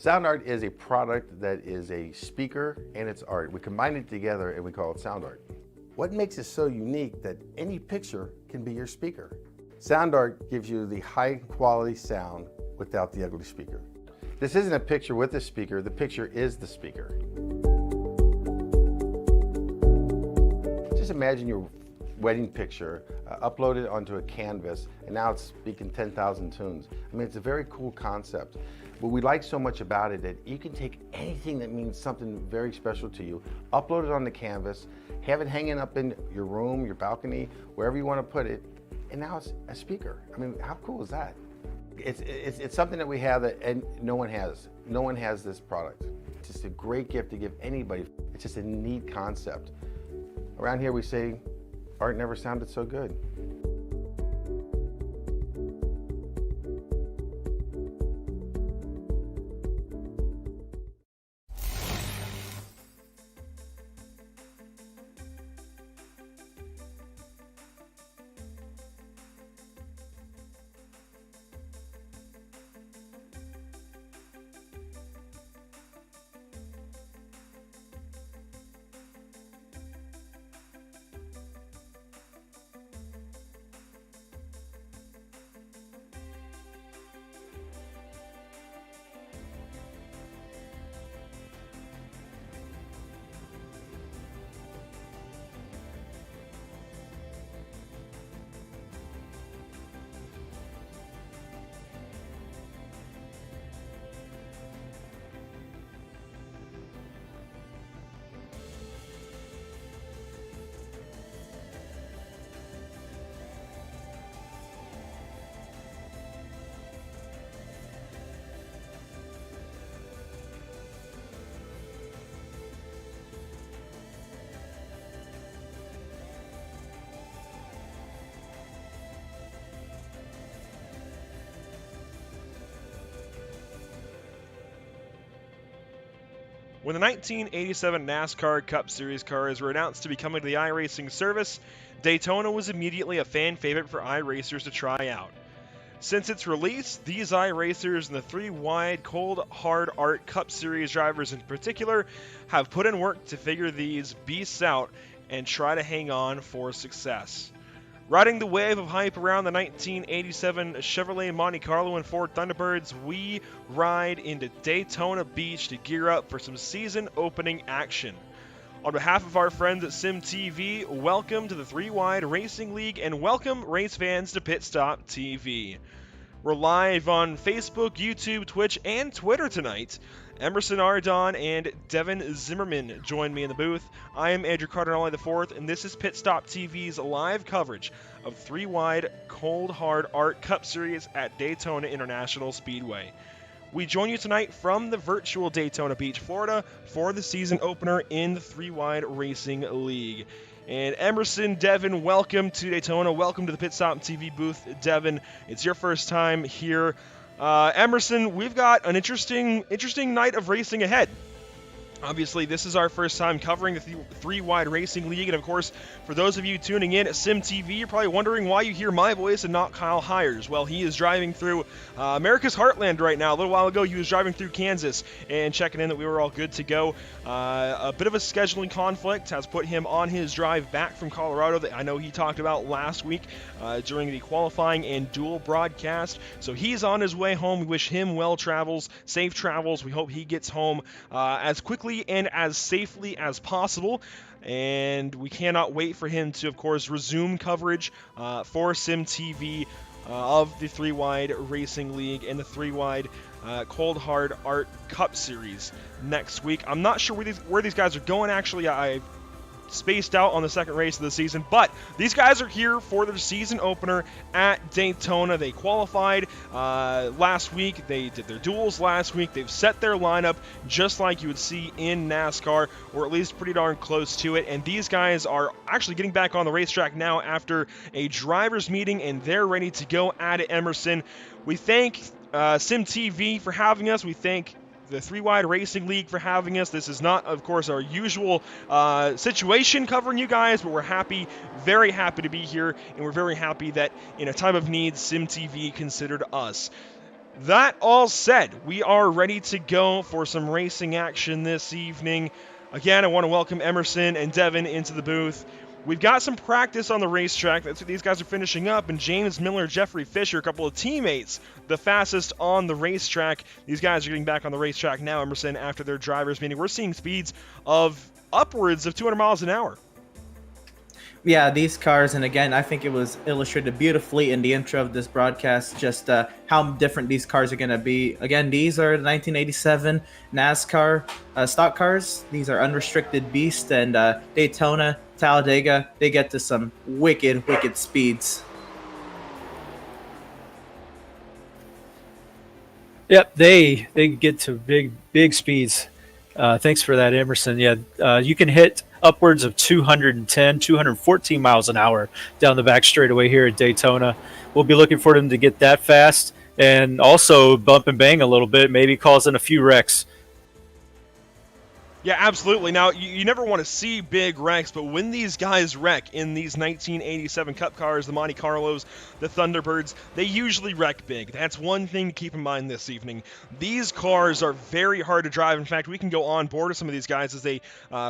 Sound art is a product that is a speaker and it's art. We combine it together and we call it sound art. What makes it so unique that any picture can be your speaker? Sound art gives you the high quality sound without the ugly speaker. This isn't a picture with a speaker, the picture is the speaker. Just imagine your wedding picture uploaded onto a canvas and now it's speaking 10,000 tunes. I mean, it's a very cool concept. What we like so much about it that you can take anything that means something very special to you, upload it on the canvas, have it hanging up in your room, your balcony, wherever you want to put it, and now it's a speaker. I mean, how cool is that? It's something that we have that and no one has. No one has this product. It's just a great gift to give anybody. It's just a neat concept. Around here we say, art never sounded so good. When the 1987 NASCAR Cup Series cars were announced to be coming to the iRacing service, Daytona was immediately a fan favorite for iRacers to try out. Since its release, these iRacers and the three wide Cold Hard Art Cup Series drivers in particular have put in work to figure these beasts out and try to hang on for success. Riding the wave of hype around the 1987 Chevrolet Monte Carlo and Ford Thunderbirds, we ride into Daytona Beach to gear up for some season-opening action. On behalf of our friends at SimTV, welcome to the Three Wide Racing League and welcome race fans to Pit Stop TV. We're live on Facebook, YouTube, Twitch, and Twitter tonight. Emerson Ardon and Devin Zimmerman join me in the booth. I am Andrew Cardinale IV, and this is Pit Stop TV's live coverage of Three Wide Cold Hard Art Cup Series at Daytona International Speedway. We join you tonight from the virtual Daytona Beach, Florida, for the season opener in the Three Wide Racing League. And Emerson, Devin, welcome to Daytona. Welcome to the Pit Stop TV booth. Devin, it's your first time here. Emerson, we've got an interesting night of racing ahead. Obviously, this is our first time covering the Three Wide Racing League, and of course, for those of you tuning in at SimTV, you're probably wondering why you hear my voice and not Kyle Hires. Well, he is driving through America's Heartland right now. A little while ago, he was driving through Kansas and checking in that we were all good to go. A bit of a scheduling conflict has put him on his drive back from Colorado that I know he talked about last week during the qualifying and dual broadcast. So he's on his way home. We wish him safe travels. We hope he gets home as quickly and as safely as possible, and we cannot wait for him to, of course, resume coverage for SimTV of the Three Wide Racing League and the Three Wide Cold Hard Art Cup Series next week. I'm not sure where these guys are going. Actually, I spaced out on the second race of the season, but these guys are here for their season opener at Daytona. They qualified last week. They did their duels last week. They've set their lineup just like you would see in NASCAR, or at least pretty darn close to it. And these guys are actually getting back on the racetrack now after a driver's meeting, and they're ready to go at it. Emerson, we thank SimTV for having us. We thank the Three Wide Racing League for having us. This is not, of course, our usual situation covering you guys, but we're happy, very happy to be here, and we're very happy that in a time of need, SimTV considered us. That all said, we are ready to go for some racing action this evening. Again, I want to welcome Emerson and Devin into the booth. We've got some practice on the racetrack. That's what these guys are finishing up. And James Miller, Jeffrey Fisher, a couple of teammates, the fastest on the racetrack. These guys are getting back on the racetrack now, Emerson, after their drivers' meeting. We're seeing speeds of upwards of 200 miles an hour. Yeah, these cars, and again, I think it was illustrated beautifully in the intro of this broadcast, just how different these cars are going to be. Again, these are the 1987 NASCAR stock cars. These are unrestricted beasts, and Daytona, Talladega, they get to some wicked speeds. Yep, they get to big speeds. Thanks for that, Emerson. Yeah, you can hit upwards of 210, 214 miles an hour down the back straightaway here at Daytona. We'll be looking for them to get that fast and also bump and bang a little bit, maybe causing a few wrecks. Yeah, absolutely. Now, you never want to see big wrecks, but when these guys wreck in these 1987 Cup cars, the Monte Carlos, the Thunderbirds, they usually wreck big. That's one thing to keep in mind this evening. These cars are very hard to drive. In fact, we can go on board with some of these guys as they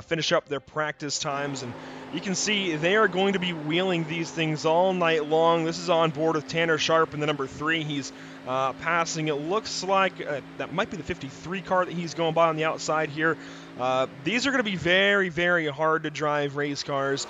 finish up their practice times, and you can see they are going to be wheeling these things all night long. This is on board with Tanner Sharp in the number 3. He's passing. It looks like that might be the 53 car that he's going by on the outside here. These are going to be very, very hard to drive race cars.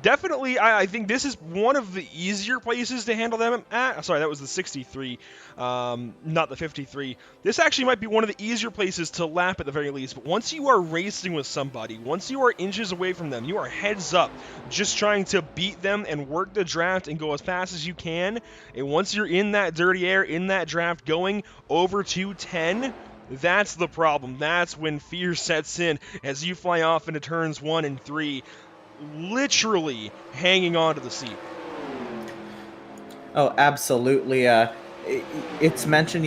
Definitely, I think this is one of the easier places to handle them at. Sorry, that was the 63, not the 53. This actually might be one of the easier places to lap at the very least. But once you are racing with somebody, once you are inches away from them, you are heads up, just trying to beat them and work the draft and go as fast as you can. And once you're in that dirty air, in that draft, going over 210, that's the problem. That's when fear sets in as you fly off into turns 1 and 3, literally hanging on to the seat. Oh, absolutely. It's mentioned,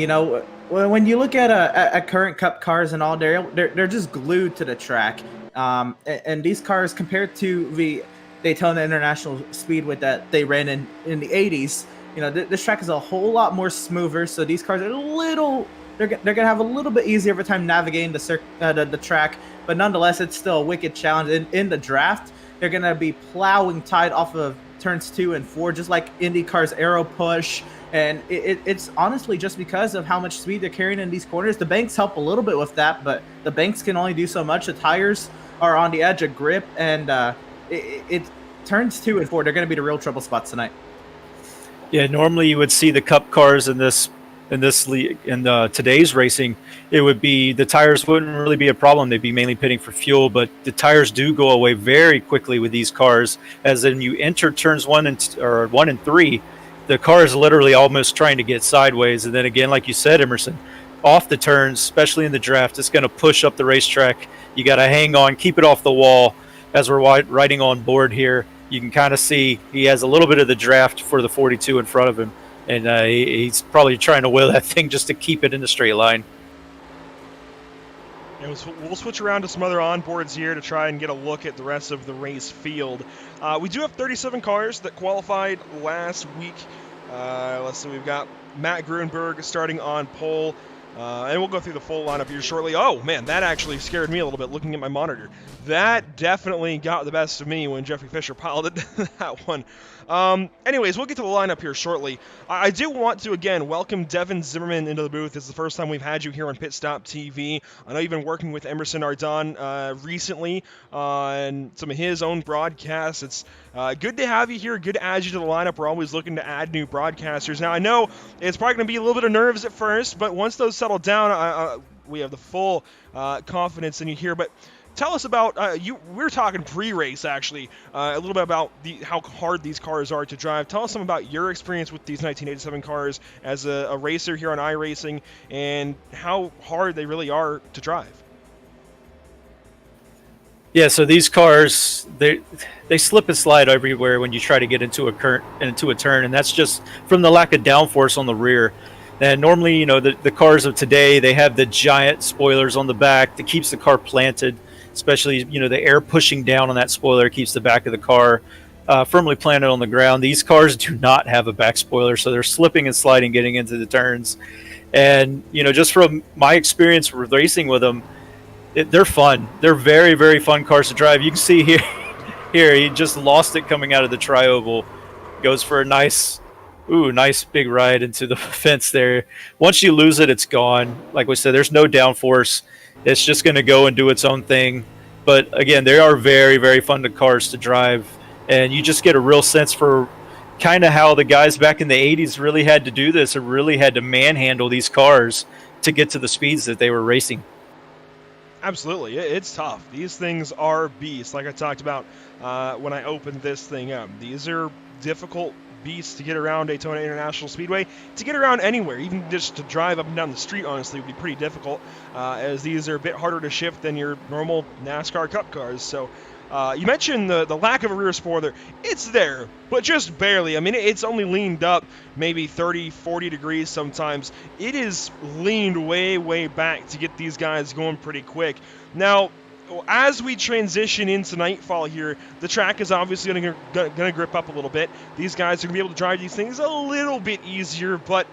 when you look at current Cup cars and all, they're just glued to the track. And these cars, compared to the Daytona International Speedway that they ran in the 80s, this track is a whole lot more smoother. So these cars are they're gonna have a little bit easier of a time navigating the track, but nonetheless, it's still a wicked challenge. In the draft, they're gonna be plowing tight off of turns 2 and 4, just like IndyCar's Aero Push. And it's honestly just because of how much speed they're carrying in these corners. The banks help a little bit with that, but the banks can only do so much. The tires are on the edge of grip, and it turns 2 and 4. They're gonna be the real trouble spots tonight. Yeah, normally you would see the Cup cars in today's racing, it would be the tires wouldn't really be a problem. They'd be mainly pitting for fuel, but the tires do go away very quickly with these cars. As in you enter turns 1 and 3, the car is literally almost trying to get sideways, and then again, like you said, Emerson, off the turns, especially in the draft, it's going to push up the racetrack. You got to hang on, keep it off the wall. As we're riding on board here, you can kind of see he has a little bit of the draft for the 42 in front of him. And he's probably trying to wheel that thing just to keep it in a straight line. And we'll switch around to some other onboards here to try and get a look at the rest of the race field. We do have 37 cars that qualified last week. Let's see, we've got Matt Grunberg starting on pole. And we'll go through the full lineup here shortly. Oh, man, that actually scared me a little bit looking at my monitor. That definitely got the best of me when Jeffrey Fisher piloted that one. Anyways, we'll get to the lineup here shortly. I do want to, again, welcome Devin Zimmerman into the booth. It's the first time we've had you here on Pit Stop TV. I know you've been working with Emerson Ardon recently on some of his own broadcasts. It's good to have you here, good to add you to the lineup. We're always looking to add new broadcasters. Now, I know it's probably going to be a little bit of nerves at first, but once those settle down, we have the full confidence in you here. But tell us about we're talking pre-race actually, a little bit about how hard these cars are to drive. Tell us some about your experience with these 1987 cars as a racer here on iRacing and how hard they really are to drive. Yeah, so these cars, they slip and slide everywhere when you try to get into a turn, and that's just from the lack of downforce on the rear. And normally, the cars of today, they have the giant spoilers on the back that keeps the car planted, especially, the air pushing down on that spoiler keeps the back of the car firmly planted on the ground. These cars do not have a back spoiler, so they're slipping and sliding getting into the turns. And just from my experience with racing with them, they're fun. They're very, very fun cars to drive. You can see here, he just lost it coming out of the tri-oval. Goes for a nice big ride into the fence there. Once you lose it, it's gone. Like we said, there's no downforce. It's just going to go and do its own thing. But again, they are very, very fun cars to drive, and you just get a real sense for kind of how the guys back in the 80s really had to do this, or really had to manhandle these cars to get to the speeds that they were racing. Absolutely, it's tough. These things are beasts, like I talked about when I opened this thing up. These are difficult beasts to get around Daytona International Speedway, to get around anywhere, even just to drive up and down the street, honestly, would be pretty difficult, as these are a bit harder to shift than your normal NASCAR Cup cars. So you mentioned the lack of a rear spoiler. It's there, but just barely. I mean, it's only leaned up maybe 30, 40 degrees sometimes. It is leaned way, way back to get these guys going pretty quick. Now, as we transition into nightfall here, the track is obviously going to grip up a little bit. These guys are going to be able to drive these things a little bit easier, but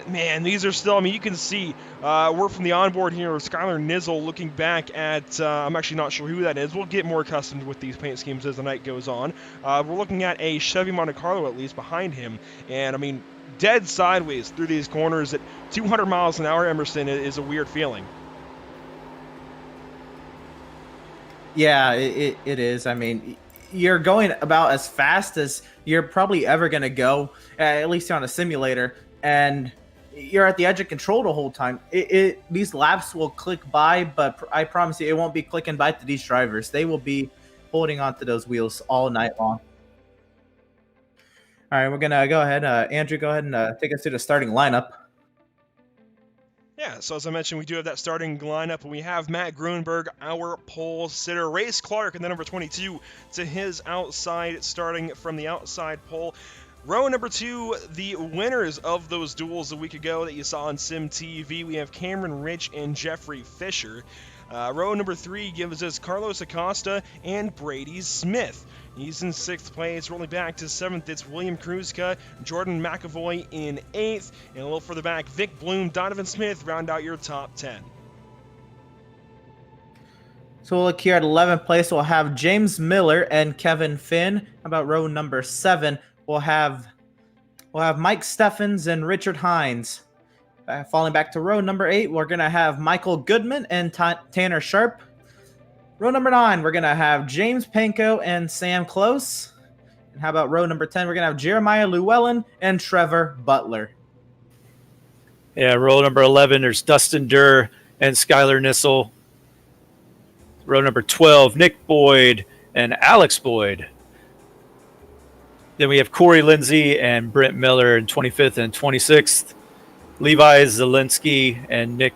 man, these are still, I mean, you can see, we're from the onboard here with Skylar Nizzle looking back at, I'm actually not sure who that is. We'll get more accustomed with these paint schemes as the night goes on. We're looking at a Chevy Monte Carlo, at least, behind him. And, I mean, dead sideways through these corners at 200 miles an hour, Emerson, is a weird feeling. Yeah, it is. I mean, you're going about as fast as you're probably ever going to go, at least on a simulator, and you're at the edge of control the whole time. These laps will click by, but I promise you it won't be clicking by to these drivers. They will be holding onto those wheels all night long. All right, we're going to go ahead. Andrew, go ahead and take us through the starting lineup. Yeah, so as I mentioned, we do have that starting lineup, and we have Matt Grunberg, our pole sitter, Race Clark, and then number 22 to his outside, starting from the outside pole. Row number 2, the winners of those duels a week ago that you saw on Sim TV, we have Cameron Rich and Jeffrey Fisher. Row number 3 gives us Carlos Acosta and Brady Smith. He's in 6th place. Rolling back to 7th, it's William Kruzka, Jordan McAvoy in 8th, and a little further back, Vic Bloom, Donovan Smith round out your top 10. So we'll look here at 11th place. We'll have James Miller and Kevin Finn. How about row number 7? We'll have Mike Steffens and Richard Hines. Falling back to row number 8, we're going to have Michael Goodman and Tanner Sharp. Row number 9, we're going to have James Panko and Sam Close. And how about row number 10? We're going to have Jeremiah Llewellyn and Trevor Butler. Yeah, row number 11, there's Dustin Durr and Skylar Nizzle. Row number 12, Nick Boyd and Alex Boyd. Then we have Corey Lindsay and Brent Miller in 25th and 26th. Levi Zielinski and Nick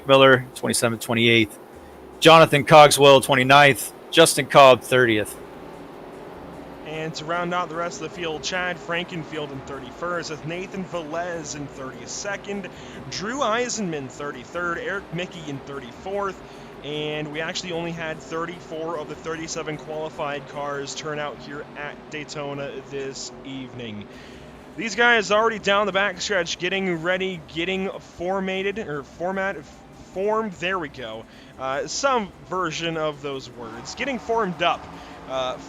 Miller, 27th, 28th. Jonathan Cogswell, 29th. Justin Cobb, 30th. And to round out the rest of the field, Chad Frankenfield in 31st, with Nathan Velez in 32nd, Drew Eisenman 33rd, Eric Mickey in 34th, and we actually only had 34 of the 37 qualified cars turn out here at Daytona this evening. These guys already down the backstretch, getting ready, getting formed. There we go. Some version of those words. Getting formed up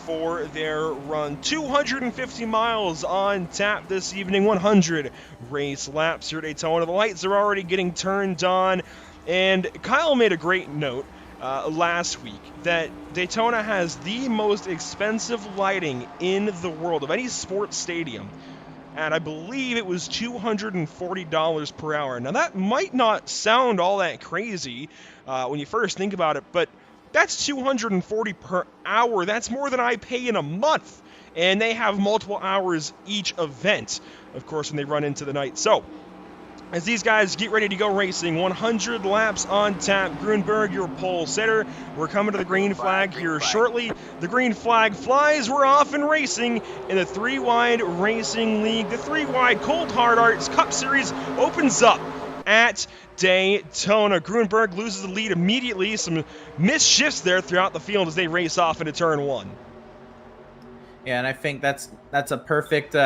for their run. 250 miles on tap this evening. 100 race laps here at Daytona. The lights are already getting turned on. And Kyle made a great note last week that Daytona has the most expensive lighting in the world of any sports stadium. And I believe it was $240 per hour. Now, that might not sound all that crazy when you first think about it, but that's $240 per hour. That's more than I pay in a month. And they have multiple hours each event, of course, when they run into the night. So, as these guys get ready to go racing, 100 laps on tap. Grunberg, your pole sitter. We're coming to the green flag here shortly. The green flag flies. We're off and racing in the 3-Wide Racing League. The 3-Wide Cold Hard Arts Cup Series opens up at Daytona. Grunberg loses the lead immediately. Some missed shifts there throughout the field as they race off into turn 1. Yeah, and I think that's a perfect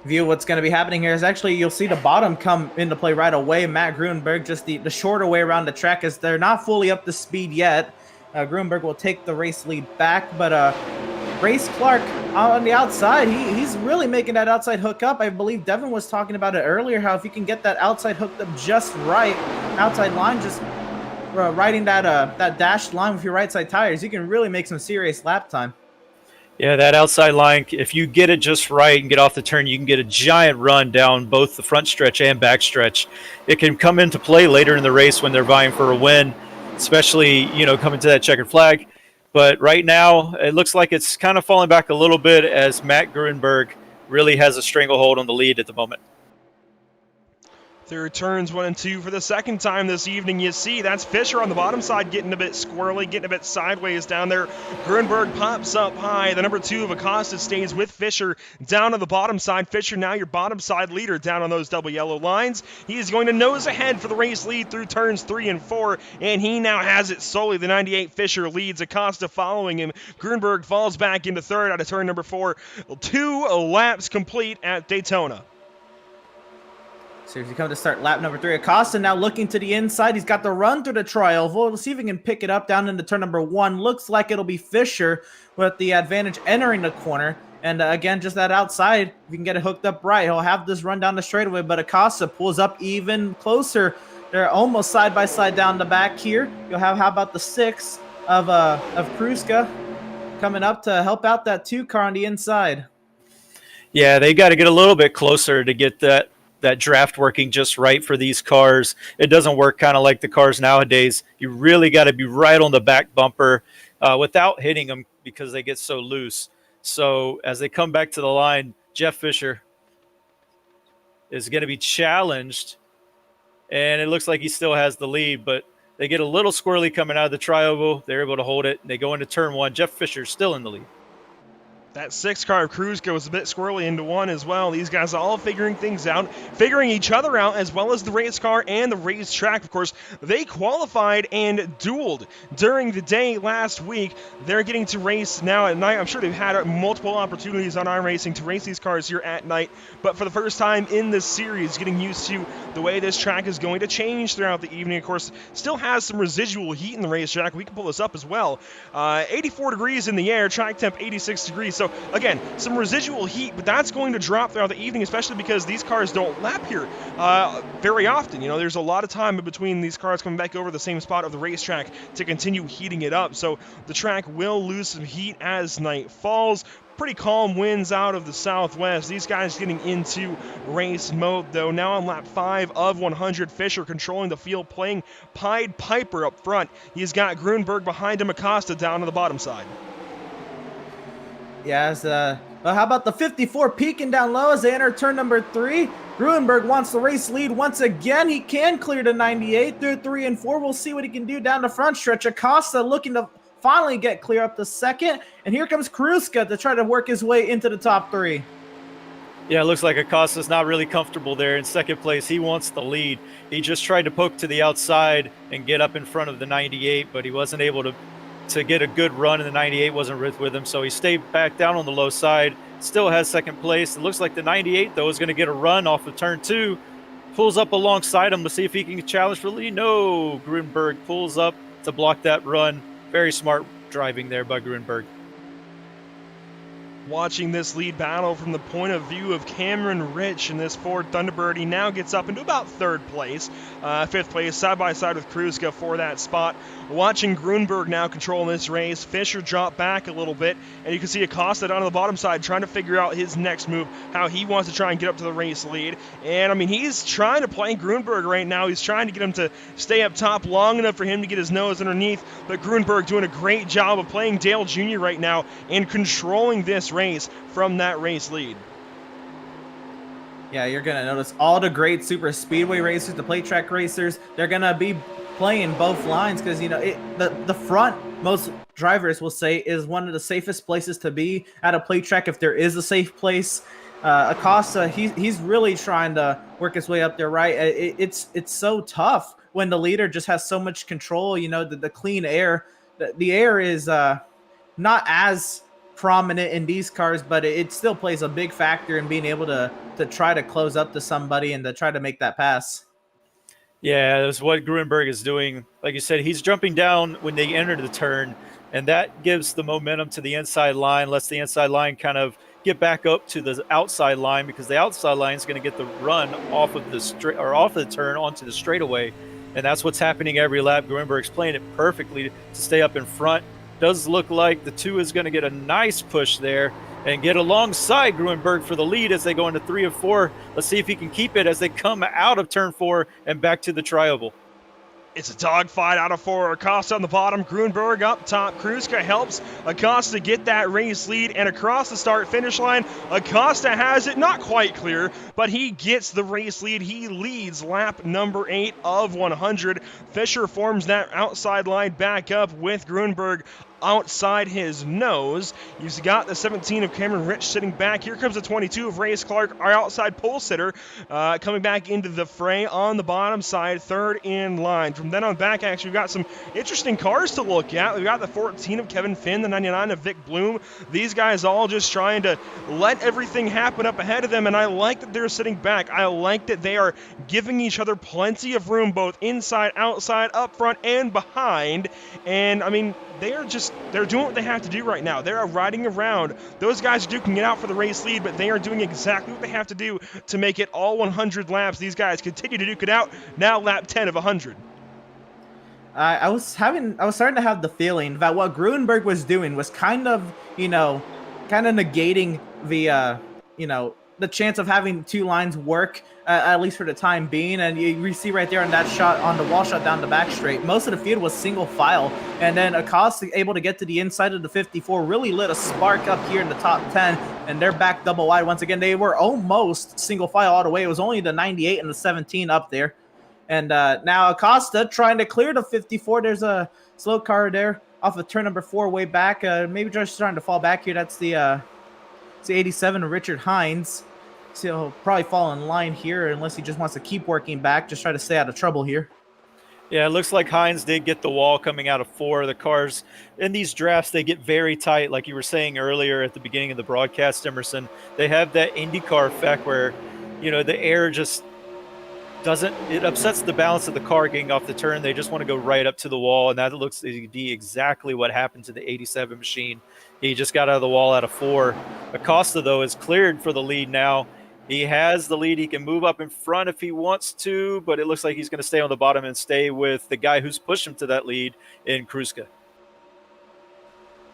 view of what's going to be happening here is actually you'll see the bottom come into play right away. Matt Grunberg, just the shorter way around the track, as they're not fully up to speed yet. Grunberg will take the race lead back, but Race Clark on the outside, he's really making that outside hook up. I believe Devin was talking about it earlier, how if you can get that outside hooked up just right, outside line, just riding that dashed line with your right side tires, you can really make some serious lap time. Yeah, that outside line, if you get it just right and get off the turn, you can get a giant run down both the front stretch and back stretch. It can come into play later in the race when they're vying for a win, especially, coming to that checkered flag. But right now, it looks like it's kind of falling back a little bit as Matt Grunberg really has a stranglehold on the lead at the moment. Through turns 1 and 2 for the second time this evening. You see that's Fisher on the bottom side getting a bit squirrely, getting a bit sideways down there. Grunberg pops up high. The number 2 of Acosta stays with Fisher down on the bottom side. Fisher now your bottom side leader down on those double yellow lines. He is going to nose ahead for the race lead through turns 3 and 4, and he now has it solely. The 98 Fisher leads, Acosta following him. Grunberg falls back into third out of turn number 4. 2 laps complete at Daytona. So if you come to start lap number 3, Acosta now looking to the inside. He's got the run through the tri-oval. We'll see if he can pick it up down into turn number 1. Looks like it'll be Fisher with the advantage entering the corner. And again, just that outside, if you can get it hooked up right, he'll have this run down the straightaway. But Acosta pulls up even closer. They're almost side by side down the back here. You'll have, how about the 6 of Kruska coming up to help out that 2 car on the inside. Yeah, they got to get a little bit closer to get that draft working just right for these cars. It doesn't work kind of like the cars nowadays. You really got to be right on the back bumper without hitting them because they get so loose. So as they come back to the line, Jeff Fisher is going to be challenged, and it looks like he still has the lead, but they get a little squirrely coming out of the tri-oval. They're able to hold it. They go into turn 1. Jeff Fisher still in the lead. That 6 car of Cruz goes a bit squirrely into 1 as well. These guys all figuring things out, figuring each other out, as well as the race car and the racetrack. Of course, they qualified and dueled during the day last week. They're getting to race now at night. I'm sure they've had multiple opportunities on iRacing to race these cars here at night, but for the first time in this series, getting used to the way this track is going to change throughout the evening. Of course, still has some residual heat in the racetrack. We can pull this up as well. 84 degrees in the air, track temp 86 degrees. So again, some residual heat, but that's going to drop throughout the evening, especially because these cars don't lap here very often. There's a lot of time in between these cars coming back over the same spot of the racetrack to continue heating it up. So the track will lose some heat as night falls. Pretty calm winds out of the southwest. These guys getting into race mode, though. Now on lap 5 of 100, Fisher controlling the field, playing Pied Piper up front. He's got Grunberg behind him, Acosta down on the bottom side. Yes, well, how about the 54 peeking down low as they enter turn number 3? Grunberg wants the race lead once again. He can clear to 98 through 3 and 4. We'll see what he can do down the front stretch. Acosta looking to finally get clear up to second. And here comes Kruska to try to work his way into the top 3. Yeah, it looks like Acosta's not really comfortable there in second place. He wants the lead. He just tried to poke to the outside and get up in front of the 98, but he wasn't able to get a good run, and the 98 wasn't with him, so he stayed back down on the low side. Still has second place. It looks like the 98, though, is going to get a run off of turn 2. Pulls up alongside him to see if he can challenge for the lead. No, Grunberg pulls up to block that run. Very smart driving there by Grunberg. Watching this lead battle from the point of view of Cameron Rich in this Ford Thunderbird. He now gets up into about 3rd place. 5th place, side by side with Kruska for that spot. Watching Grunberg now controlling this race. Fisher drop back a little bit, and you can see Acosta down on the bottom side trying to figure out his next move, how he wants to try and get up to the race lead. And I mean, he's trying to play Grunberg right now. He's trying to get him to stay up top long enough for him to get his nose underneath, but Grunberg doing a great job of playing Dale Jr. right now and controlling this race from that race lead. Yeah, you're going to notice all the great super speedway racers, the plate track racers, they're going to be playing both lines because, the front, most drivers will say, is one of the safest places to be at a plate track if there is a safe place. Acosta, he's really trying to work his way up there, right? It's so tough when the leader just has so much control, the clean air. The air is not as prominent in these cars, but it still plays a big factor in being able to try to close up to somebody and to try to make that pass. Yeah, that's what Gruenberg is doing. Like you said, he's jumping down when they enter the turn, and that gives the momentum to the inside line, lets the inside line kind of get back up to the outside line, because the outside line is going to get the run off of the straight or off of the turn onto the straightaway, and that's what's happening every lap. Gruenberg's playing it perfectly to stay up in front. Does look like the 2 is going to get a nice push there and get alongside Gruenberg for the lead as they go into 3 of 4. Let's see if he can keep it as they come out of turn 4 and back to the tri-oval. It's a dogfight out of 4. Acosta on the bottom, Gruenberg up top. Kruska helps Acosta get that race lead, and across the start-finish line, Acosta has it, not quite clear, but he gets the race lead. He leads lap number 8 of 100. Fisher forms that outside line back up with Gruenberg outside his nose. He's got the 17 of Cameron Rich sitting back. Here comes the 22 of Race Clark, our outside pole sitter, coming back into the fray on the bottom side, third in line. From then on back, actually, we've got some interesting cars to look at. We've got the 14 of Kevin Finn, the 99 of Vic Bloom. These guys all just trying to let everything happen up ahead of them, and I like that they're sitting back. I like that they are giving each other plenty of room, both inside, outside, up front, and behind. And, I mean, they're doing what they have to do right now. They are riding around. Those guys are duking it out for the race lead, but they are doing exactly what they have to do to make it all 100 laps. These guys continue to duke it out. Now lap 10 of 100. I was starting to have the feeling that what Gruenberg was doing was kind of negating the chance of having 2 lines work, at least for the time being. And you see right there on that shot, on the wall shot down the back straight, most of the field was single file, and then Acosta able to get to the inside of the 54 really lit a spark up here in the top 10, and they're back double wide once again. They were almost single file all the way. It was only the 98 and the 17 up there. And now Acosta trying to clear the 54. There's a slow car there off of turn number 4 way back. Maybe just trying to fall back here. That's the 87 of Richard Hines. So he'll probably fall in line here unless he just wants to keep working back, just try to stay out of trouble here. Yeah, it looks like Hines did get the wall coming out of 4. The cars in these drafts, they get very tight. Like you were saying earlier at the beginning of the broadcast, Emerson, they have that IndyCar effect where, the air just it upsets the balance of the car getting off the turn. They just want to go right up to the wall, and that looks to be exactly what happened to the 87 machine. He just got out of the wall out of 4. Acosta, though, is cleared for the lead now. He has the lead. He can move up in front if he wants to, but it looks like he's going to stay on the bottom and stay with the guy who's pushed him to that lead in Kruska.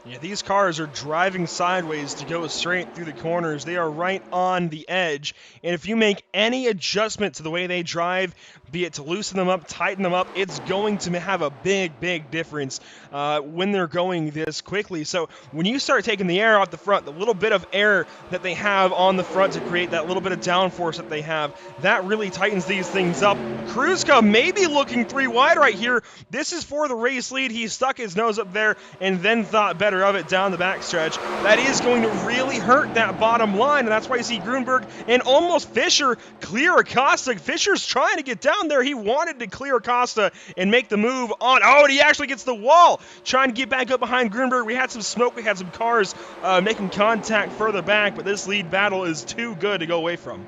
Yeah, these cars are driving sideways to go straight through the corners. They are right on the edge. And if you make any adjustment to the way they drive, be it to loosen them up, tighten them up, it's going to have a big, big difference when they're going this quickly. So when you start taking the air off the front, the little bit of air that they have on the front to create that little bit of downforce that they have, that really tightens these things up. Kruska maybe looking 3 wide right here. This is for the race lead. He stuck his nose up there and then thought better of it down the backstretch. That is going to really hurt that bottom line, and that's why you see Gruenberg and almost Fisher clear Acosta. Fisher's trying to get down there. He wanted to clear Acosta and make the move on. Oh, and he actually gets the wall, trying to get back up behind Gruenberg. We had some smoke. We had some cars making contact further back, but this lead battle is too good to go away from.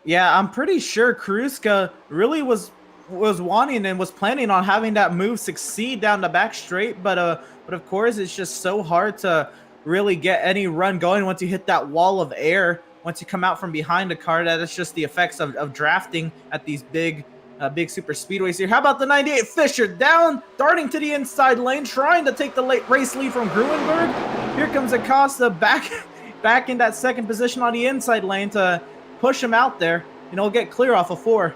Yeah, I'm pretty sure Kruska really was wanting and was planning on having that move succeed down the back straight, but of course it's just so hard to really get any run going once you hit that wall of air. Once you come out from behind the car, that's just the effects of drafting at these big super speedways here. How about the 98 Fisher down, darting to the inside lane, trying to take the late race lead from Gruenberg. Here comes Acosta back in that second position on the inside lane to push him out there, and he'll get clear off of 4.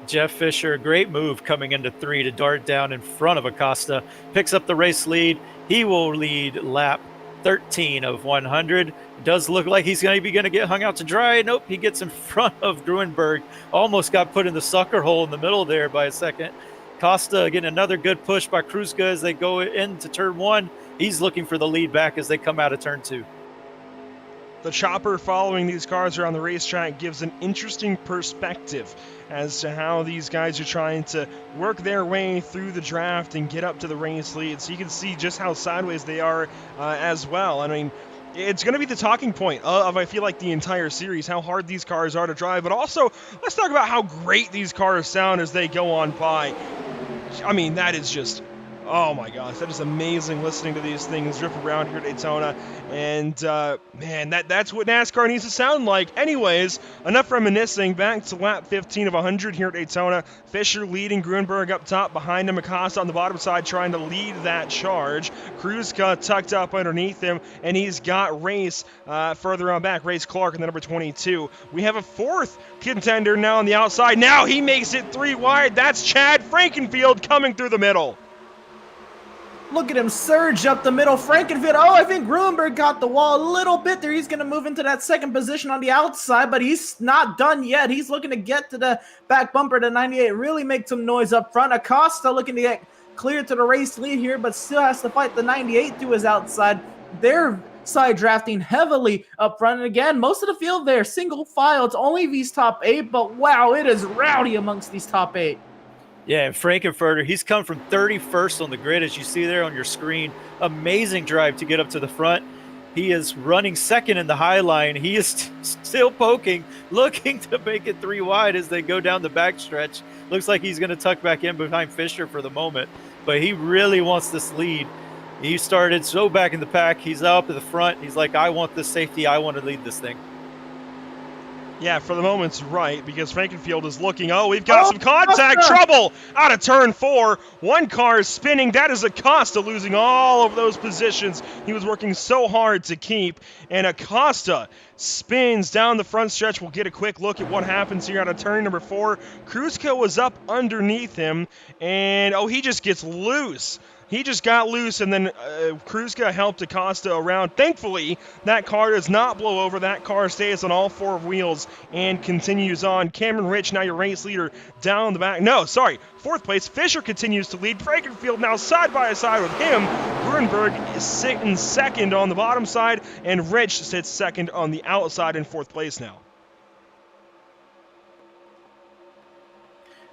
Jeff Fisher, great move coming into 3 to dart down in front of Acosta. Picks up the race lead. He will lead lap 13 of 100. Does look like he's going to get hung out to dry. Nope, he gets in front of Gruenberg. Almost got put in the sucker hole in the middle there by a second. Costa getting another good push by Kruska as they go into turn 1. He's looking for the lead back as they come out of turn 2. The chopper following these cars around the racetrack gives an interesting perspective as to how these guys are trying to work their way through the draft and get up to the race lead. So you can see just how sideways they are as well. I mean, it's going to be the talking point of, I feel like, the entire series, how hard these cars are to drive. But also, let's talk about how great these cars sound as they go on by. I mean, that is just, oh my gosh, that is amazing listening to these things rip around here at Daytona. And man, that's what NASCAR needs to sound like. Anyways, enough reminiscing. Back to lap 15 of 100 here at Daytona. Fisher leading Grunberg up top. Behind him, Acosta on the bottom side trying to lead that charge. Kruzka tucked up underneath him, and he's got Race further on back. Race Clark in the number 22. We have a fourth contender now on the outside. Now he makes it 3 wide. That's Chad Frankenfield coming through the middle. Look at him surge up the middle. Frankenfield, oh, I think Grunberg got the wall a little bit there. He's going to move into that second position on the outside, but he's not done yet. He's looking to get to the back bumper to 98, really make some noise up front. Acosta looking to get clear to the race lead here, but still has to fight the 98 to his outside. They're side drafting heavily up front. And again, most of the field there, single file. It's only these top 8, but wow, it is rowdy amongst these top 8. Yeah, and Frankenfurter, he's come from 31st on the grid, as you see there on your screen. Amazing drive to get up to the front. He is running second in the high line. He is still poking, looking to make it 3 wide as they go down the backstretch. Looks like he's going to tuck back in behind Fisher for the moment, but he really wants this lead. He started so back in the pack. He's up at the front. He's like, I want this safety. I want to lead this thing. Yeah, for the moment's right, because Frankenfield is looking. Oh, we've got some contact trouble out of turn 4. One car is spinning. That is Acosta losing all of those positions he was working so hard to keep. And Acosta spins down the front stretch. We'll get a quick look at what happens here out of turn number 4. Kruzka was up underneath him, and oh, he just gets loose. He just got loose, and then Kruzka helped Acosta around. Thankfully, that car does not blow over. That car stays on all 4 wheels and continues on. Cameron Rich, now your race leader, down the back. No, sorry, 4th place. Fisher continues to lead. Frankenfield now side by side with him. Grunberg is sitting second on the bottom side, and Rich sits second on the outside in 4th place now.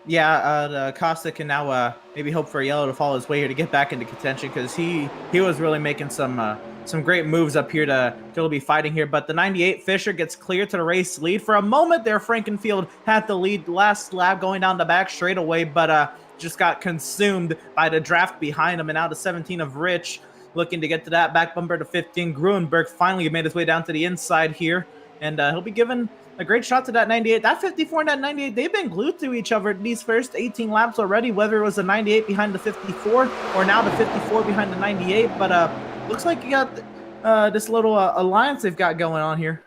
Yeah, Costa can now maybe hope for a yellow to follow his way here to get back into contention, because he was really making some great moves up here to be fighting here. But the 98 Fisher gets clear to the race lead. For a moment there, Frankenfield had the lead last lap going down the back straightaway, but just got consumed by the draft behind him. And now the 17 of Rich looking to get to that back bumper to 15. Grunberg finally made his way down to the inside here, and he'll be given a great shot to that 98. That 54 and that 98, they've been glued to each other these first 18 laps already, whether it was the 98 behind the 54 or now the 54 behind the 98. But looks like you got this little alliance they've got going on here.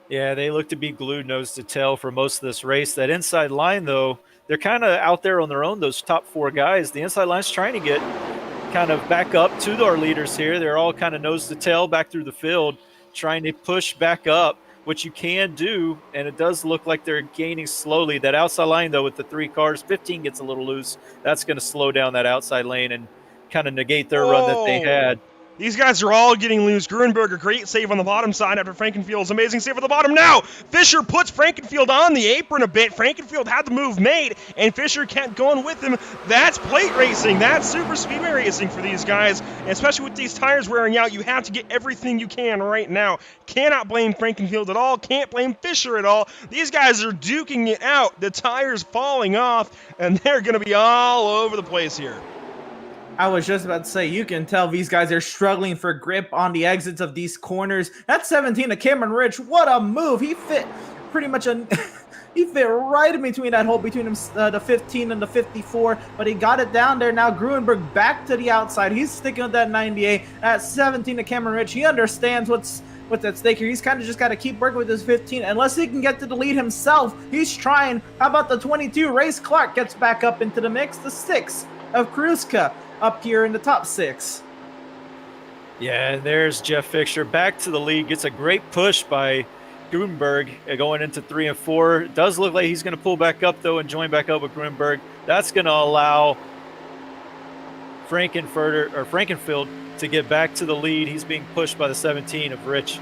Yeah, they look to be glued nose to tail for most of this race. That inside line, though, they're kind of out there on their own, those top 4 guys. The inside line's trying to get kind of back up to our leaders here. They're all kind of nose to tail back through the field, trying to push back up, which you can do, and it does look like they're gaining slowly. That outside line, though, with the 3 cars, 15 gets a little loose. That's going to slow down that outside lane and kind of negate their run that they had. These guys are all getting loose. Grunberg, a great save on the bottom side after Frankenfield's amazing save on the bottom. Now, Fisher puts Frankenfield on the apron a bit. Frankenfield had the move made, and Fisher kept going with him. That's plate racing. That's super speedway racing for these guys, and especially with these tires wearing out. You have to get everything you can right now. Cannot blame Frankenfield at all. Can't blame Fisher at all. These guys are duking it out. The tires falling off, and they're going to be all over the place here. I was just about to say, you can tell these guys are struggling for grip on the exits of these corners. That's 17 to Cameron Rich. What a move. He fit pretty much he fit right in between that hole between him, the 15 and the 54, but he got it down there. Now Grunberg back to the outside. He's sticking with that 98. At 17 to Cameron Rich. He understands what's at stake here. He's kind of just got to keep working with his 15. Unless he can get to the lead himself, he's trying. How about the 22? Race Clark gets back up into the mix. The 6 of Kruzka up here in the top 6. Yeah, there's Jeff Fisher back to the lead. Gets a great push by Grunberg going into 3 and 4. It does look like he's going to pull back up, though, and join back up with Grunberg. That's going to allow Frankenfield to get back to the lead. He's being pushed by the 17 of Rich.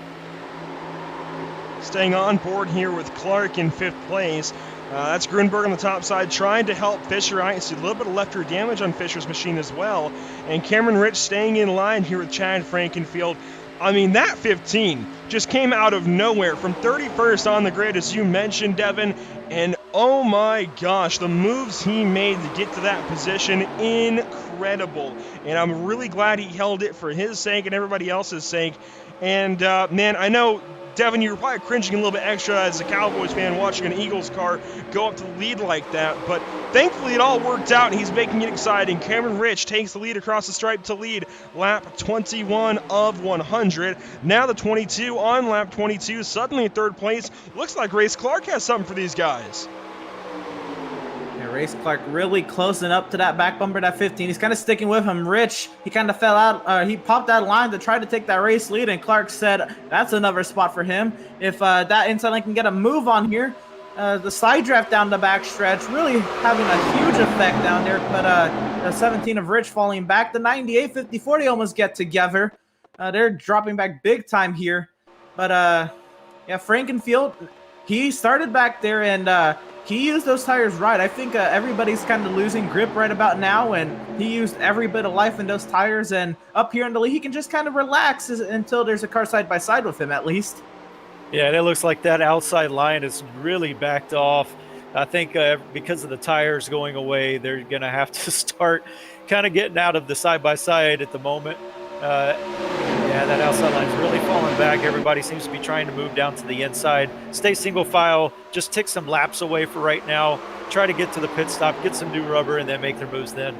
staying on board here with Clark in 5th place. That's Grunberg on the top side trying to help Fisher. I see a little bit of left rear damage on Fisher's machine as well. And Cameron Rich staying in line here with Chad Frankenfield. I mean, that 15 just came out of nowhere from 31st on the grid, as you mentioned, Devin. And oh my gosh, the moves he made to get to that position, incredible. And I'm really glad he held it for his sake and everybody else's sake. And man, I know, Devin, you were probably cringing a little bit extra as a Cowboys fan watching an Eagles car go up to the lead like that, but thankfully it all worked out and he's making it exciting. Cameron Rich takes the lead across the stripe to lead lap 21 of 100. Now the 22 on lap 22, suddenly in 3rd place. Looks like Race Clark has something for these guys. Race Clark really closing up to that back bumper, that 15. He's kind of sticking with him. Rich, he kind of fell out. He popped that line to try to take that race lead, and Clark said that's another spot for him. If that inside lane can get a move on here, the side draft down the back stretch really having a huge effect down there. But the 17 of Rich falling back. The 98, 50, 40 almost get together. They're dropping back big time here. But yeah, Frankenfield, he started back there and he used those tires right. I think everybody's kind of losing grip right about now, and he used every bit of life in those tires. And up here in the lead, he can just kind of relax until there's a car side by side with him, at least. Yeah, and it looks like that outside line is really backed off. I think because of the tires going away, they're going to have to start kind of getting out of the side-by-side at the moment. Yeah, that outside line is really falling back. Everybody seems to be trying to move down to the inside. Stay single file, just take some laps away for right now. Try to get to the pit stop, get some new rubber, and then make their moves then.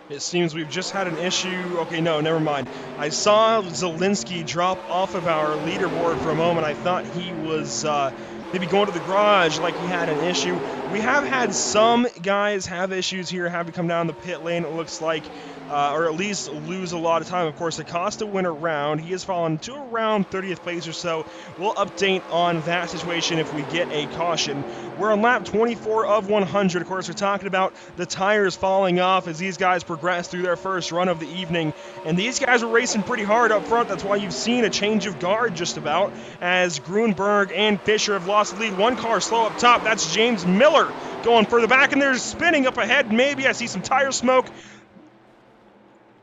It seems we've just had an issue. Okay, no, never mind. I saw Zielinski drop off of our leaderboard for a moment. I thought he was maybe going to the garage like he had an issue. We have had some guys have issues here, have to come down the pit lane, it looks like, or at least lose a lot of time. Of course, Acosta went around. He has fallen to around 30th place or so. We'll update on that situation if we get a caution. We're on lap 24 of 100. Of course, we're talking about the tires falling off as these guys progress through their first run of the evening. And these guys were racing pretty hard up front. That's why you've seen a change of guard just about, as Grunberg and Fisher have lost the lead. One car slow up top. That's James Miller going further back, and they're spinning up ahead. Maybe I see some tire smoke.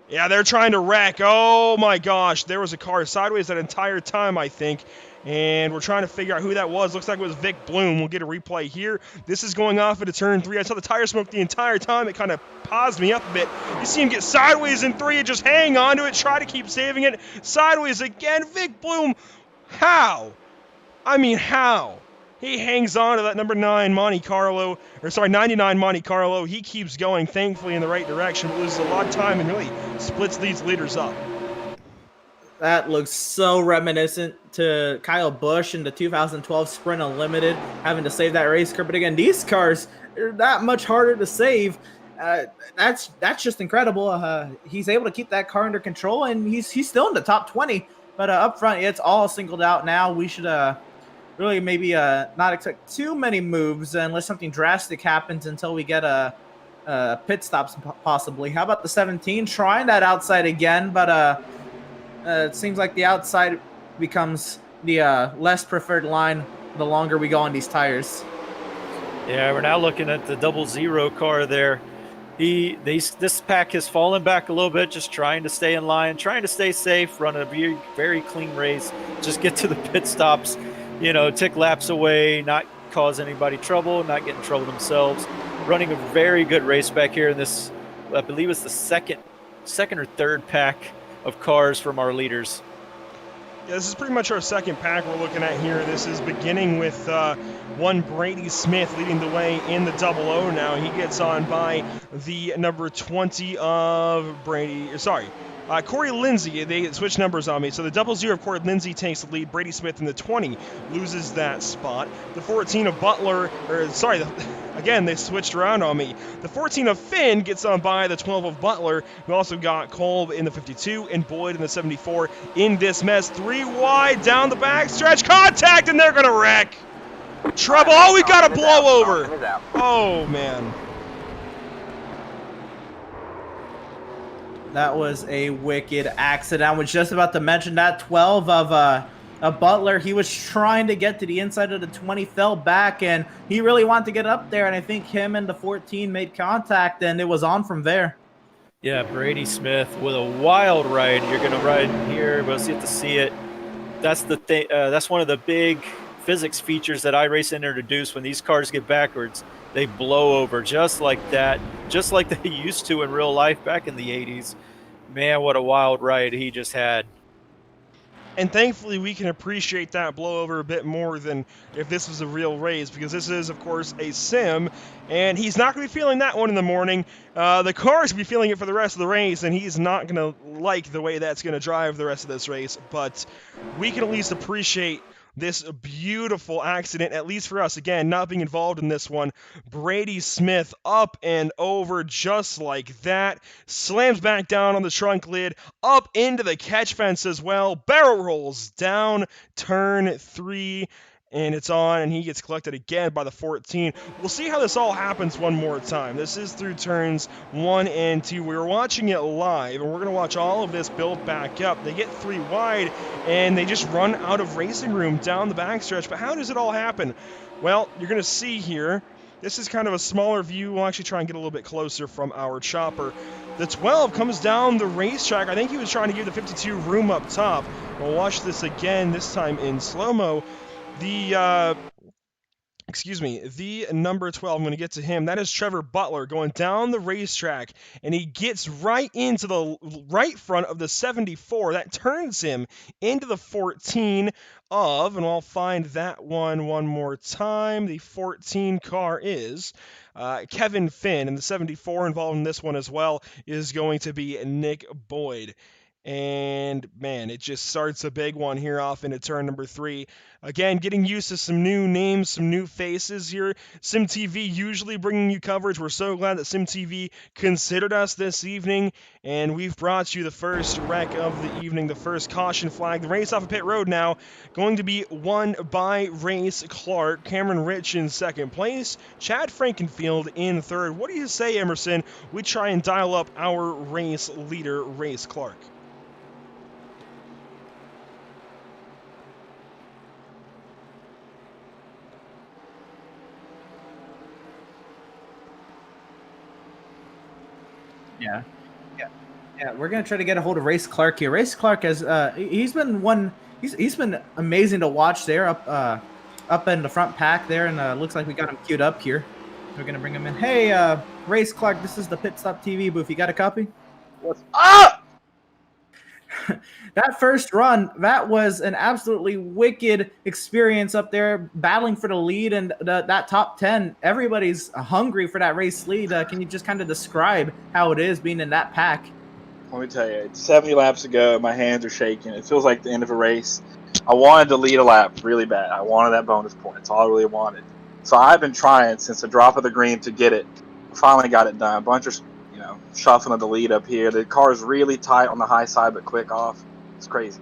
Yeah, they're trying to wreck. Oh my gosh, there was a car sideways that entire time, I think. And we're trying to figure out who that was. Looks like it was Vic Bloom. We'll get a replay here. This is going off into turn 3. I saw the tire smoke the entire time. It kind of paused me up a bit. You see him get sideways in 3 and just hang on to it. Try to keep saving it. Sideways again. Vic Bloom. How? I mean, how? He hangs on to that number 9 Monte Carlo, or sorry, 99 Monte Carlo. He keeps going, thankfully, in the right direction, but loses a lot of time and really splits these leaders up. That looks so reminiscent to Kyle Busch in the 2012 Sprint Unlimited, having to save that race car. But again, these cars are that much harder to save. That's just incredible. He's able to keep that car under control, and he's still in the top 20. But up front, it's all singled out now. We should really maybe not expect too many moves unless something drastic happens until we get a pit stops possibly. How about the 17 trying that outside again, but it seems like the outside becomes the less preferred line the longer we go on these tires. Yeah, we're now looking at the 00 car there. This pack has fallen back a little bit, just trying to stay in line, trying to stay safe, run a very, very clean race, just get to the pit stops, you know, tick laps away, not cause anybody trouble, not get in trouble themselves. Running a very good race back here in this, I believe it's the second or third pack of cars from our leaders. Yeah, this is pretty much our second pack we're looking at here. This is beginning with one Brady Smith leading the way in the 00 now. He gets on by the number 20 of Corey Lindsay. They switch numbers on me. So the 00 of Corey Lindsay takes the lead. Brady Smith in the 20 loses that spot. The 14 of Butler, again, they switched around on me. The 14 of Finn gets on by the 12 of Butler. We also got Kolb in the 52 and Boyd in the 74 in this mess. 3 wide down the back stretch. Contact, and they're going to wreck. Trouble. Oh, we got a blowover. Oh, man. That was a wicked accident. I was just about to mention that 12 of Butler, he was trying to get to the inside of the 20, fell back, and he really wanted to get up there. And I think him and the 14 made contact, and it was on from there. Yeah, Brady Smith with a wild ride. You're going to ride here, but you have to see it. That's the thing. That's one of the big physics features that iRacing introduced. When these cars get backwards, they blow over just like that, just like they used to in real life back in the 80s. Man, what a wild ride he just had. And thankfully, we can appreciate that blowover a bit more than if this was a real race, because this is, of course, a sim, and he's not going to be feeling that one in the morning. The car's going to be feeling it for the rest of the race, and he's not going to like the way that's going to drive the rest of this race. But we can at least appreciate this beautiful accident, at least for us. Again, not being involved in this one. Brady Smith up and over just like that. Slams back down on the trunk lid, up into the catch fence as well. Barrel rolls down turn 3. And it's on, and he gets collected again by the 14. We'll see how this all happens one more time. This is through turns 1 and 2. We were watching it live, and we're going to watch all of this build back up. They get 3 wide, and they just run out of racing room down the backstretch. But how does it all happen? Well, you're going to see here. This is kind of a smaller view. We'll actually try and get a little bit closer from our chopper. The 12 comes down the racetrack. I think he was trying to give the 52 room up top. We'll watch this again, this time in slow-mo. The number 12, I'm going to get to him. That is Trevor Butler going down the racetrack, and he gets right into the right front of the 74. That turns him into the 14 of, and I'll find that one more time. The 14 car is Kevin Finn, and the 74 involved in this one as well is going to be Nick Boyd. And, man, it just starts a big one here off into turn number 3. Again, getting used to some new names, some new faces here. SimTV usually bringing you coverage. We're so glad that SimTV considered us this evening. And we've brought you the first wreck of the evening, the first caution flag. The race off of pit road now going to be won by Race Clark. Cameron Rich in second place. Chad Frankenfield in third. What do you say, Emerson? We try and dial up our race leader, Race Clark. Yeah. We're gonna try to get a hold of Race Clark here. Race Clark has he's been amazing to watch there up in the front pack there, and looks like we got him queued up here. We're gonna bring him in. Hey, Race Clark, this is the Pit Stop TV booth. You got a copy? What's up? That first run, that was an absolutely wicked experience up there, battling for the lead and that top 10. Everybody's hungry for that race lead. Can you just kind of describe how it is being in that pack? Let me tell you, it's 70 laps ago. My hands are shaking. It feels like the end of a race. I wanted to lead a lap really bad. I wanted that bonus point. It's all I really wanted. So I've been trying since the drop of the green to get it. Finally got it done. A bunch of, shuffling of the lead up here. The car is really tight on the high side, but quick off. It's crazy.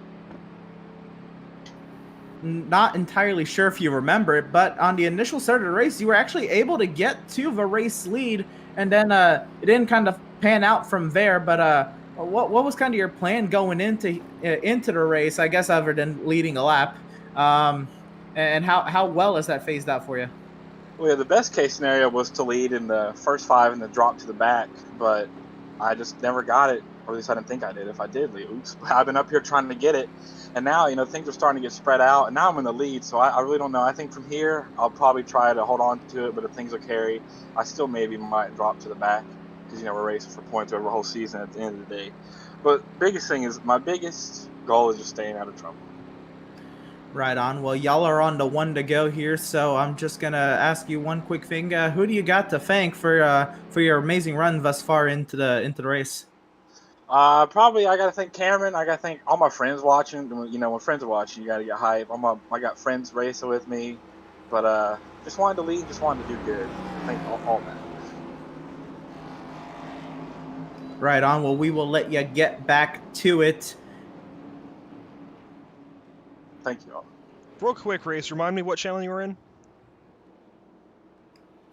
Not entirely sure if you remember it, but on the initial start of the race, you were actually able to get to the race lead, and then it didn't kind of pan out from there. But what was kind of your plan going into the race? I guess other than leading a lap, and how well has that phased out for you? Well, yeah, the best case scenario was to lead in the first 5 and then drop to the back, but I just never got it. Or at least I didn't think I did. If I did, oops. I've been up here trying to get it, and now things are starting to get spread out, and now I'm in the lead, so I really don't know. I think from here I'll probably try to hold on to it, but if things will carry, I still maybe might drop to the back because we're racing for points over the whole season at the end of the day. But biggest thing is my biggest goal is just staying out of trouble. Right on. Well, y'all are on the 1 to go here, so I'm just gonna ask you one quick thing. Who do you got to thank for your amazing run thus far into the race? Probably I gotta thank Cameron. I gotta thank all my friends watching. When friends are watching, you gotta get hype. I got friends racing with me, but just wanted to lead, just wanted to do good. Thank all that. Right on. Well, we will let you get back to it. Thank you all. Real quick, Race, remind me what channel you were in?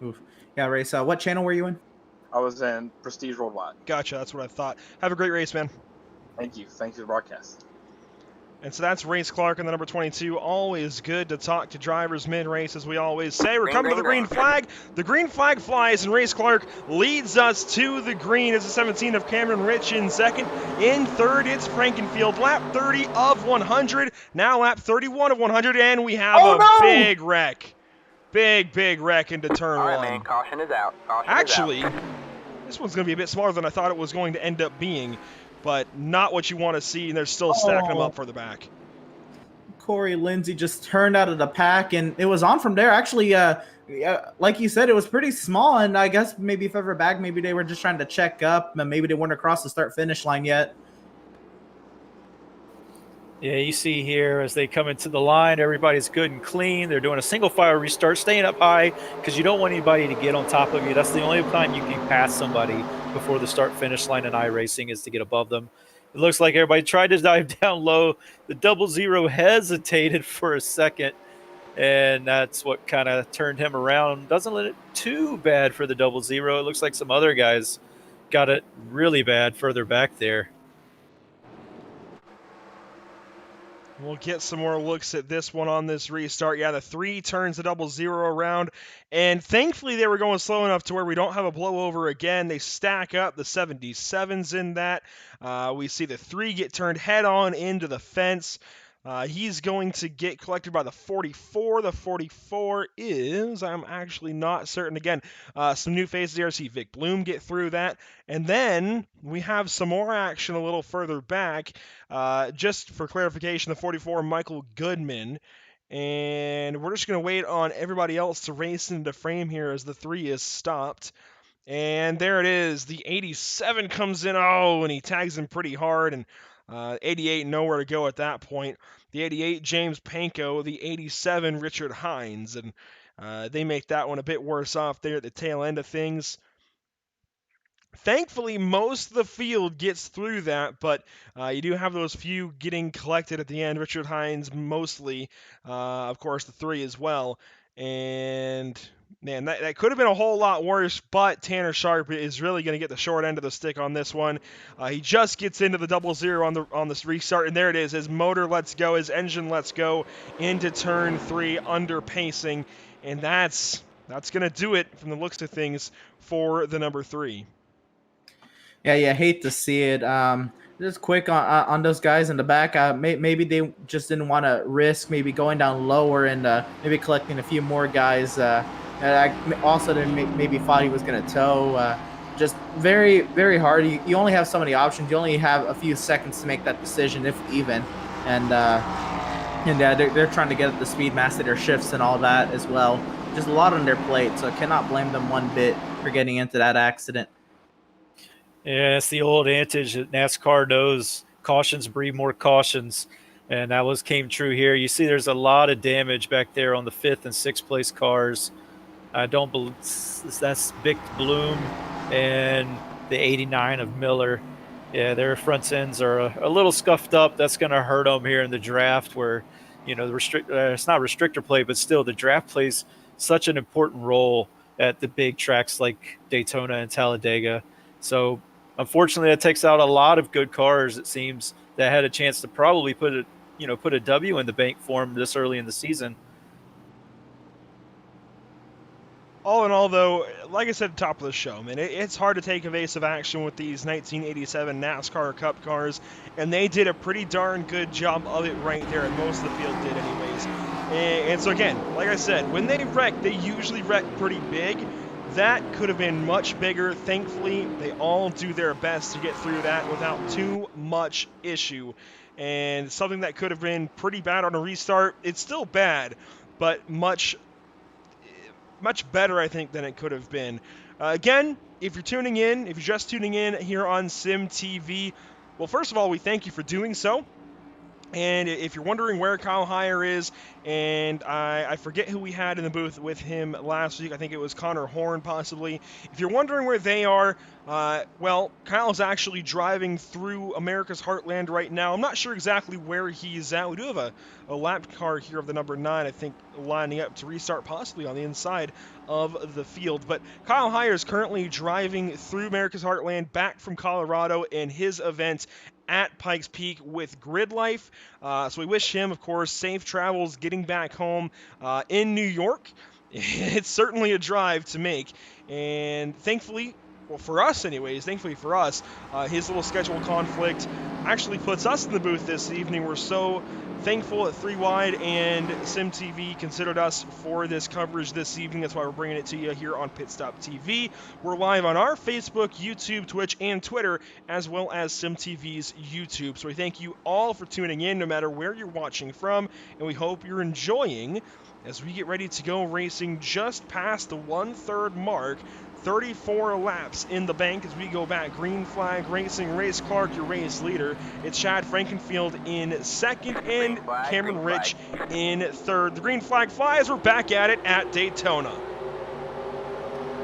Oof. Yeah, Race. What channel were you in? I was in Prestige Worldwide. Gotcha, that's what I thought. Have a great race, man. Thank you. Thank you for the broadcast. And so that's Race Clark in the number 22. Always good to talk to drivers mid-race, as we always say. We're coming to the green flag. The green flag flies, and Race Clark leads us to the green as the 17 of Cameron Rich in second. In third, it's Frankenfield. Lap 30 of 100. Now lap 31 of 100, and we have big wreck. Big wreck into turn one. All right, man, caution is out. Actually, this one's going to be a bit smaller than I thought it was going to end up being, but not what you want to see, and they're still stacking them up further back. Corey Lindsay just turned out of the pack, and it was on from there. Actually, like you said, it was pretty small, and I guess maybe further back, maybe they were just trying to check up, and maybe they weren't across the start-finish line yet. Yeah, you see here as they come into the line, everybody's good and clean. They're doing a single file restart, staying up high because you don't want anybody to get on top of you. That's the only time you can pass somebody before the start-finish line in iRacing is to get above them. It looks like everybody tried to dive down low. The 00 hesitated for a second, and that's what kind of turned him around. Doesn't let it too bad for the 00. It looks like some other guys got it really bad further back there. We'll get some more looks at this one on this restart. Yeah, the 3 turns the 00 around, and thankfully they were going slow enough to where we don't have a blowover again. They stack up the 77s in that. We see the 3 get turned head-on into the fence. He's going to get collected by the 44. The 44 is, I'm actually not certain. Again, some new faces here. See Vic Bloom get through that. And then we have some more action a little further back. Just for clarification, the 44, Michael Goodman. And we're just going to wait on everybody else to race into frame here as the 3 is stopped. And there it is. The 87 comes in. Oh, and he tags him pretty hard. And 88, nowhere to go at that point. The 88, James Panko. The 87, Richard Hines. And they make that one a bit worse off there at the tail end of things. Thankfully, most of the field gets through that, but you do have those few getting collected at the end. Richard Hines mostly, of course, the 3 as well. And man, that could have been a whole lot worse, but Tanner Sharp is really going to get the short end of the stick on this one. He just gets into the 00 on this restart, and there it is. His motor lets go, his engine lets go into turn 3 under pacing, and that's going to do it from the looks of things for the number 3. Yeah, hate to see it. Just quick on those guys in the back. Maybe they just didn't want to risk maybe going down lower and maybe collecting a few more guys. Also, they maybe thought he was going to tow. Just very, very hard. You only have so many options. You only have a few seconds to make that decision, if even. And yeah, they're trying to get at the speed master their shifts and all that as well. Just a lot on their plate, so I cannot blame them one bit for getting into that accident. Yeah, it's the old adage that NASCAR knows cautions breed more cautions, and that came true here. You see there's a lot of damage back there on the 5th and 6th place cars. I don't believe that's Vic Bloom and the 89 of Miller. Yeah, their front ends are a little scuffed up. That's going to hurt them here in the draft where, you know, it's not restrictor play, but still the draft plays such an important role at the big tracks like Daytona and Talladega. So unfortunately, that takes out a lot of good cars, it seems, that had a chance to probably put a W in the bank for them this early in the season. All in all, though, like I said at the top of the show, man, it's hard to take evasive action with these 1987 NASCAR Cup cars, and they did a pretty darn good job of it right there, and most of the field did anyways. And so again, like I said, when they wreck, they usually wreck pretty big. That could have been much bigger. Thankfully, they all do their best to get through that without too much issue. And something that could have been pretty bad on a restart, it's still bad, but much better, I think, than it could have been. Again, if you're just tuning in here on Sim TV, well, first of all, we thank you for doing so. And if you're wondering where Kyle Heyer is, and I forget who we had in the booth with him last week. I think it was Connor Horn, possibly. If you're wondering where they are, well, Kyle's actually driving through America's Heartland right now. I'm not sure exactly where he's at. We do have a lap car here of the number 9, I think, lining up to restart possibly on the inside of the field. But Kyle Heyer is currently driving through America's Heartland back from Colorado in his event at Pikes Peak with Grid Life. So we wish him, of course, safe travels getting back home in New York. It's certainly a drive to make, and thankfully, well, for us anyways, his little schedule conflict actually puts us in the booth this evening. We're so thankful that 3 Wide and SimTV considered us for this coverage this evening. That's why we're bringing it to you here on Pit Stop TV. We're live on our Facebook, YouTube, Twitch, and Twitter, as well as SimTV's YouTube. So we thank you all for tuning in, no matter where you're watching from, and we hope you're enjoying as we get ready to go racing just past the 1/3 mark. 34 laps in the bank as we go back. Green flag racing. Race Clark, your race leader. It's Chad Frankenfield in second and Cameron Rich in third. The green flag flies. We're back at it at Daytona.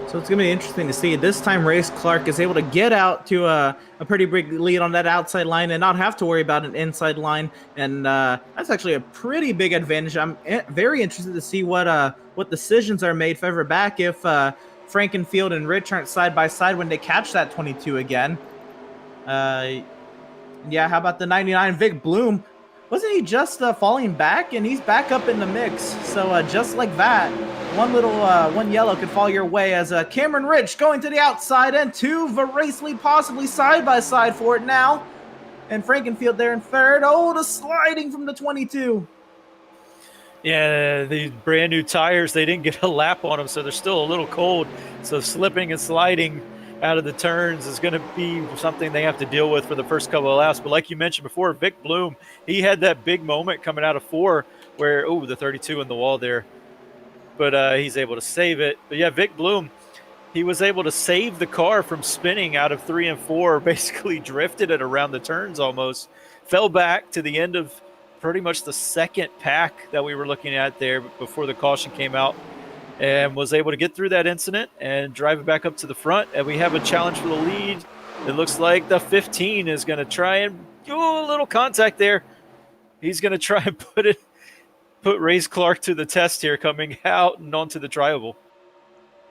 So it's going to be interesting to see. This time, Race Clark is able to get out to a pretty big lead on that outside line and not have to worry about an inside line. And that's actually a pretty big advantage. I'm very interested to see what decisions are made further back if Frankenfield and Rich aren't side by side when they catch that 22 again. Yeah, how about the 99 Vic Bloom? Wasn't he just falling back? And he's back up in the mix. So just like that, one yellow could fall your way as Cameron Rich going to the outside and 2 voracely possibly side by side for it now. And Frankenfield there in third. Oh, the sliding from the 22. Yeah, the brand new tires, they didn't get a lap on them, so they're still a little cold. So slipping and sliding out of the turns is going to be something they have to deal with for the first couple of laps. But like you mentioned before, Vic Bloom, he had that big moment coming out of 4 where, the 32 in the wall there. But he's able to save it. But yeah, Vic Bloom, he was able to save the car from spinning out of 3 and 4, basically drifted it around the turns almost, fell back to the end of pretty much the second pack that we were looking at there before the caution came out, and was able to get through that incident and drive it back up to the front. And we have a challenge for the lead. It looks like the 15 is going to try and do a little contact there. He's going to try and put Race Clark to the test here, coming out and onto the drivable.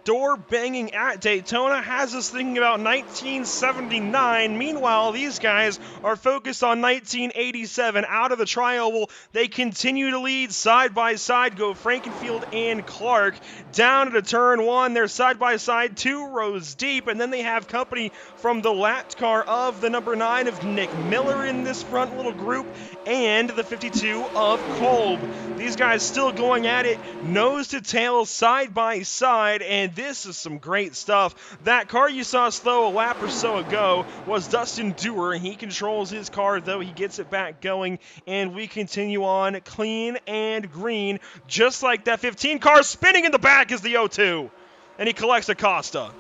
Door banging at Daytona has us thinking about 1979. Meanwhile, these guys are focused on 1987. Out of the tri-oval, they continue to lead side by side. Go Frankenfield and Clark down into turn 1. They're side by side, 2 rows deep, and then they have company from the lapped car of the number 9 of Nick Miller in this front little group, and the 52 of Kolb. These guys still going at it, nose to tail, side by side, and this is some great stuff. That car you saw slow a lap or so ago was Dustin Dewar. He controls his car, though. He gets it back going, and we continue on clean and green, just like that 15 car spinning in the back is the O2, and he collects Acosta.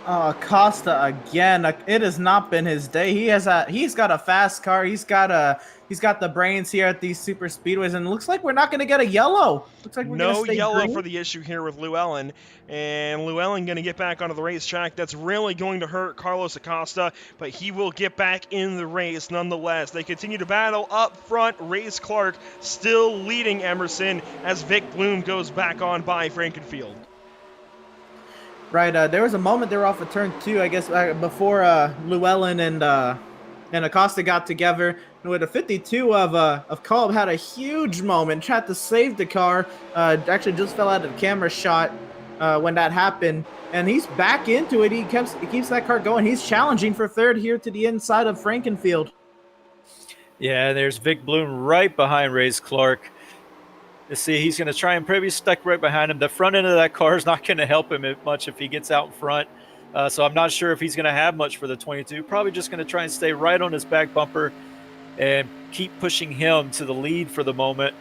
Acosta again. It has not been his day. He's got a fast car. He's got the brains here at these super speedways, and it looks like we're not going to get a yellow. Looks like we're no stay yellow green. For the issue here with Llewellyn, and Llewellyn going to get back onto the racetrack. That's really going to hurt Carlos Acosta, but he will get back in the race nonetheless. They continue to battle up front. Race Clark still leading Emerson as Vic Bloom goes back on by Frankenfield. Right, there was a moment they were off of turn 2, I guess, before Llewellyn and Acosta got together. With a 52 of Kolb had a huge moment, tried to save the car. Actually, just fell out of the camera shot when that happened, and he's back into it. He keeps that car going. He's challenging for third here to the inside of Frankenfield. Yeah, there's Vic Bloom right behind Race Clark. You see, he's going to try and probably stuck right behind him. The front end of that car is not going to help him much if he gets out in front. So I'm not sure if he's going to have much for the 22. Probably just going to try and stay right on his back bumper and keep pushing him to the lead for the moment.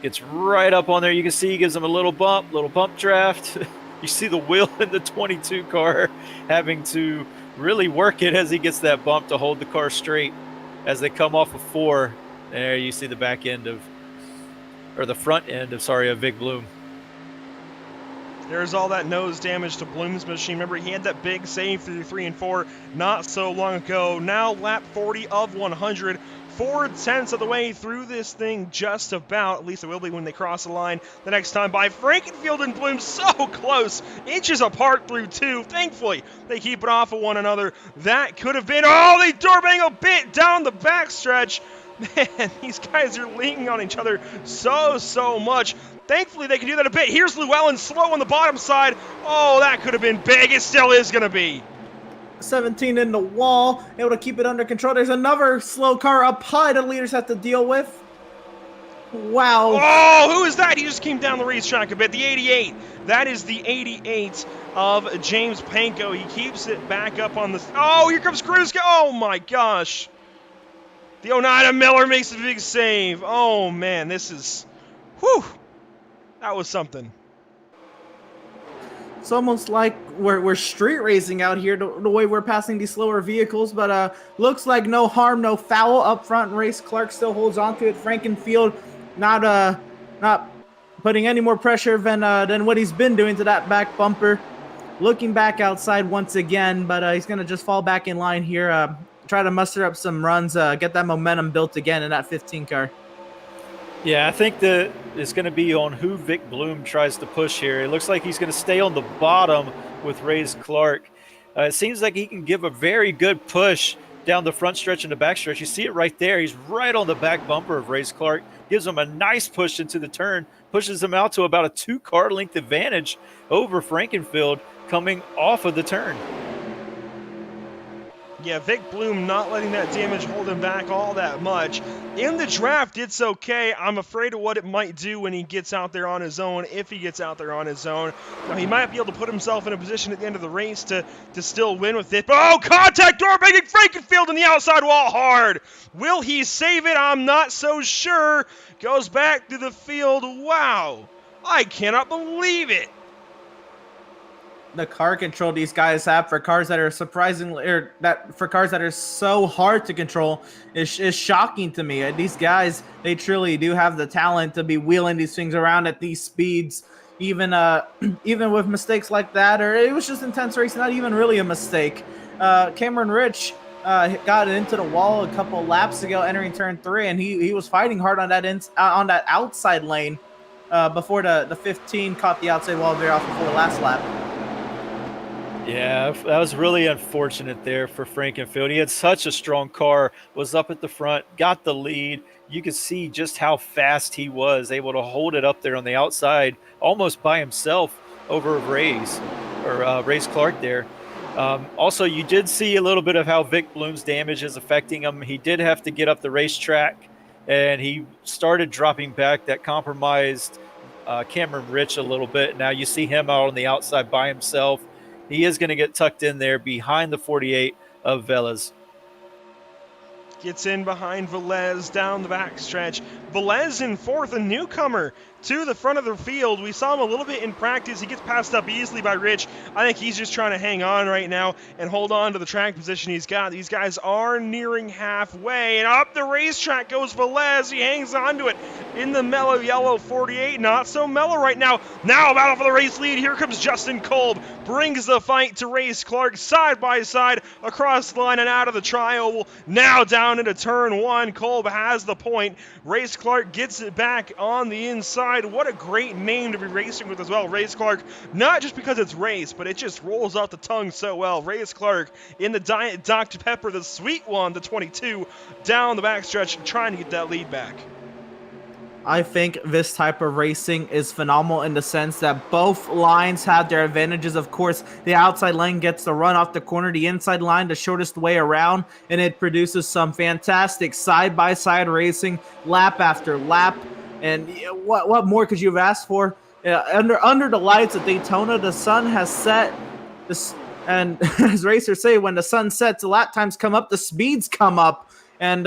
Gets right up on there. You can see he gives him a little bump draft. You see the wheel in the 22 car having to really work it as he gets that bump to hold the car straight as they come off of 4. There you see the back end of, or the front end of Vic Bloom. There's all that nose damage to Bloom's machine. Remember, he had that big save through 3 and 4 not so long ago. Now lap 40 of 100 4/10 of the way through this thing, just about. At least it will be when they cross the line the next time by. Frankenfield and Bloom so close, inches apart through 2. Thankfully, they keep it off of one another. That could have been, oh, they door bang a bit down the backstretch. Man, these guys are leaning on each other so much. Thankfully, they can do that a bit. Here's Llewellyn slow on the bottom side. Oh, that could have been big. It still is going to be. 17 in the wall, able to keep it under control. There's another slow car up high the leaders have to deal with. Wow. Oh, who is that? He just came down the racetrack a bit. The 88. That is the 88 of James Panko. He keeps it back up on the... Oh, here comes Kruska. Oh, my gosh. The Oneida Miller makes a big save. Oh, man, this is... Whew. That was something. It's almost like we're street racing out here, the way we're passing these slower vehicles, but looks like no harm, no foul up front. Race Clark still holds on to it. Frankenfield not putting any more pressure than what he's been doing to that back bumper. Looking back outside once again, but he's going to just fall back in line here, try to muster up some runs, get that momentum built again in that 15 car. Yeah, I think that it's going to be on who Vic Bloom tries to push here. It looks like he's going to stay on the bottom with Race Clark. It seems like he can give a very good push down the front stretch and the back stretch. You see it right there. He's right on the back bumper of Race Clark. Gives him a nice push into the turn. Pushes him out to about a 2-car length advantage over Frankenfield coming off of the turn. Yeah, Vic Bloom not letting that damage hold him back all that much. In the draft, it's okay. I'm afraid of what it might do when he gets out there on his own, if he gets out there on his own. Now, he might be able to put himself in a position at the end of the race to still win with it. Oh, contact door banging Frankenfield in the outside wall hard. Will he save it? I'm not so sure. Goes back to the field. Wow. I cannot believe it. The car control these guys have for cars that are for cars that are so hard to control is shocking to me. These guys, they truly do have the talent to be wheeling these things around at these speeds, even with mistakes like that, or it was just intense racing, not even really a mistake. Cameron Rich got into the wall a couple laps ago entering turn 3, and he was fighting hard on that outside lane before the 15 caught the outside wall very off before the last lap. Yeah, that was really unfortunate there for Frankenfield. He had such a strong car, was up at the front, got the lead. You could see just how fast he was, able to hold it up there on the outside, almost by himself over Race Clark there. Also, you did see a little bit of how Vic Bloom's damage is affecting him. He did have to get up the racetrack, and he started dropping back. That compromised Cameron Rich a little bit. Now you see him out on the outside by himself. He is going to get tucked in there behind the 48 of Velez. Gets in behind Velez down the backstretch. Velez in fourth, a newcomer to the front of the field. We saw him a little bit in practice. He gets passed up easily by Rich. I think he's just trying to hang on right now and hold on to the track position he's got. These guys are nearing halfway, and up the racetrack goes Velez. He hangs on to it in the mellow yellow 48. Not so mellow right now. Now battle for the race lead. Here comes Justin Kolb. Brings the fight to Race Clark side by side across the line and out of the tri-oval. Now down into turn 1. Kolb has the point. Race Clark gets it back on the inside. What a great name to be racing with as well. Race Clark, not just because it's race, but it just rolls off the tongue so well. Race Clark in the Diet Dr. Pepper, the sweet one, the 22, down the backstretch, trying to get that lead back. I think this type of racing is phenomenal in the sense that both lines have their advantages. Of course, the outside lane gets the run off the corner, the inside line the shortest way around, and it produces some fantastic side-by-side racing, lap after lap. And what more could you have asked for? Under the lights at Daytona, the sun has set. And as racers say, when the sun sets, the lap times come up, the speeds come up. And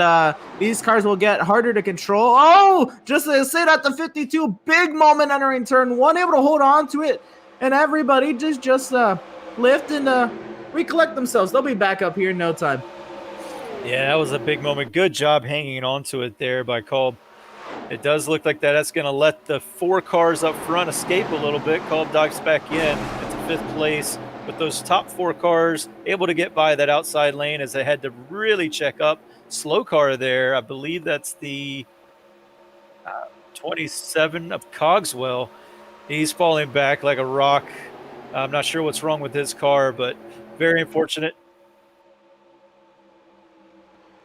these cars will get harder to control. Oh, just to say that the 52, big moment entering turn 1, able to hold on to it. And everybody just lift and recollect themselves. They'll be back up here in no time. Yeah, that was a big moment. Good job hanging on to it there by Kolb. It does look like that's going to let the 4 cars up front escape a little bit. Kolb dives back in into 5th place. But those top 4 cars able to get by that outside lane as they had to really check up slow car there. I believe that's the 27 of Cogswell. He's falling back like a rock. I'm not sure what's wrong with his car, but very unfortunate.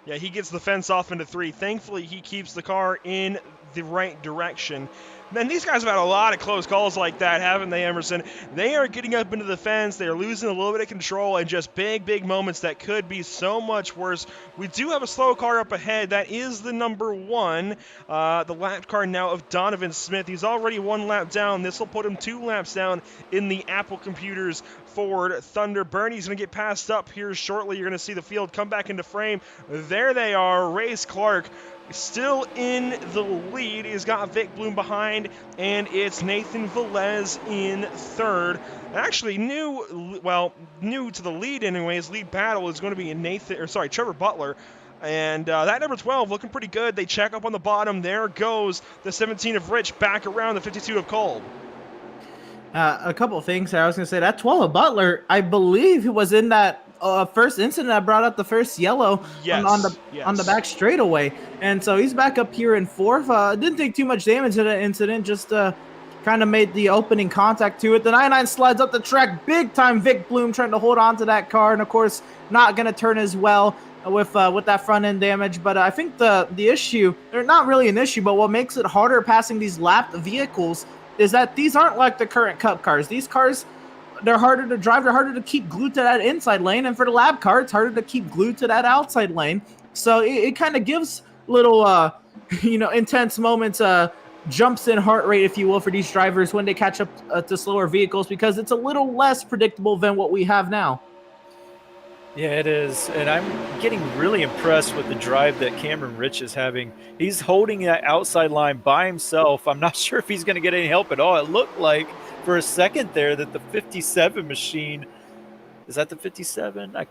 Yeah, he gets the fence off into 3. Thankfully, he keeps the car in the right direction. Man, these guys have had a lot of close calls like that, haven't they, Emerson? They are getting up into the fence. They are losing a little bit of control, and just big moments that could be so much worse. We do have a slow car up ahead. That is the number 1, the lap car now of Donovan Smith. He's already 1 lap down. This will put him 2 laps down in the Apple Computers Ford Thunder. Bernie's going to get passed up here shortly. You're going to see the field come back into frame. There they are. Race Clark still in the lead. He's got Vic Bloom behind, and it's Nathan Velez in 3rd. Actually, new to the lead anyways. Lead battle is going to be Trevor Butler. And that number 12 looking pretty good. They check up on the bottom. There goes the 17 of Rich back around the 52 of Kolb. A couple of things there. I was going to say that 12 of Butler, I believe he was in that first incident that brought up the first yellow on the back straightaway. And so he's back up here in 4th. Didn't take too much damage in that incident, just kind of made the opening contact to it. The 99 slides up the track, big time Vic Bloom trying to hold on to that car, and of course not going to turn as well with that front end damage. But I think the issue, or not really an issue, but what makes it harder passing these lapped vehicles is that these aren't like the current Cup cars. These cars, they're harder to drive. They're harder to keep glued to that inside lane. And for the lab car, it's harder to keep glued to that outside lane. So it kind of gives little, intense moments, jumps in heart rate, if you will, for these drivers when they catch up to slower vehicles, because it's a little less predictable than what we have now. Yeah, it is. And I'm getting really impressed with the drive that Cameron Rich is having. He's holding that outside line by himself. I'm not sure if he's going to get any help at all. It looked like for a second there that the 57 machine, is that the 57? I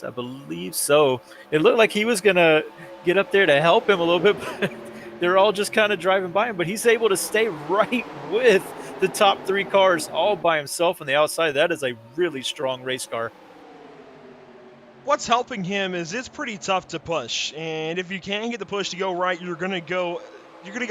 believe so. It looked like he was going to get up there to help him a little bit, but they're all just kind of driving by him. But he's able to stay right with the top 3 cars all by himself on the outside. That is a really strong race car. What's helping him is it's pretty tough to push, and if you can get the push to go right, you're gonna go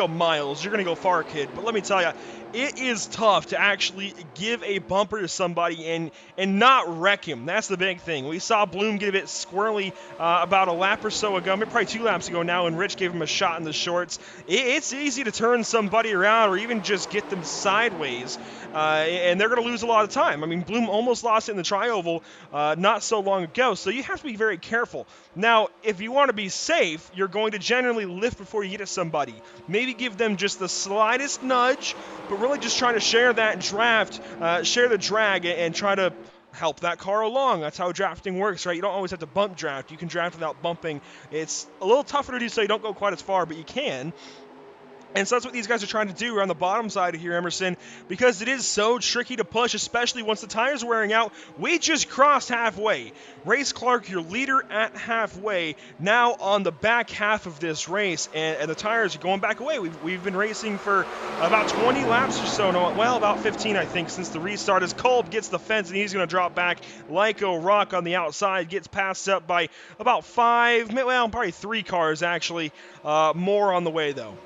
miles, you're gonna go far, kid. But let me tell you, it is tough to actually give a bumper to somebody and not wreck him. That's the big thing. We saw Bloom get a bit squirrely about a lap or so ago, maybe probably 2 laps ago now, and Rich gave him a shot in the shorts. It's easy to turn somebody around or even just get them sideways, and they're going to lose a lot of time. I mean, Bloom almost lost it in the tri-oval not so long ago, so you have to be very careful. Now, if you want to be safe, you're going to generally lift before you get at somebody. Maybe give them just the slightest nudge, but really just trying to share that share the drag, and try to help that car along. That's how drafting works, right? You don't always have to bump draft. You can draft without bumping. It's a little tougher to do so you don't go quite as far, but you can. And so that's what these guys are trying to do on the bottom side here, Emerson, because it is so tricky to push, especially once the tires are wearing out. We just crossed halfway. Race Clark, your leader at halfway, now on the back half of this race, and the tires are going back away. We've been racing for about 20 laps or so, well, about 15, I think, since the restart, as Kolb gets the fence, and he's going to drop back. Lyco Rock on the outside gets passed up by about 5, well, probably 3 cars, actually. More on the way, though.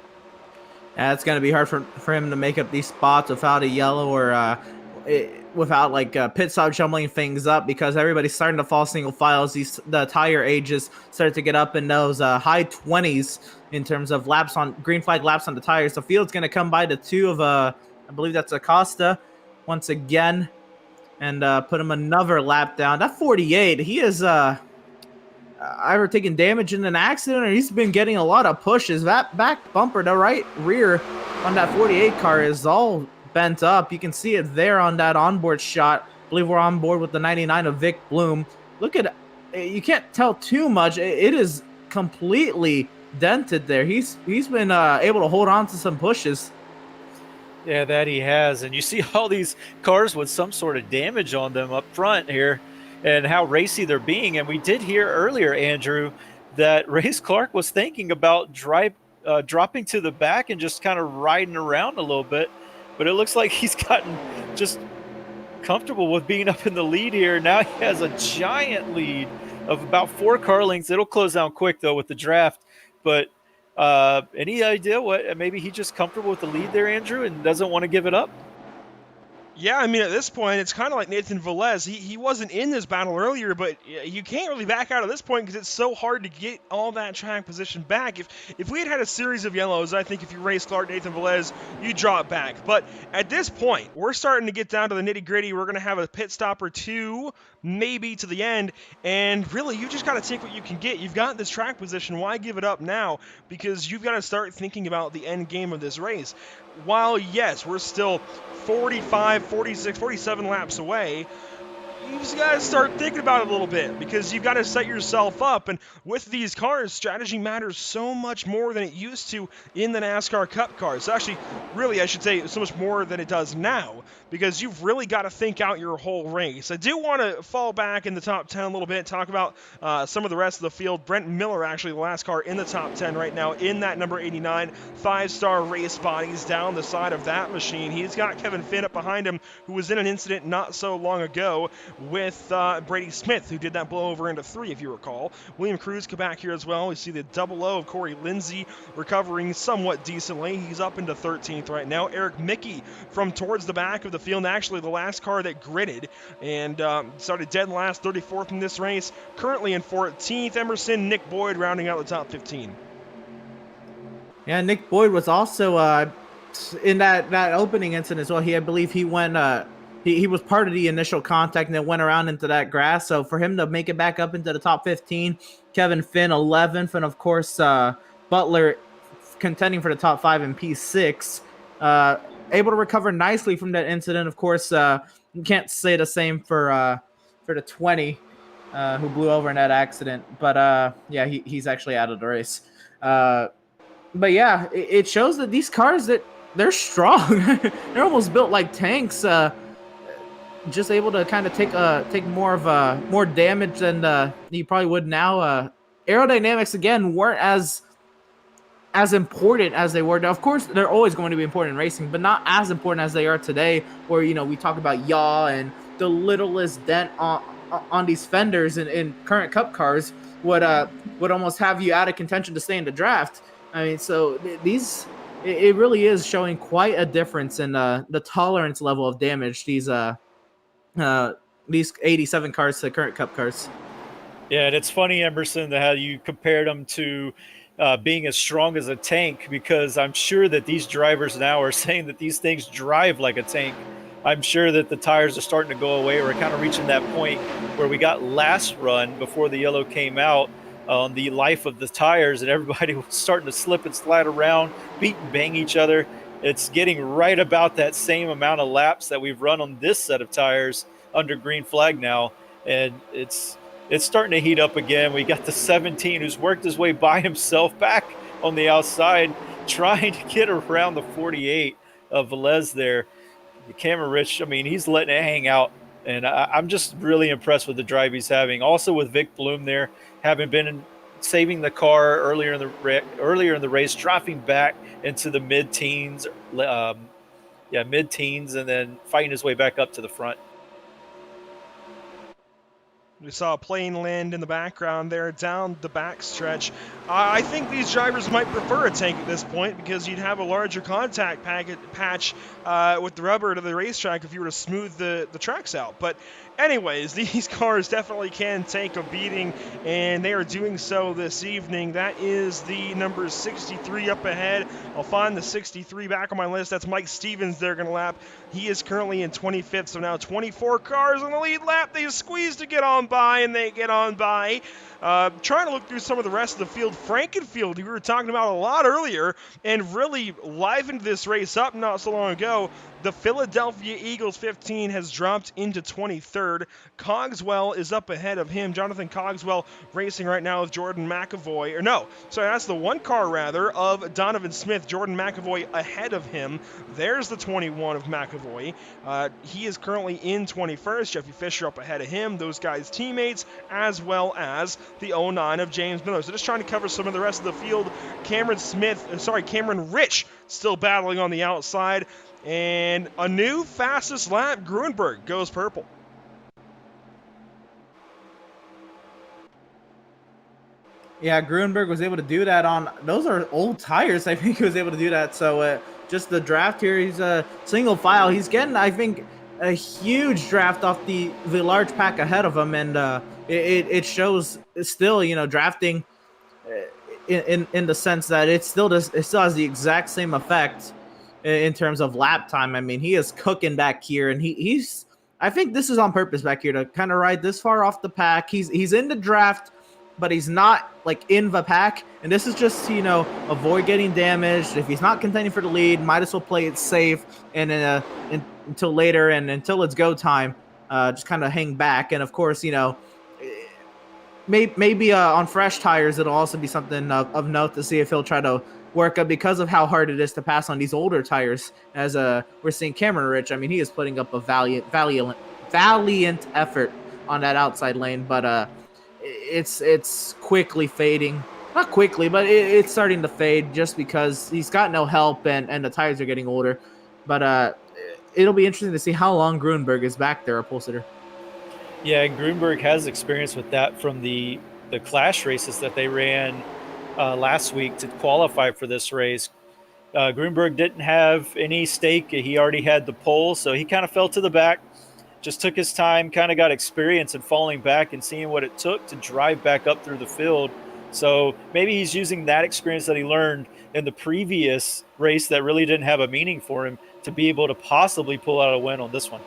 It's going to be hard for him to make up these spots without a yellow or without pit stop jumbling things up, because everybody's starting to fall single file as the tire ages start to get up in those high 20s in terms of laps on green flag laps on the tires. The field's going to come by the 2 of I believe that's Acosta once again, and put him another lap down. That 48, he is either taking damage in an accident or he's been getting a lot of pushes. That back bumper, the right rear on that 48 car is all bent up. You can see it there on that onboard shot. I believe we're on board with the 99 of Vic Bloom. Look at it. You can't tell too much. It is completely dented there. He's been able to hold on to some pushes. Yeah, that he has. And you see all these cars with some sort of damage on them up front here, and how racy they're being. And we did hear earlier, Andrew, that Race Clark was thinking about dropping to the back and just kind of riding around a little bit. But it looks like he's gotten just comfortable with being up in the lead here. Now he has a giant lead of about 4 car lengths. It'll close down quick though with the draft. But any idea what? Maybe he's just comfortable with the lead there, Andrew, and doesn't want to give it up. Yeah, I mean, at this point, it's kind of like Nathan Velez. He wasn't in this battle earlier, but you can't really back out at this point because it's so hard to get all that track position back. If we had had a series of yellows, I think if you race Clark, Nathan Velez, you drop back. But at this point, we're starting to get down to the nitty-gritty. We're going to have a pit stop or two, maybe to the end, and really, you just got to take what you can get. You've got this track position. Why give it up now? Because you've got to start thinking about the end game of this race. While, yes, we're still 45, 46, 47 laps away, you just got to start thinking about it a little bit because you've got to set yourself up. And with these cars, strategy matters so much more than it used to in the NASCAR Cup cars. Actually, really, I should say so much more than it does now because you've really got to think out your whole race. I do want to fall back in the top 10 a little bit, talk about some of the rest of the field. Brent Miller, actually the last car in the top 10 right now in that number 89, 5-star race bodies down the side of that machine. He's got Kevin Finn up behind him, who was in an incident not so long ago with Brady Smith, who did that blowover into 3, if you recall. William Cruz come back here as well. We see the double O of Corey Lindsey recovering somewhat decently. He's up into 13th right now. Eric Mickey from towards the back of the field, actually the last car that gridded and started dead last, 34th in this race. Currently in 14th, Emerson, Nick Boyd rounding out the top 15. Yeah, Nick Boyd was also in that opening incident as well. I believe he went he was part of the initial contact and then went around into that grass. So for him to make it back up into the top 15, Kevin Finn 11th, and of course Butler contending for the top 5 in P6, able to recover nicely from that incident. Of course, you can't say the same for the 20 who blew over in that accident, but yeah, he's actually out of the race. But yeah, it shows that these cars, that they're strong. They're almost built like tanks. Just able to kind of take more damage than you probably would now. Aerodynamics again weren't as important as they were. Now, of course, they're always going to be important in racing, but not as important as they are today. Where we talk about yaw and the littlest dent on these fenders in current Cup cars would almost have you out of contention to stay in the draft. I mean, so it really is showing quite a difference in the tolerance level of damage these 87 cars to the current Cup cars. Yeah, and it's funny, Emerson, how you compared them to being as strong as a tank, because I'm sure that these drivers now are saying that these things drive like a tank. I'm sure that the tires are starting to go away. We're kind of reaching that point where we got last run before the yellow came out on the life of the tires, and everybody was starting to slip and slide around, beat and bang each other. It's getting right about that same amount of laps that we've run on this set of tires under green flag now, and it's starting to heat up again. We got the 17 who's worked his way by himself back on the outside, trying to get around the 48 of Velez there. Cameron Rich, I mean, he's letting it hang out, and I'm just really impressed with the drive he's having. Also with Vic Bloom there, having been saving the car earlier in the race, dropping back into the mid-teens, mid-teens, and then fighting his way back up to the front. We saw a plane land in the background there down the backstretch. I think these drivers might prefer a tank at this point because you'd have a larger contact patch with the rubber to the racetrack if you were to smooth the tracks out. But anyways, these cars definitely can take a beating, and they are doing so this evening. That is the number 63 up ahead. I'll find the 63 back on my list. That's Mike Stevens they're going to lap. He is currently in 25th, so now 24 cars on the lead lap. They squeeze to get on by, and they get on by. Trying to look through some of the rest of the field. Frankenfield, who we were talking about a lot earlier, and really livened this race up not so long ago. The Philadelphia Eagles 15 has dropped into 23rd. Cogswell is up ahead of him. Jonathan Cogswell racing right now with Jordan McAvoy. That's the one car, rather, of Donovan Smith. Jordan McAvoy ahead of him. There's the 21 of McAvoy. He is currently in 21st. Jeffy Fisher up ahead of him. Those guys' teammates, as well as the 09 of James Miller. So just trying to cover some of the rest of the field. Cameron Rich still battling on the outside. And a new fastest lap, Gruenberg goes purple. Yeah, Grunberg was able to do that on those are old tires. I think he was able to do that. So just the draft here, he's a single file. He's getting, I think, a huge draft off the large pack ahead of him, and it shows still, drafting in the sense that it still has the exact same effect in terms of lap time. I mean, he is cooking back here, and he's I think this is on purpose back here to kind of ride this far off the pack. He's in the draft, but he's not like in the pack, and this is just avoid getting damaged. If he's not contending for the lead, might as well play it safe and until later and until it's go time, just kind of hang back. And of course, maybe on fresh tires, it'll also be something of note to see if he'll try to work up because of how hard it is to pass on these older tires. As we're seeing Cameron Rich, I mean, he is putting up a valiant effort on that outside lane, but it's quickly fading. Not quickly, but it's starting to fade just because he's got no help and the tires are getting older. But it'll be interesting to see how long Grunberg is back there, Upholsterer. Yeah, Grunberg has experience with that from the Clash races that they ran last week to qualify for this race. Grunberg didn't have any stake. He already had the pole, so he kind of fell to the back, just took his time, kind of got experience in falling back and seeing what it took to drive back up through the field. So maybe he's using that experience that he learned in the previous race that really didn't have a meaning for him to be able to possibly pull out a win on this one.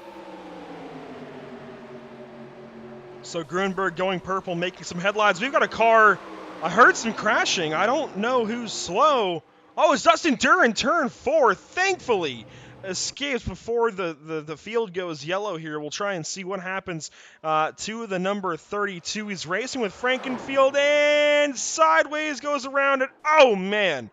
So Grunberg going purple, making some headlines. We've got a car. I heard some crashing. I don't know who's slow. Oh, it's Dustin Duran, turn 4. Thankfully, escapes before the field goes yellow here. We'll try and see what happens to the number 32. He's racing with Frankenfield and sideways goes around it. Oh, man.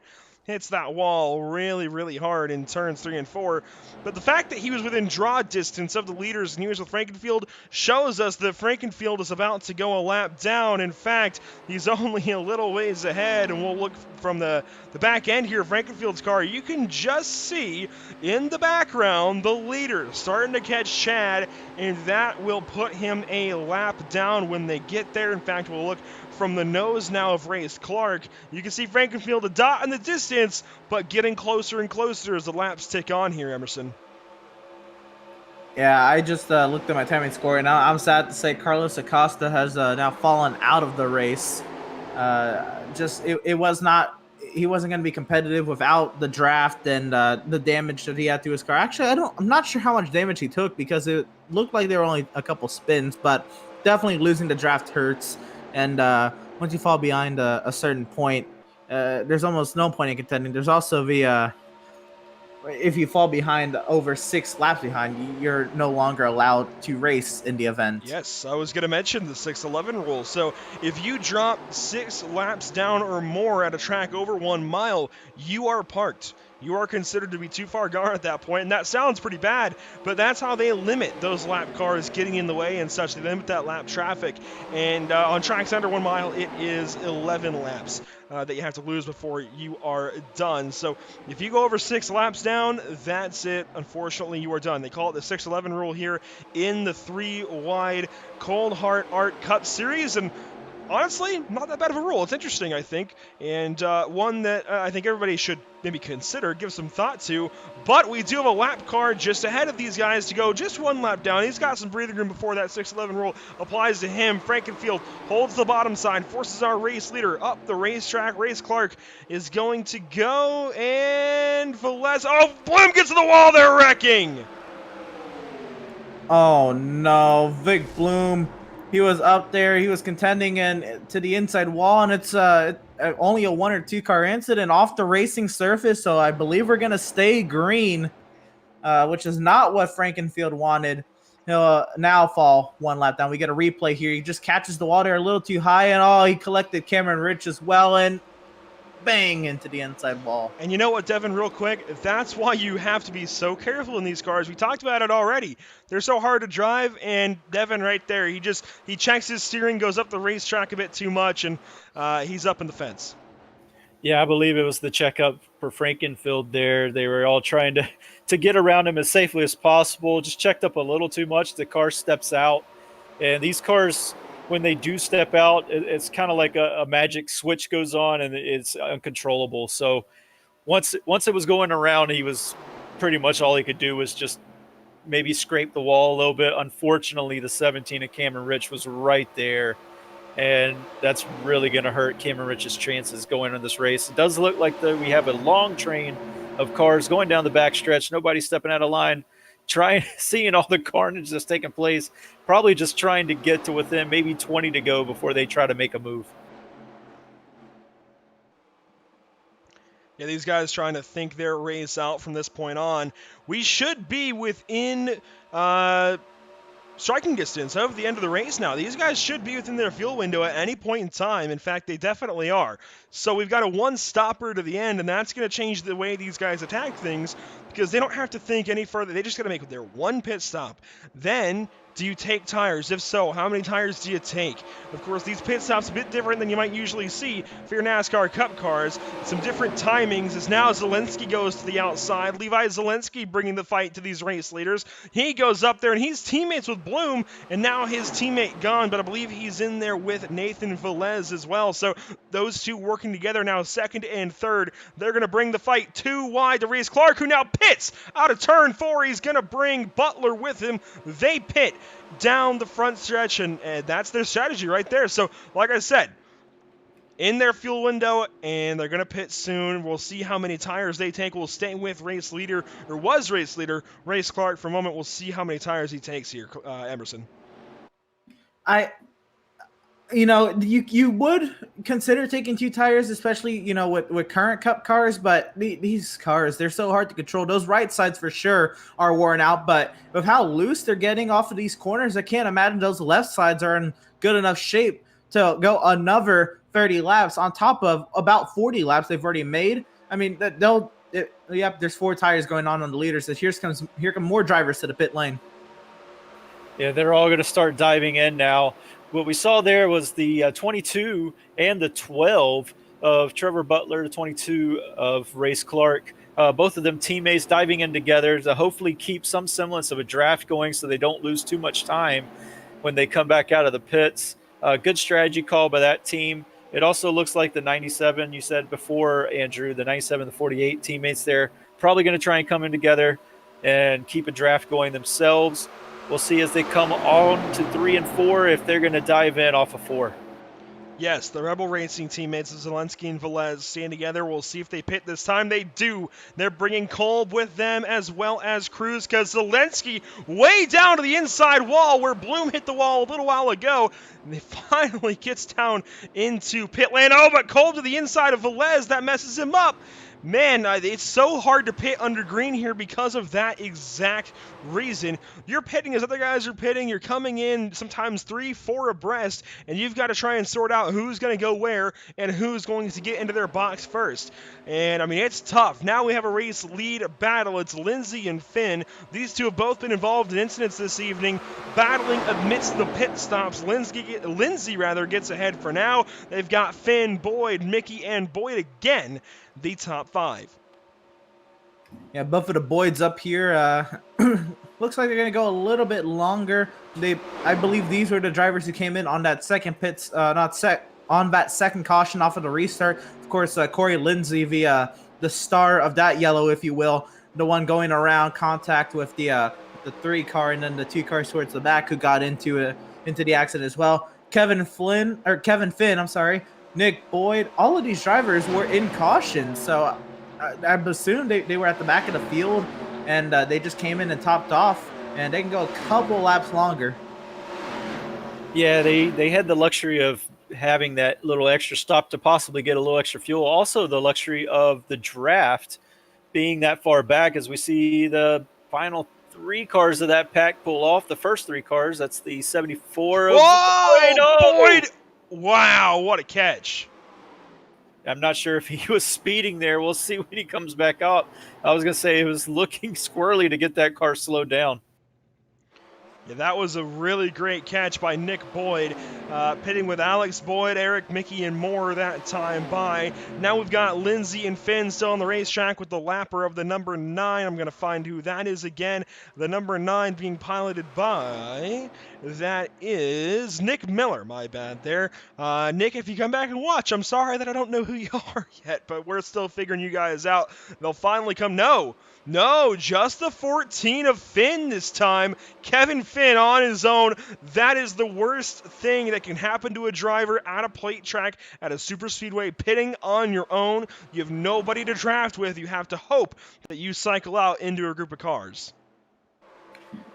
Hits that wall really, really hard in turns 3 and 4. But the fact that he was within draw distance of the leaders and he was with Frankenfield shows us that Frankenfield is about to go a lap down. In fact, he's only a little ways ahead, and we'll look from the back end here of Frankenfield's car. You can just see in the background the leader starting to catch Chad, and that will put him a lap down when they get there. In fact, we'll look from the nose now of Race Clark. You can see Frankenfield a dot in the distance, but getting closer and closer as the laps tick on here, Emerson. Yeah, I just looked at my timing score, and I'm sad to say Carlos Acosta has now fallen out of the race. It was not. He wasn't going to be competitive without the draft and the damage that he had to his car. Actually, I'm not sure how much damage he took because it looked like there were only a couple spins, but definitely losing the draft hurts. And once you fall behind a certain point, there's almost no point in contending. There's also the if you fall behind over 6 laps behind, you're no longer allowed to race in the event. Yes, I was going to mention the 6:11 rule. So if you drop 6 laps down or more at a track over 1 mile, you are parked. You are considered to be too far gone at that point, and that sounds pretty bad, but that's how they limit those lap cars getting in the way and such. They limit that lap traffic, and on tracks under 1 mile, it is 11 laps that you have to lose before you are done. So if you go over 6 laps down, that's it. Unfortunately, you are done. They call it the 6:11 rule here in the 3-wide Cold Heart Art Cup Series, and honestly, not that bad of a rule. It's interesting, I think, and one that I think everybody should maybe consider, give some thought to. But we do have a lap car just ahead of these guys to go just 1 lap down. He's got some breathing room before that 6:11 rule applies to him. Frankenfield holds the bottom side, forces our race leader up the racetrack. Race Clark is going to go, and Bloom gets to the wall. They're wrecking. Oh no, Vic Bloom. He was up there. He was contending and to the inside wall, and it's only a 1 or 2 car incident off the racing surface. So I believe we're gonna stay green, which is not what Frankenfield wanted. He'll now fall 1 lap down. We get a replay here. He just catches the wall there a little too high, and he collected Cameron Rich as well, and bang into the inside wall. And you know what, Devin, real quick, that's why you have to be so careful in these cars. We talked about it already. They're so hard to drive, and Devin right there, he checks his steering, goes up the racetrack a bit too much, and he's up in the fence. Yeah, I believe it was the checkup for Frankenfield there. They were all trying to get around him as safely as possible, just checked up a little too much. The car steps out, and these cars, when they do step out, it's kind of like a magic switch goes on and it's uncontrollable. So once it was going around, he was pretty much all he could do was just maybe scrape the wall a little bit. Unfortunately, the 17 of Cameron Rich was right there, and that's really going to hurt Cameron Rich's chances going in this race. It does look like we have a long train of cars going down the backstretch. Nobody stepping out of line, seeing all the carnage that's taking place, probably just trying to get to within maybe 20 to go before they try to make a move. Yeah, these guys trying to think their race out from this point on. We should be within striking distance of the end of the race now. These guys should be within their fuel window at any point in time. In fact, they definitely are. So we've got a one-stopper to the end, and that's going to change the way these guys attack things because they don't have to think any further. They just got to make their one pit stop. Then, do you take tires? If so, how many tires do you take? Of course, these pit stops a bit different than you might usually see for your NASCAR Cup cars. Some different timings as now Zelensky goes to the outside. Levi Zelensky bringing the fight to these race leaders. He goes up there, and he's teammates with Bloom, and now his teammate gone, but I believe he's in there with Nathan Velez as well. So those two working together now, second and third. They're going to bring the fight too wide to Reese Clark, who now pits out of turn 4. He's going to bring Butler with him. They pit down the front stretch, and that's their strategy right there. So, like I said, in their fuel window, and they're going to pit soon. We'll see how many tires they take. We'll stay with race leader Race Clark for a moment. We'll see how many tires he takes here, Emerson. You would consider taking 2 tires, especially, with current Cup cars, but these cars, they're so hard to control. Those right sides for sure are worn out, but with how loose they're getting off of these corners, I can't imagine those left sides are in good enough shape to go another 30 laps on top of about 40 laps they've already made. I mean, there's 4 tires going on the leaders. So here come more drivers to the pit lane. Yeah, they're all going to start diving in now. What we saw there was the 22 and the 12 of Trevor Butler, the 22 of Race Clark. Both of them teammates diving in together to hopefully keep some semblance of a draft going so they don't lose too much time when they come back out of the pits. Good strategy call by that team. It also looks like the 97, you said before, Andrew, the 97, the 48 teammates there, probably going to try and come in together and keep a draft going themselves. We'll see as they come on to 3 and 4 if they're going to dive in off of 4. Yes, the Rebel Racing teammates of Zelensky and Velez stand together. We'll see if they pit this time. They do. They're bringing Kolb with them as well as Cruz because Zelensky way down to the inside wall where Bloom hit the wall a little while ago. And he finally gets down into pit lane. Oh, but Kolb to the inside of Velez. That messes him up. Man, it's so hard to pit under green here because of that exact reason. You're pitting as other guys are pitting. You're coming in sometimes 3, 4 abreast, and you've got to try and sort out who's going to go where and who's going to get into their box first. And, I mean, it's tough. Now we have a race lead battle. It's Lindsay and Finn. These two have both been involved in incidents this evening, battling amidst the pit stops. Lindsay gets ahead for now. They've got Finn, Boyd, Mickey, and Boyd again, the top 5. Yeah, both of the Boyds up here. Looks like they're going to go a little bit longer. I believe these were the drivers who came in on that second on that second caution off of the restart. Of course, Corey Lindsay, the star of that yellow, if you will, the one going around contact with the 3 car and then the 2 cars towards the back who got into the accident as well. Kevin Finn, I'm sorry. Nick Boyd, all of these drivers were in caution, so I assume they were at the back of the field, and they just came in and topped off, and they can go a couple laps longer. Yeah, they had the luxury of having that little extra stop to possibly get a little extra fuel. Also, the luxury of the draft being that far back, as we see the final 3 cars of that pack pull off. The first 3 cars, that's the 74 of Boyd! Wow, what a catch. I'm not sure if he was speeding there. We'll see when he comes back out. I was going to say it was looking squirrely to get that car slowed down. Yeah, that was a really great catch by Nick Boyd, pitting with Alex Boyd, Eric Mickey, and more that time by. Now we've got Lindsay and Finn still on the racetrack with the lapper of the number 9. I'm going to find who that is again. The number 9 being piloted by, that is Nick Miller, my bad there. Nick, if you come back and watch, I'm sorry that I don't know who you are yet, but we're still figuring you guys out. They'll finally come. No, just the 14 of Finn this time. Kevin Finn on his own. That is the worst thing that can happen to a driver at a plate track at a super speedway, pitting on your own. You have nobody to draft with. You have to hope that you cycle out into a group of cars.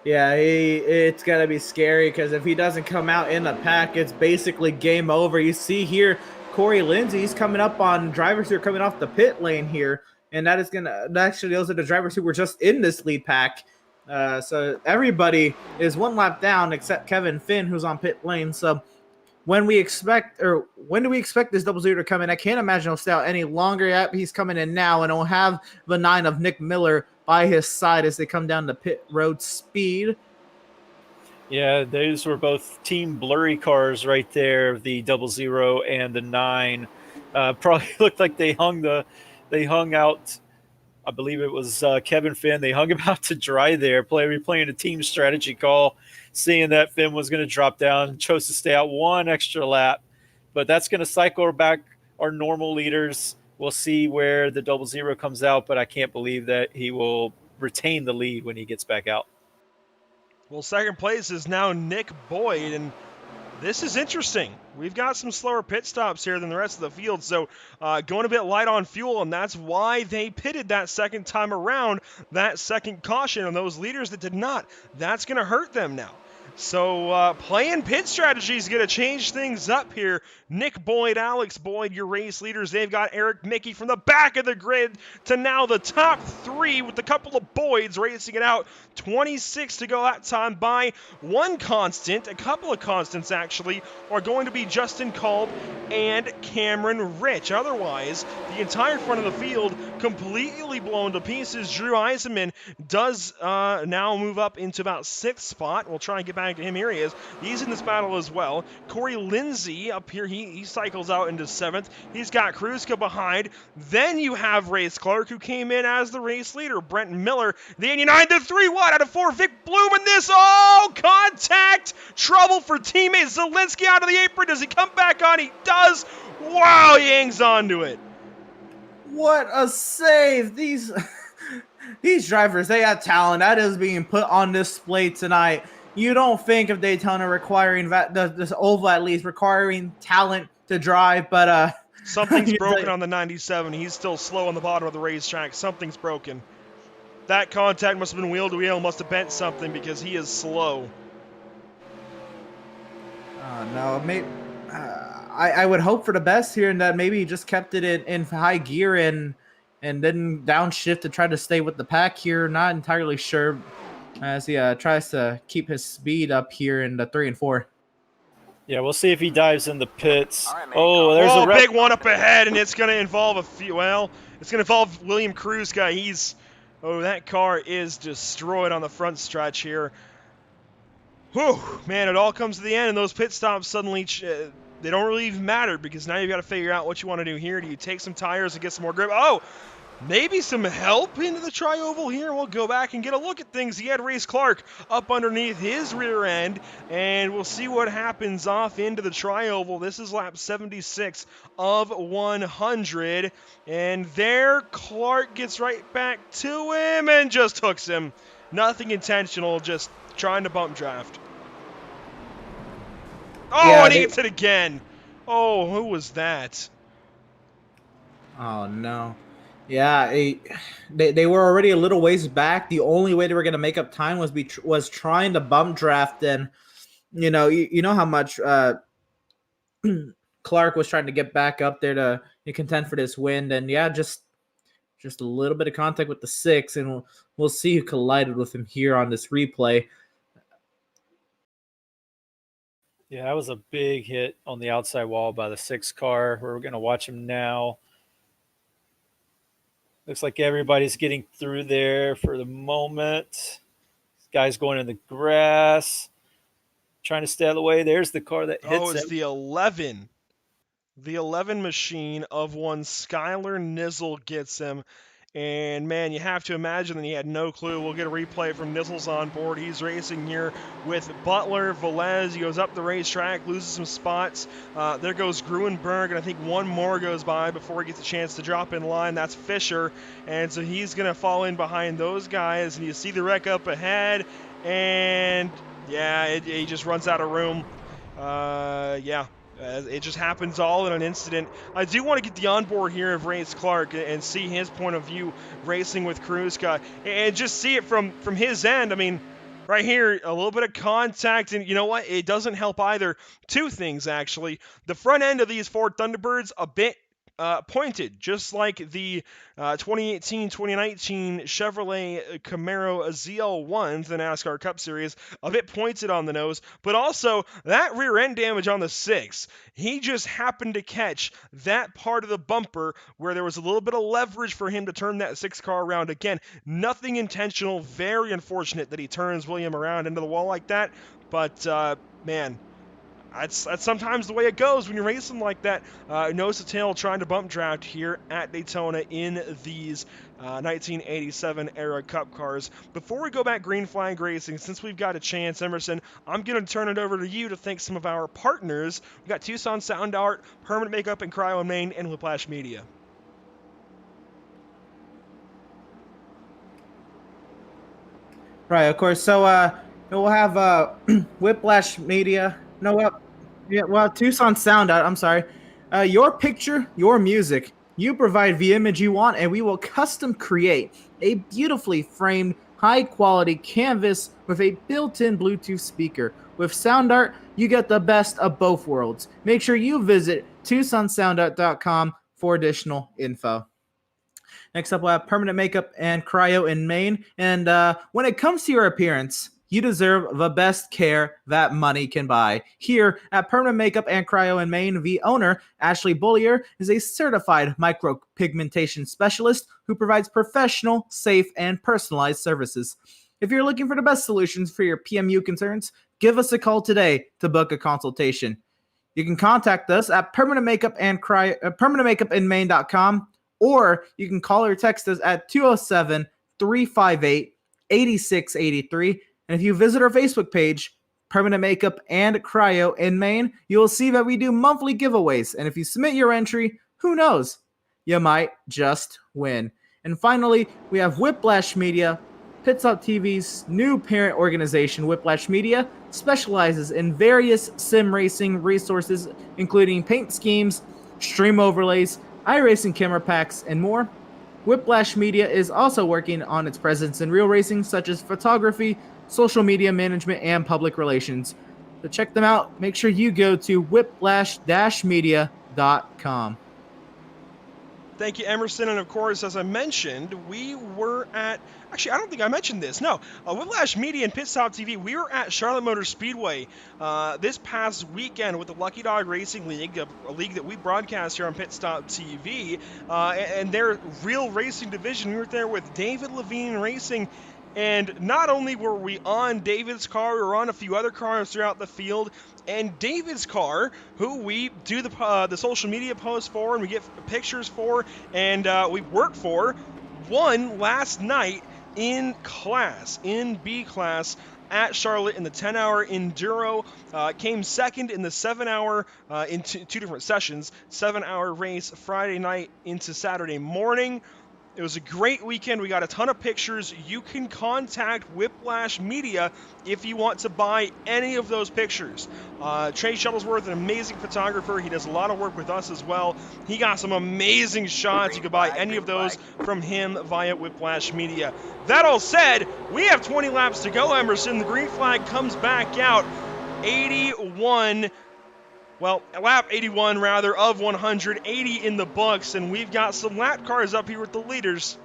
Yeah, it's going to be scary because if he doesn't come out in the pack, it's basically game over. You see here, Corey Lindsey's coming up on drivers who are coming off the pit lane here. And that is going to – actually, those are the drivers who were just in this lead pack. So everybody is one lap down except Kevin Finn, who's on pit lane. So when do we expect this 00 to come in? I can't imagine he'll stay out any longer. Yet he's coming in now, and he'll have the 9 of Nick Miller by his side as they come down to pit road speed. Yeah, those were both Team Blurry cars right there, the 00 and the 9. Probably looked like they hung out. I believe it was Kevin Finn. They hung him out to dry there. Playing a team strategy call, seeing that Finn was going to drop down, chose to stay out one extra lap. But that's going to cycle back our normal leaders. We'll see where the 00 comes out, but I can't believe that he will retain the lead when he gets back out. Well, second place is now Nick Boyd, and this is interesting. We've got some slower pit stops here than the rest of the field, so going a bit light on fuel, and that's why they pitted that second time around, that second caution on those leaders that did not. That's going to hurt them now. So playing pit strategy is going to change things up here. Nick Boyd, Alex Boyd, your race leaders. They've got Eric Mickey from the back of the grid to now the top 3 with a couple of Boyds racing it out. 26 to go that time by. One constant, a couple of constants actually, are going to be Justin Kolb and Cameron Rich. Otherwise, the entire front of the field completely blown to pieces. Drew Eisenman does now move up into about 6th spot. We'll try and get back to him. Here he is. He's in this battle as well. Corey Lindsey up here, he cycles out into 7th. He's got Kruska behind. Then you have Race Clark, who came in as the race leader. Brent Miller, the 89 to 3 wide out of 4. Vic Bloom in this. Oh, contact! Trouble for teammate Zielinski out of the apron. Does he come back on? He does. Wow, he hangs on to it. What a save! These drivers, they have talent. That is being put on display tonight. You don't think of Daytona requiring this oval at least requiring talent to drive, but something's broken on the 97. He's still slow on the bottom of the racetrack. Something's broken. That contact must have been wheel to wheel. Must have bent something because he is slow. No, maybe. I would hope for the best here, and that maybe he just kept it in high gear and then downshift to try to stay with the pack here. Not entirely sure as he tries to keep his speed up here in the 3 and 4. Yeah, we'll see if he dives in the pits. Right, there's a big one up ahead, and it's going to involve it's going to involve William Kruska. That car is destroyed on the front stretch here. Whew, man, it all comes to the end, and those pit stops suddenly, they don't really even matter because now you've got to figure out what you want to do here. Do you take some tires and get some more grip? Oh, maybe some help into the tri-oval here. We'll go back and get a look at things. He had Race Clark up underneath his rear end, and we'll see what happens off into the tri-oval. This is lap 76 of 100, and there Clark gets right back to him and just hooks him. Nothing intentional, just trying to bump draft. Oh, yeah, and he hits it again. Oh, who was that? Oh, no. Yeah, they were already a little ways back. The only way they were going to make up time was trying to bump draft. And, you know how much Clark was trying to get back up there to contend for this win. And, yeah, just a little bit of contact with the 6, and we'll see who collided with him here on this replay. Yeah, that was a big hit on the outside wall by the 6 car. We're going to watch him now. Looks like everybody's getting through there for the moment. Guys going in the grass, trying to stay out of the way. There's the car that hits Oh, it's him. the 11. The 11 machine of one Skylar Nizzle gets him. And man, you have to imagine that he had no clue. We'll get a replay from Nizzle's on board. He's racing here with Butler, Velez. He goes up the racetrack, loses some spots. There goes Gruenberg, and I think one more goes by before he gets a chance to drop in line. That's Fisher. And so he's going to fall in behind those guys. And you see the wreck up ahead. And yeah, he just runs out of room. It just happens all in an incident. I do want to get the onboard here of Race Clark and see his point of view racing with Kruska and just see it from his end. I mean, right here, a little bit of contact, and you know what? It doesn't help either. Two things, actually. The front end of these Ford Thunderbirds, a bit pointed, just like the 2018-2019 Chevrolet Camaro ZL1s, the NASCAR Cup Series, a bit pointed on the nose, but also that rear end damage on the 6. He just happened to catch that part of the bumper where there was a little bit of leverage for him to turn that 6 car around. Again, nothing intentional, very unfortunate that he turns William around into the wall like that, but man, that's sometimes the way it goes when you're racing like that. Nose to tail trying to bump draft here at Daytona in these 1987 era Cup cars. Before we go back green flag racing, since we've got a chance, Emerson, I'm going to turn it over to you to thank some of our partners. We've got Tucson Sound Art, Permanent Makeup and Cryo in Maine, and Whiplash Media. Right, of course. So we'll have Whiplash Media. No, Tucson Sound Out. I'm sorry. Your picture, your music. You provide the image you want, and we will custom create a beautifully framed, high-quality canvas with a built-in Bluetooth speaker. With Sound Art, you get the best of both worlds. Make sure you visit TucsonSoundArt.com for additional info. Next up, we'll have Permanent Makeup and Cryo in Maine. And when it comes to your appearance, you deserve the best care that money can buy. Here at Permanent Makeup and Cryo in Maine, the owner, Ashley Bullier, is a certified micropigmentation specialist who provides professional, safe, and personalized services. If you're looking for the best solutions for your PMU concerns, give us a call today to book a consultation. You can contact us at permanentmakeupinmaine.com, or you can call or text us at 207-358-8683. And if you visit our Facebook page, Permanent Makeup and Cryo in Maine, you will see that we do monthly giveaways. And if you submit your entry, who knows? You might just win. And finally, we have Whiplash Media. Pit Stop TV's new parent organization, Whiplash Media, specializes in various sim racing resources, including paint schemes, stream overlays, iRacing camera packs, and more. Whiplash Media is also working on its presence in real racing, such as photography, social media management, and public relations. So check them out. Make sure you go to whiplash-media.com. Thank you, Emerson. And of course, as I mentioned, we were at, actually, I don't think I mentioned this. No, Whiplash Media and Pit Stop TV, we were at Charlotte Motor Speedway this past weekend with the Lucky Dog Racing League, a league that we broadcast here on Pit Stop TV, and their real racing division. We were there with David Levine Racing. And not only were we on David's car, we were on a few other cars throughout the field. And David's car, who we do the social media posts for and we get pictures for and we work for, won last night in B class, at Charlotte in the 10-hour enduro. Came second in the 7-hour, in two different sessions, 7-hour race Friday night into Saturday morning. It was a great weekend. We got a ton of pictures. You can contact Whiplash Media if you want to buy any of those pictures. Trey Shuttlesworth, an amazing photographer. He does a lot of work with us as well. He got some amazing shots. You can buy any of those from him via Whiplash Media. That all said, we have 20 laps to go, Emerson. The green flag comes back out. 81. Well, lap 81, rather, of 180 in the books, and we've got some lap cars up here with the leaders.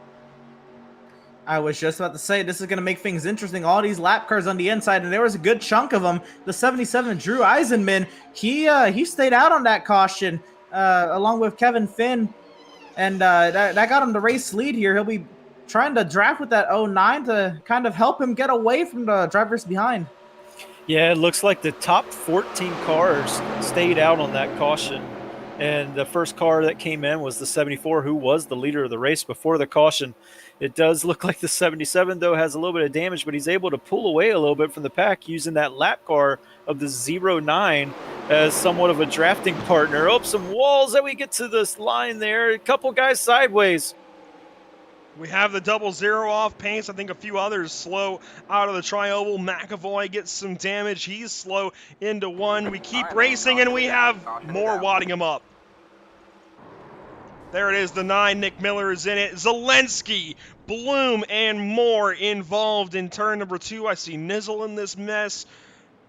I was just about to say, this is going to make things interesting. All these lap cars on the inside, and there was a good chunk of them. The 77, Drew Eisenman, he stayed out on that caution, along with Kevin Finn, and that got him the race lead here. He'll be trying to draft with that 09 to kind of help him get away from the drivers behind. Yeah, it looks like the top 14 cars stayed out on that caution. And the first car that came in was the 74, who was the leader of the race before the caution. It does look like the 77, though, has a little bit of damage, but he's able to pull away a little bit from the pack using that lap car of the 09 as somewhat of a drafting partner. Oh, some walls that we get to this line there. A couple guys sideways. We have the 00 off pace. I think a few others slow out of the tri-oval. McAvoy gets some damage. He's slow into one. We keep racing, and we have more wadding him up. There it is, the 9. Nick Miller is in it. Zelensky, Bloom, and more involved in turn number 2. I see Nizzle in this mess.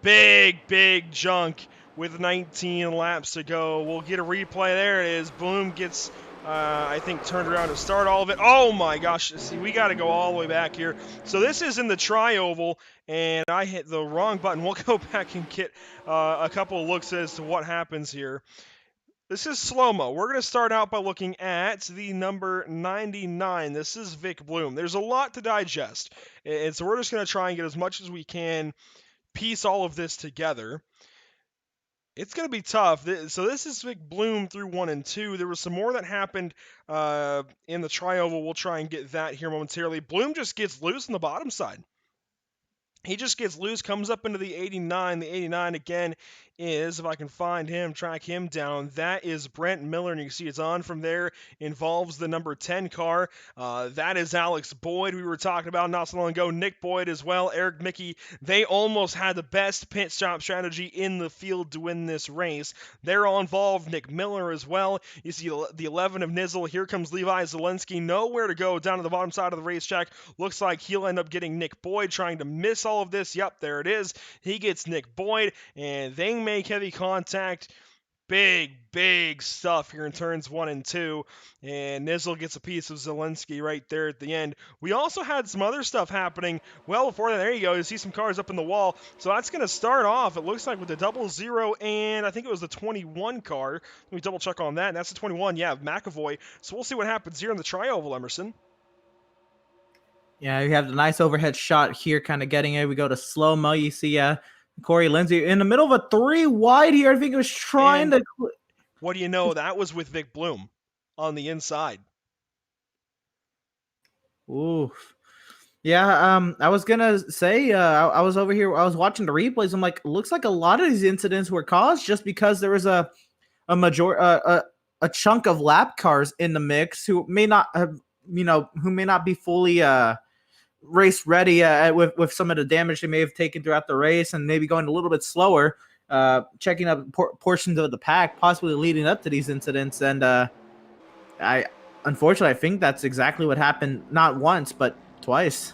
Big junk with 19 laps to go. We'll get a replay. There it is. Bloom gets... I think turned around to start all of it. Oh my gosh, see, we got to go all the way back here. So this is in the tri-oval, and I hit the wrong button. We'll go back and get a couple of looks as to what happens here. This is slow-mo. We're going to start out by looking at the number 99. This is Vic Bloom. There's a lot to digest, and so we're just going to try and get as much as we can, piece all of this together. It's going to be tough. So this is Vic Bloom through 1 and 2. There was some more that happened in the tri-oval. We'll try and get that here momentarily. Bloom just gets loose on the bottom side. He just gets loose, comes up into the 89. The 89 again is, if I can find him, track him down, that is Brent Miller, and you can see it's on from there, involves the number 10 car. That is Alex Boyd we were talking about not so long ago. Nick Boyd as well, Eric Mickey. They almost had the best pit stop strategy in the field to win this race. They're all involved. Nick Miller as well. You see the 11 of Nizzle. Here comes Levi Zelensky. Nowhere to go down to the bottom side of the racetrack. Looks like he'll end up getting Nick Boyd, trying to miss all of this. Yep, there it is. He gets Nick Boyd, and they make heavy contact. Big stuff here in turns 1 and 2, and Nizzle gets a piece of Zelensky right there at the end. We also had some other stuff happening well before that. There you go. You see some cars up in the wall. So that's going to start off, it looks like, with the 00, and I think it was the 21 car. Let me double check on that. And that's the 21, yeah, McAvoy. So we'll see what happens here in the tri-oval, Emerson. Yeah, you have the nice overhead shot here, kind of getting it. We go to slow-mo. You see Corey Lindsay in the middle of a 3 wide here. I think it was trying to... What do you know? That was with Vic Bloom on the inside. Ooh. Yeah, I was going to say, I was over here, I was watching the replays. I'm like, looks like a lot of these incidents were caused just because there was a chunk of lap cars in the mix who may not have, who may not be fully race ready with some of the damage they may have taken throughout the race, and maybe going a little bit slower, checking up portions of the pack, possibly leading up to these incidents. And unfortunately, I think that's exactly what happened, not once, but twice.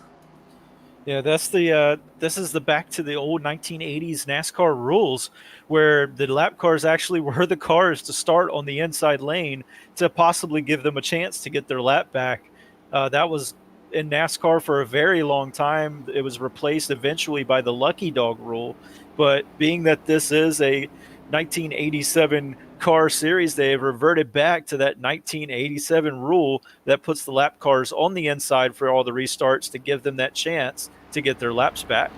Yeah, that's this is the back to the old 1980s NASCAR rules, where the lap cars actually were the cars to start on the inside lane to possibly give them a chance to get their lap back. That was in NASCAR for a very long time. It was replaced eventually by the lucky dog rule, but being that this is a 1987 car series, they have reverted back to that 1987 rule that puts the lap cars on the inside for all the restarts to give them that chance to get their laps back.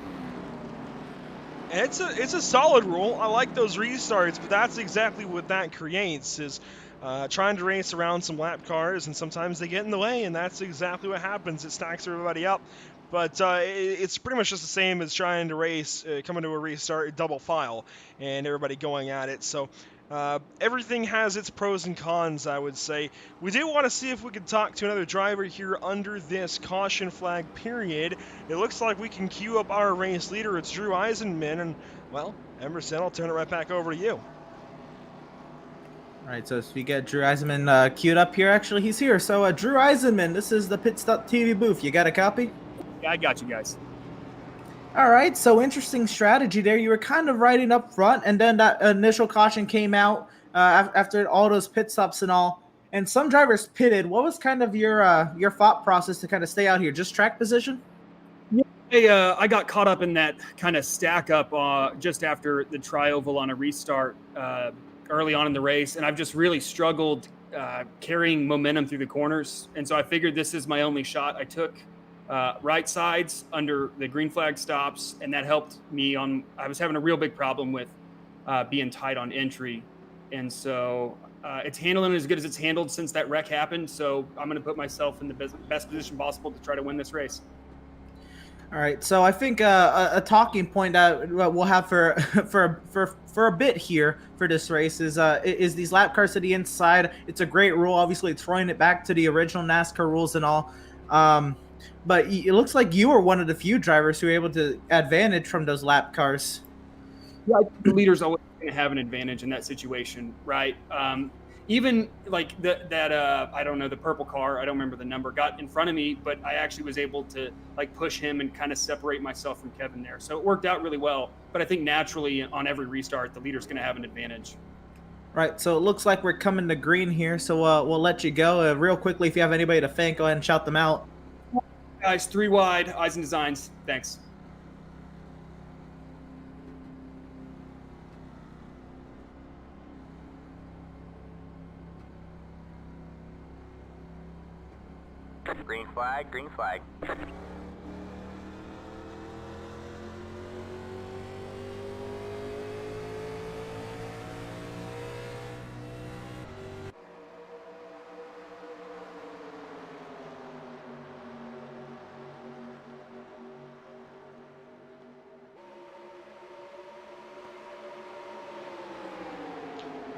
And it's a solid rule. I like those restarts, but that's exactly what that creates, is trying to race around some lap cars, and sometimes they get in the way, and that's exactly what happens. It stacks everybody up. But it's pretty much just the same as trying to race, coming to a restart, double file, and everybody going at it. So everything has its pros and cons, I would say. We do want to see if we can talk to another driver here under this caution flag period. It looks like we can queue up our race leader. It's Drew Eisenman, and, well, Emerson, I'll turn it right back over to you. All right, so as we get Drew Eisenman queued up here, actually, he's here. So, Drew Eisenman, this is the Pit Stop TV booth. You got a copy? Yeah, I got you guys. All right, so interesting strategy there. You were kind of riding up front, and then that initial caution came out after all those pit stops and all. And some drivers pitted. What was kind of your thought process to kind of stay out here? Just track position? Yeah, I got caught up in that kind of stack up just after the tri-oval on a restart early on in the race, and I've just really struggled carrying momentum through the corners. And so I figured this is my only shot. I took right sides under the green flag stops, and that helped me I was having a real big problem with being tight on entry. And so it's handling as good as it's handled since that wreck happened. So I'm going to put myself in the best position possible to try to win this race. All right, so I think a talking point that we'll have for for a bit here for this race is these lap cars to the inside. It's a great rule, obviously throwing it back to the original NASCAR rules and all. But it looks like you were one of the few drivers who were able to advantage from those lap cars. Yeah, I think the leader's always going to have an advantage in that situation, right? Even like that I don't know, the purple car, I don't remember the number, got in front of me, but I actually was able to like push him and kind of separate myself from Kevin there. So it worked out really well. But I think naturally on every restart, the leader's going to have an advantage. Right, so it looks like we're coming to green here, so we'll let you go. Real quickly, if you have anybody to thank, go ahead and shout them out. Guys, 3 wide, Eyes and Designs. Thanks. Green flag, green flag.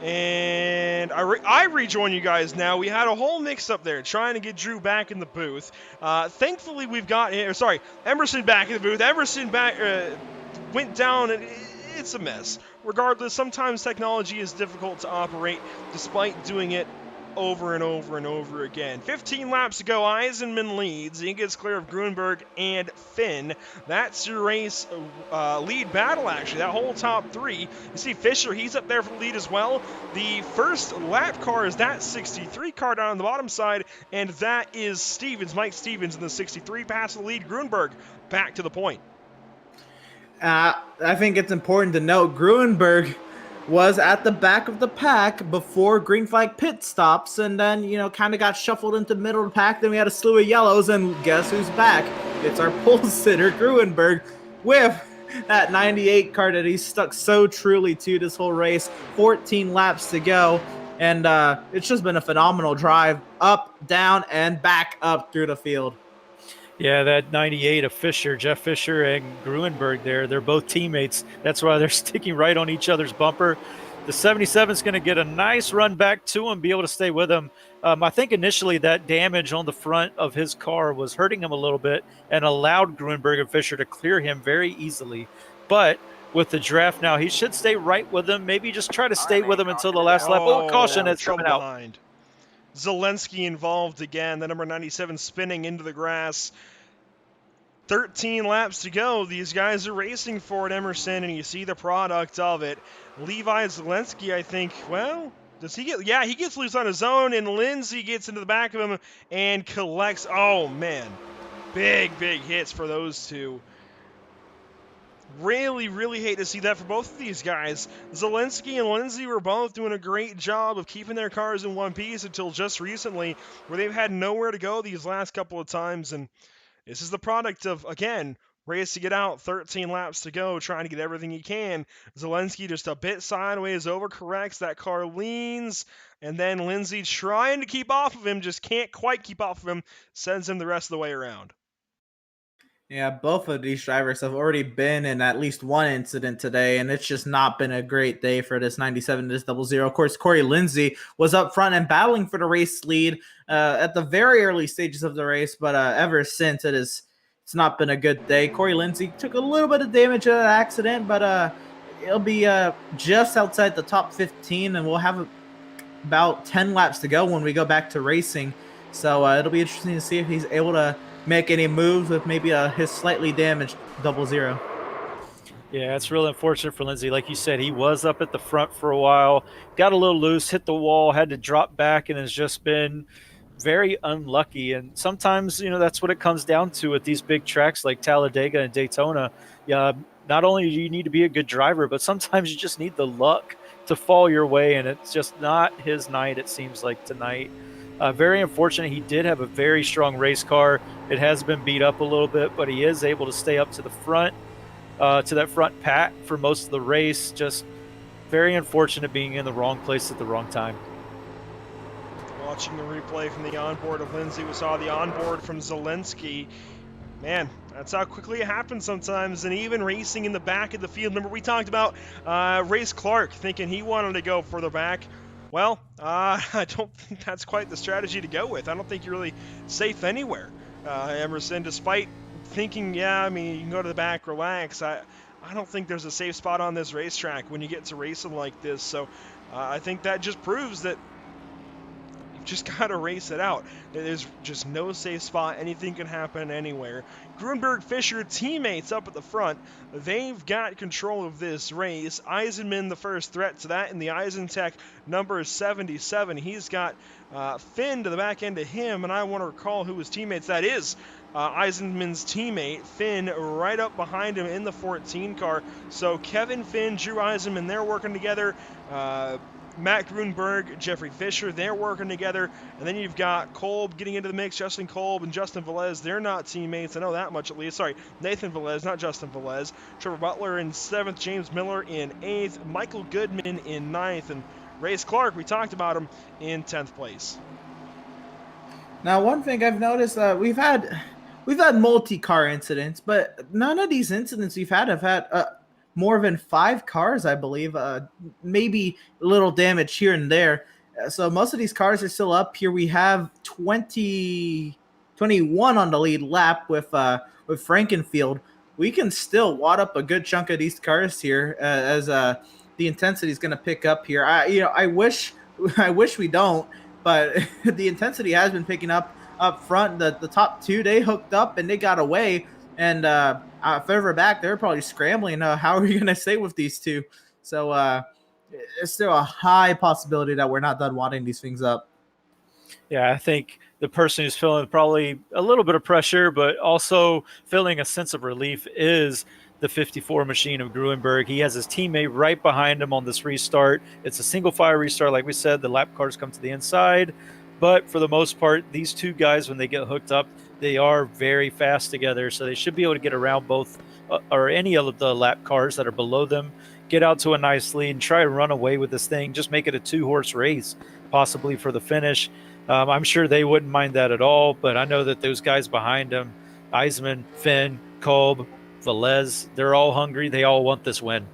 And I rejoin you guys now. We had a whole mix-up there trying to get Drew back in the booth. Thankfully, we've got Emerson back in the booth. Emerson went down, and it's a mess. Regardless, sometimes technology is difficult to operate despite doing it over and over and over again. 15 laps to go. Eisenman leads. He gets clear of Grunberg and Finn. That's your race lead battle, actually. That whole top 3. You see Fisher, he's up there for the lead as well. The first lap car is that 63 car down on the bottom side, and that is Stevens, Mike Stevens in the 63 pass the lead. Grunberg back to the point. I think it's important to note Grunberg was at the back of the pack before green flag pit stops, and then, kind of got shuffled into the middle of the pack. Then we had a slew of yellows, and guess who's back? It's our pole sitter, Grunberg, with that 98 car that he stuck so truly to this whole race. 14 laps to go, and it's just been a phenomenal drive, up, down, and back up through the field. Yeah, that 98 of Fisher, Jeff Fisher and Gruenberg there, they're both teammates. That's why they're sticking right on each other's bumper. The 77 is going to get a nice run back to him, be able to stay with him. I think initially that damage on the front of his car was hurting him a little bit and allowed Gruenberg and Fisher to clear him very easily. But with the draft now, he should stay right with him. Maybe just try to stay with him until the last lap. Oh, caution, it's coming out. Behind. Zelensky involved again, the number 97 spinning into the grass. 13 laps to go. These guys are racing for it, Emerson, and you see the product of it. Levi Zelensky, I think, well, does he get... Yeah, he gets loose on his own, and Lindsay gets into the back of him and collects... Oh, man. Big hits for those two. Really, really hate to see that for both of these guys. Zelensky and Lindsay were both doing a great job of keeping their cars in one piece until just recently, where they've had nowhere to go these last couple of times. And this is the product of, again, race to get out, 13 laps to go, trying to get everything he can. Zelensky just a bit sideways, overcorrects, that car leans, and then Lindsay trying to keep off of him, just can't quite keep off of him, sends him the rest of the way around. Yeah, both of these drivers have already been in at least one incident today, and it's just not been a great day for this 97, this 00. Of course, Corey Lindsay was up front and battling for the race lead at the very early stages of the race, but ever since it's not been a good day. Corey Lindsay took a little bit of damage in that accident, but it'll be just outside the top 15, and we'll have about 10 laps to go when we go back to racing. So it'll be interesting to see if he's able to make any moves with maybe his slightly damaged 00. Yeah, it's really unfortunate for Lindsay. Like you said, he was up at the front for a while, got a little loose, hit the wall, had to drop back, and has just been very unlucky. And sometimes, that's what it comes down to at these big tracks like Talladega and Daytona. Not only do you need to be a good driver, but sometimes you just need the luck to fall your way, and it's just not his night, it seems like, tonight. Very unfortunate. He did have a very strong race car. It has been beat up a little bit, but he is able to stay up to the front, to that front pack for most of the race. Just very unfortunate being in the wrong place at the wrong time. Watching the replay from the onboard of Lindsay, we saw the onboard from Zelensky. Man, that's how quickly it happens sometimes. And even racing in the back of the field. Remember, we talked about Race Clark thinking he wanted to go further back. Well, I don't think that's quite the strategy to go with. I don't think you're really safe anywhere, Emerson, despite thinking, yeah, I mean, you can go to the back, relax. I don't think there's a safe spot on this racetrack when you get to racing like this. So I think that just proves that just got to race it out. There's just no safe spot. Anything can happen anywhere. Grunberg, Fisher, teammates up at the front. They've got control of this race. Eisenman, the first threat to that, in the Eisentech number 77. He's got Finn to the back end of him, and I want to recall who his teammates. That is Eisenman's teammate, Finn, right up behind him in the 14 car. So Kevin, Finn, Drew Eisenman, they're working together. Matt Grunberg, Jeffrey Fisher, they're working together. And then you've got Kolb getting into the mix, Justin Kolb and Justin Velez. They're not teammates. I know that much at least. Sorry, Nathan Velez, not Justin Velez. Trevor Butler in 7th, James Miller in 8th, Michael Goodman in 9th, and Race Clark, we talked about him, in 10th place. Now, one thing I've noticed, we've had multi-car incidents, but none of these incidents we've had have had more than 5 cars, I believe. Maybe a little damage here and there. So most of these cars are still up here. We have 21 on the lead lap with Frankenfield. We can still wad up a good chunk of these cars here as the intensity is going to pick up here. I wish we don't, but the intensity has been picking up front. The top 2, they hooked up and they got away. And further back, they're probably scrambling. How are you going to stay with these 2? So it's still a high possibility that we're not done wadding these things up. Yeah, I think the person who's feeling probably a little bit of pressure, but also feeling a sense of relief is the 54 machine of Gruenberg. He has his teammate right behind him on this restart. It's a single file restart. Like we said, the lap cars come to the inside. But for the most part, these 2 guys, when they get hooked up, they are very fast together. So they should be able to get around both or any of the lap cars that are below them, get out to a nice lead and try to run away with this thing. Just make it a 2-horse race, possibly for the finish. I'm sure they wouldn't mind that at all. But I know that those guys behind them, Eisman, Finn, Kolb, Velez, they're all hungry. They all want this win.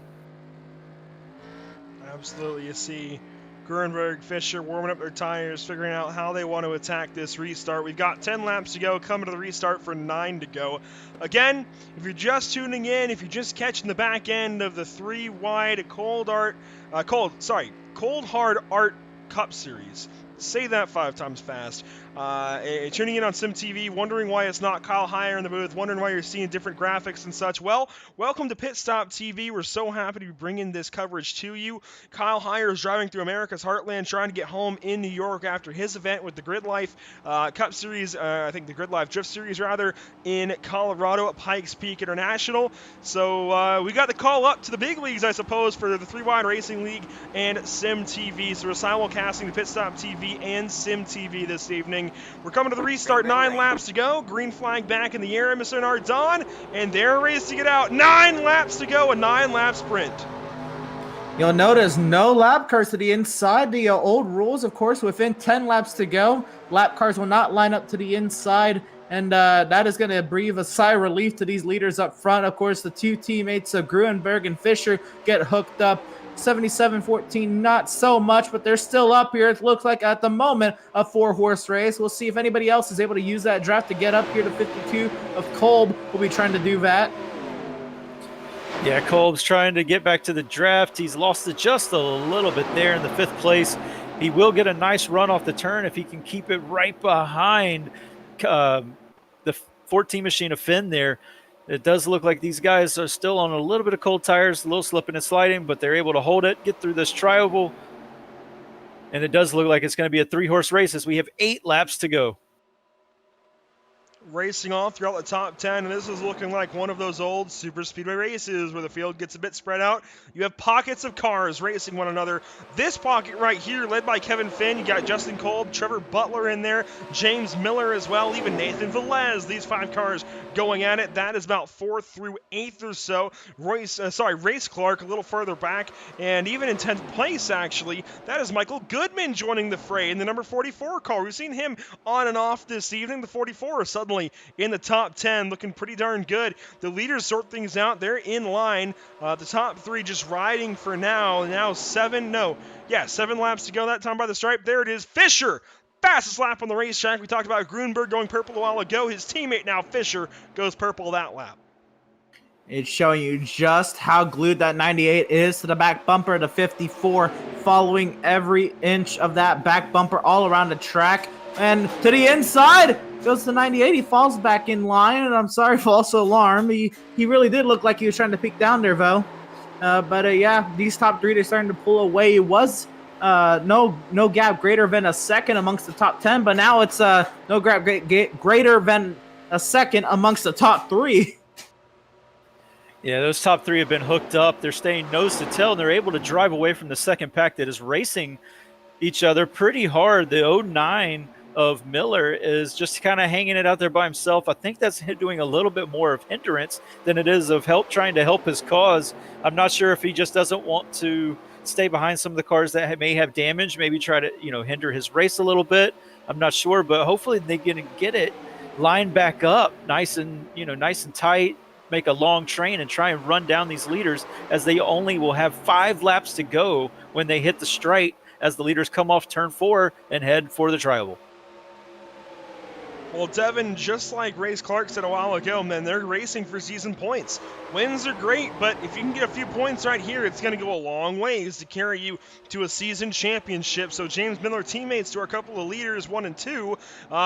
Absolutely. You see Grunberg, Fisher warming up their tires, figuring out how they want to attack this restart. We've got 10 laps to go, coming to the restart for 9 to go. Again, if you're just tuning in, if you're just catching the back end of the 3-wide Cold Hard Art Cup Series, say that 5 times fast. Tuning in on SimTV, wondering why it's not Kyle Heyer in the booth, wondering why you're seeing different graphics and such. Well, welcome to Pit Stop TV. We're so happy to be bringing this coverage to you. Kyle Heyer is driving through America's heartland, trying to get home in New York after his event with the Grid Life Cup Series, I think the Grid Life Drift Series rather, in Colorado at Pikes Peak International. So we got the call up to the big leagues, I suppose, for the 3-Wide Racing League and SimTV. So we're simulcasting the Pit Stop TV and SimTV this evening. We're coming to the restart, 9 laps to go. Green flag back in the air, Emerson Ardon, and they're racing it out. 9 laps to go, a 9-lap sprint. You'll notice no lap cars to the inside. The old rules, of course, within 10 laps to go, lap cars will not line up to the inside, and that is going to breathe a sigh of relief to these leaders up front. Of course, the 2 teammates of Gruenberg and Fisher get hooked up. 77-14, not so much, but they're still up here. It looks like at the moment a 4-horse race. We'll see if anybody else is able to use that draft to get up here to 52 of Kolb. We'll be trying to do that. Yeah, Kolb's trying to get back to the draft. He's lost it just a little bit there in the 5th place. He will get a nice run off the turn if he can keep it right behind the 14 machine of Finn there. It does look like these guys are still on a little bit of cold tires, a little slipping and sliding, but they're able to hold it, get through this trioval. And it does look like it's going to be a 3-horse race as we have 8 laps to go. Racing all throughout the top 10, and this is looking like one of those old super speedway races where the field gets a bit spread out. You have pockets of cars racing one another. This pocket right here, led by Kevin Finn, you got Justin Kolb, Trevor Butler in there, James Miller as well, even Nathan Velez. These 5 cars going at it. That is about 4th through 8th or so. Race Clark a little further back, and even in 10th place, actually, that is Michael Goodman joining the fray in the number 44 car. We've seen him on and off this evening. The 44 is suddenly in the top 10, looking pretty darn good. The leaders sort things out. They're in line. The top 3 just riding for now. Now 7 laps to go that time by the stripe. There it is. Fisher, fastest lap on the racetrack. We talked about Grunberg going purple a while ago. His teammate now, Fisher, goes purple that lap. It's showing you just how glued that 98 is to the back bumper, the 54, following every inch of that back bumper all around the track. And to the inside goes to 98. He falls back in line, and I'm sorry, false alarm. He really did look like he was trying to peek down there, Vo. Yeah, these top 3, they're starting to pull away. It was no gap greater than a second amongst the top 10, but now it's no gap greater than a second amongst the top 3. Yeah, those top 3 have been hooked up. They're staying nose to tail, and they're able to drive away from the second pack that is racing each other pretty hard. The 09 of Miller is just kind of hanging it out there by himself. I think that's doing a little bit more of hindrance than it is of trying to help his cause. I'm not sure if he just doesn't want to stay behind some of the cars that may have damage, maybe try to, hinder his race a little bit. I'm not sure, but hopefully they can get it lined back up nice and tight, make a long train and try and run down these leaders, as they only will have 5 laps to go when they hit the straight, as the leaders come off turn 4 and head for the trioval. Well, Devin, just like Race Clark said a while ago, man, they're racing for season points. Wins are great, but if you can get a few points right here, it's going to go a long ways to carry you to a season championship. So James Miller, teammates to our couple of leaders, 1 and 2.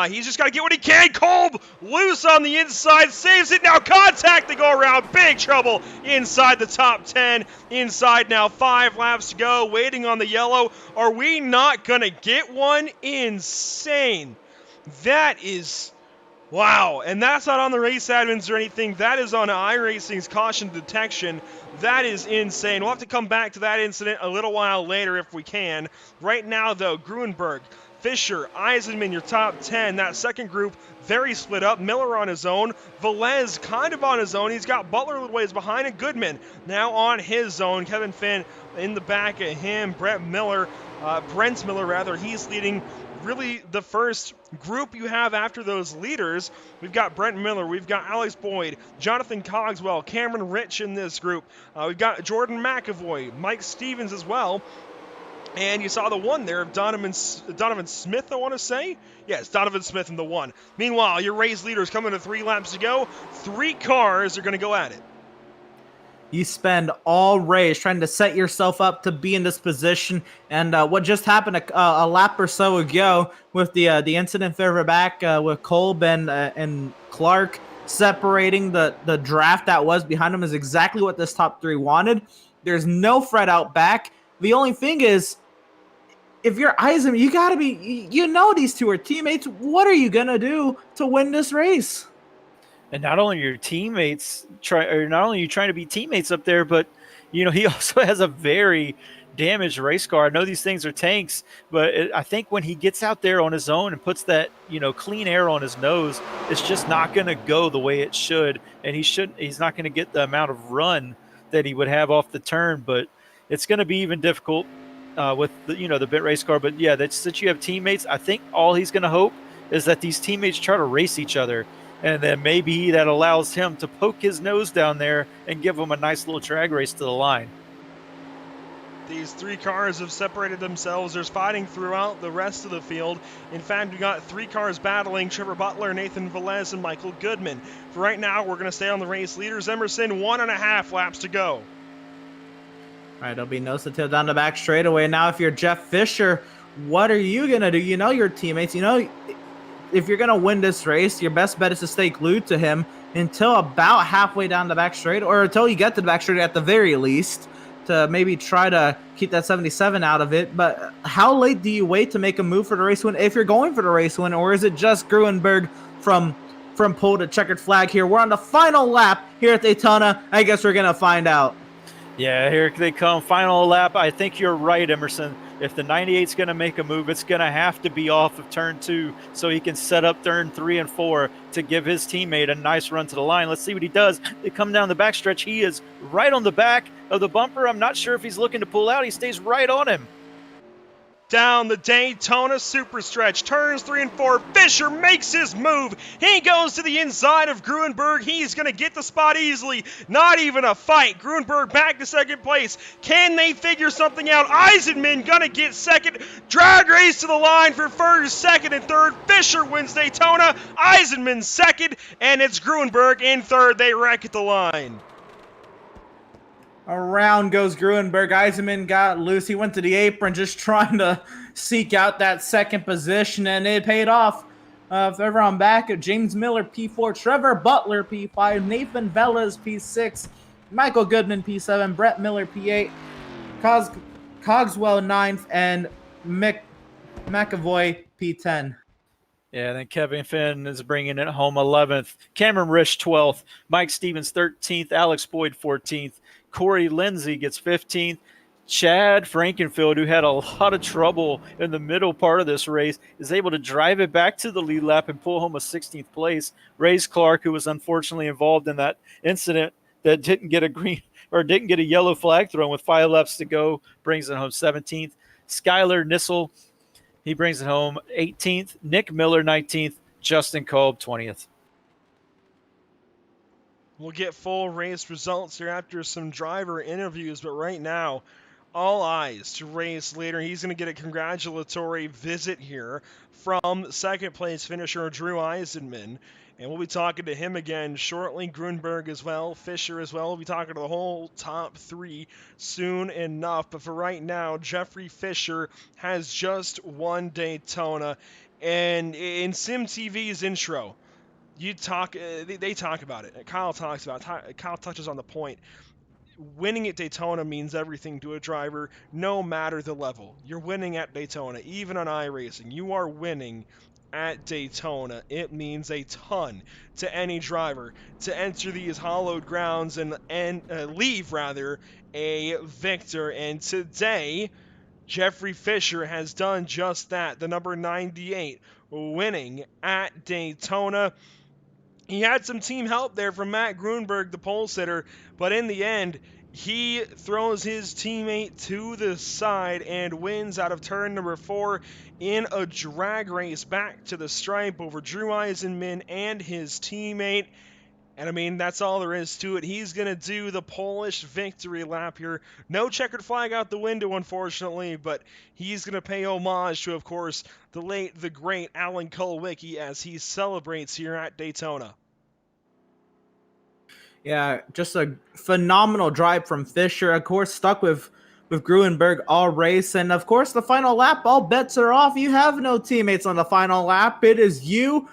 He's just got to get what he can. Kolb loose on the inside, saves it. Now contact to go around. Big trouble inside the top 10. Inside now, 5 laps to go, waiting on the yellow. Are we not going to get one? Insane. That is, wow, and that's not on the race admins or anything. That is on iRacing's caution detection. That is insane. We'll have to come back to that incident a little while later if we can. Right now, though, Grunberg, Fisher, Eisenman, your top 10. That second group, very split up. Miller on his own. Velez kind of on his own. He's got Butler a little ways behind, and Goodman now on his own. Kevin Finn in the back of him. Brent Miller, he's leading really the first group you have after those leaders. We've got Brent Miller, we've got Alex Boyd, Jonathan Cogswell, Cameron Rich in this group. We've got Jordan McAvoy, Mike Stevens as well. And you saw the one there of Donovan Smith, I want to say. Yes, Donovan Smith in the one. Meanwhile, your race leaders coming to 3 laps to go. 3 cars are going to go at it. You spend all race trying to set yourself up to be in this position, and what just happened a lap or so ago with the incident further back with Kolb and Clark separating the draft that was behind them is exactly what this top 3 wanted. There's no threat out back. The only thing is, if you're Eisen, you gotta be, these 2 are teammates. What are you gonna do to win this race? And not only your teammates not only are you trying to be teammates up there, but he also has a very damaged race car. I know these things are tanks, but I think when he gets out there on his own and puts that clean air on his nose, it's just not going to go the way it should, and he's not going to get the amount of run that he would have off the turn. But it's going to be even difficult with the bit race car. But yeah, since you have teammates, I think all he's going to hope is that these teammates try to race each other. And then maybe that allows him to poke his nose down there and give him a nice little drag race to the line. These 3 cars have separated themselves. There's fighting throughout the rest of the field. In fact, we got 3 cars battling: Trevor Butler, Nathan Velez, and Michael Goodman. For right now, we're going to stay on the race leaders. Emerson, 1.5 laps to go. All right, there'll be nose to tail down the back straightaway. Now, if you're Jeff Fisher, what are you going to do? Your teammates, if you're going to win this race, your best bet is to stay glued to him until about halfway down the back straight, or until you get to the back straight at the very least, to maybe try to keep that 77 out of it. But how late do you wait to make a move for the race win if you're going for the race win, or is it just Grunberg from from pole to checkered flag here. We're on the final lap here at Daytona. I guess we're going to find out. Yeah, here they come. Final lap. I think you're right, Emerson. If the 98's going to make a move, it's going to have to be off of turn 2 so he can set up turn 3 and 4 to give his teammate a nice run to the line. Let's see what he does. They come down the backstretch. He is right on the back of the bumper. I'm not sure if he's looking to pull out. He stays right on him. Down the Daytona Superstretch, turns 3 and 4, Fisher makes his move. He goes to the inside of Gruenberg. He's going to get the spot easily. Not even a fight. Gruenberg back to second place. Can they figure something out? Eisenman going to get second. Drag race to the line for first, second, and third. Fisher wins Daytona. Eisenman second, and it's Gruenberg in third. They wreck at the line. Around goes Gruenberg. Eisenman got loose. He went to the apron just trying to seek out that second position, and it paid off. Everyone back at James Miller, P4, Trevor Butler, P5, Nathan Velez, P6, Michael Goodman, P7, Brett Miller, P8, Cogswell, 9th, and McAvoy, P10. Yeah, then Kevin Finn is bringing it home 11th. Cameron Risch, 12th. Mike Stevens, 13th. Alex Boyd, 14th. Corey Lindsay gets 15th. Chad Frankenfield, who had a lot of trouble in the middle part of this race, is able to drive it back to the lead lap and pull home a 16th place. Race Clark, who was unfortunately involved in that incident that didn't get a yellow flag thrown with 5 laps to go, brings it home 17th. Skylar Nissel, he brings it home 18th. Nick Miller, 19th. Justin Kolb, 20th. We'll get full race results here after some driver interviews, but right now, all eyes to race later. He's going to get a congratulatory visit here from second place finisher Drew Eisenman, and we'll be talking to him again shortly. Gruenberg as well, Fisher as well. We'll be talking to the whole top 3 soon enough, but for right now, Jeffrey Fisher has just won Daytona, and in SimTV's intro, they talk about it. Kyle talks about it. Kyle touches on the point. Winning at Daytona means everything to a driver, no matter the level. You're winning at Daytona, even on iRacing. You are winning at Daytona. It means a ton to any driver to enter these hallowed grounds and leave a victor. And today, Jeffrey Fisher has done just that. The number 98 winning at Daytona. He had some team help there from Matt Gruenberg, the pole sitter, but in the end, he throws his teammate to the side and wins out of turn number 4 in a drag race back to the stripe over Drew Eisenman and his teammate. And I mean, that's all there is to it. He's going to do the Polish victory lap here. No checkered flag out the window, unfortunately, but he's going to pay homage to, of course, the late, the great Alan Kulwicki as he celebrates here at Daytona. Yeah, just a phenomenal drive from Fisher. Of course, stuck with Gruenberg all race. And, of course, the final lap, all bets are off. You have no teammates on the final lap. It is you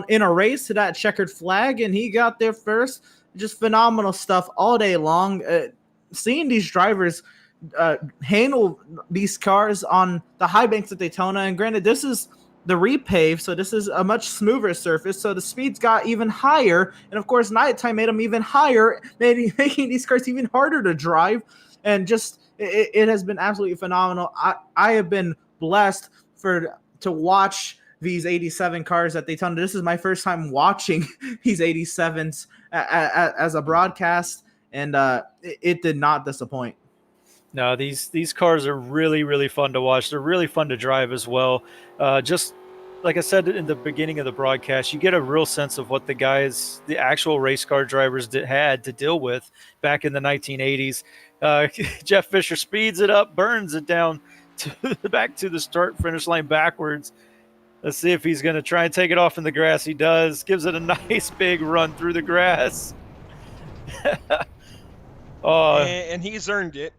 in a race to that checkered flag, and he got there first. Just phenomenal stuff all day long. Seeing these drivers handle these cars on the high banks at Daytona, and granted, this is the repave, so this is a much smoother surface, so the speeds got even higher, and of course, nighttime made them even higher, making these cars even harder to drive, and just, it has been absolutely phenomenal. I have been blessed to watch these 87 cars at Daytona. This is my first time watching these 87s as a broadcast, and it did not disappoint. No, these cars are really, really fun to watch. They're really fun to drive as well. Just like I said in the beginning of the broadcast, you get a real sense of what the actual race car drivers had to deal with back in the 1980s. Jeff Fisher speeds it up, burns it down back to the start-finish line backwards. Let's see if he's going to try and take it off in the grass. He does. Gives it a nice big run through the grass. And he's earned it.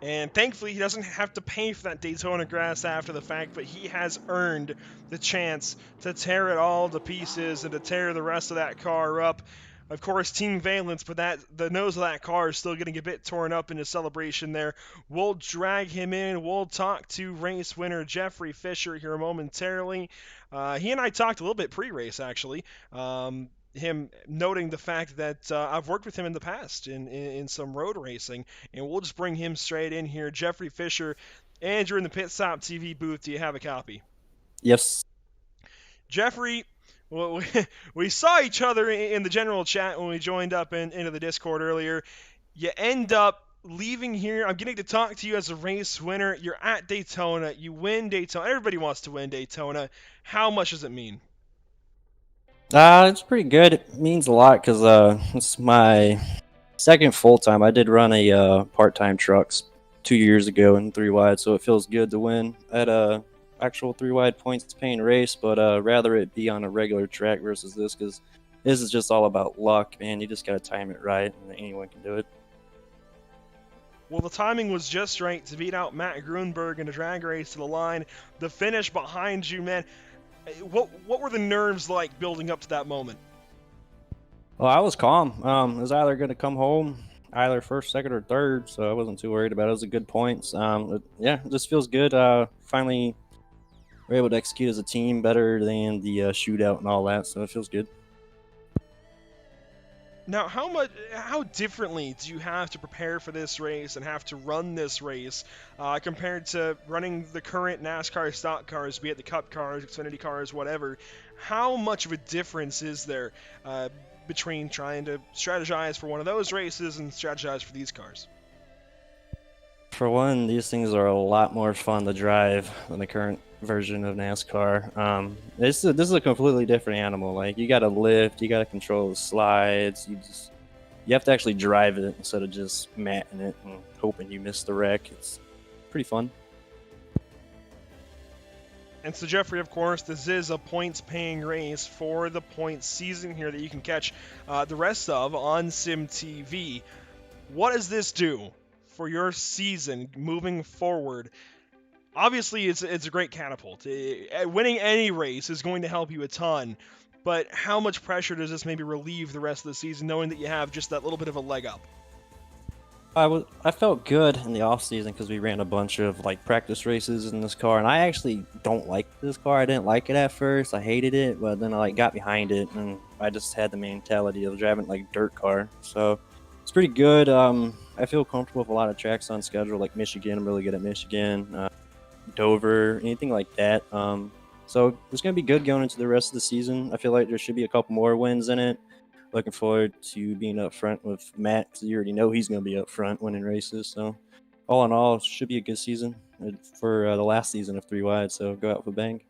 And thankfully, he doesn't have to pay for that Daytona grass after the fact, but he has earned the chance to tear it all to pieces and to tear the rest of that car up. of course, Team Valence, but the nose of that car is still getting a bit torn up in his celebration there. We'll drag him in. We'll talk to race winner Jeffrey Fisher here momentarily. He and I talked a little bit pre-race, actually. Him noting the fact that I've worked with him in the past in some road racing, and we'll just bring him straight in here. Jeffrey Fisher, and you're in the Pit Stop TV booth. Do you have a copy? Yes. Jeffrey, well, we saw each other in the general chat when we joined up into the Discord earlier. You end up leaving here. I'm getting to talk to you as a race winner. You're at Daytona. You win Daytona. Everybody wants to win Daytona. How much does it mean? It's pretty good. It means a lot because it's my second full time. I did run a part-time trucks 2 years ago in 3 wide, so it feels good to win at a actual 3 wide points paying race, but rather it be on a regular track versus this, because this is just all about luck, man. You just got to time it right, and anyone can do it. Well, the timing was just right to beat out Matt Grunberg in a drag race to the line. The finish behind you, man. What were the nerves like building up to that moment? Well, I was calm. I was either going to come home either first, second, or third, so I wasn't too worried about it. It was a good points. Yeah, it just feels good. Finally, we're able to execute as a team better than the shootout and all that, so it feels good. Now, how differently do you have to prepare for this race and have to run this race compared to running the current NASCAR stock cars, be it the Cup cars, Xfinity cars, whatever? How much of a difference is there between trying to strategize for one of those races and strategize for these cars? For one, these things are a lot more fun to drive than the current version of NASCAR. This is a completely different animal. Like, you got to lift, you got to control the slides. You have to actually drive it instead of just matting it and hoping you miss the wreck. It's pretty fun. And so, Jeffrey, of course, this is a points-paying race for the points season here that you can catch the rest of on Sim TV. What does this do for your season moving forward? Obviously, it's a great catapult. Winning any race is going to help you a ton, but how much pressure does this maybe relieve the rest of the season, knowing that you have just that little bit of a leg up? I felt good in the off season because we ran a bunch of like practice races in this car, and I actually don't like this car. I didn't like it at first. I hated it, but then I got behind it, and I just had the mentality of driving like a dirt car. So it's pretty good. I feel comfortable with a lot of tracks on schedule, like Michigan. I'm really good at Michigan. Dover, anything like that. So it's going to be good going into the rest of the season. I feel like there should be a couple more wins in it. Looking forward to being up front with Matt, because you already know he's going to be up front winning races. So all in all, it should be a good season for the last season of 3 wide. So go out with a bang.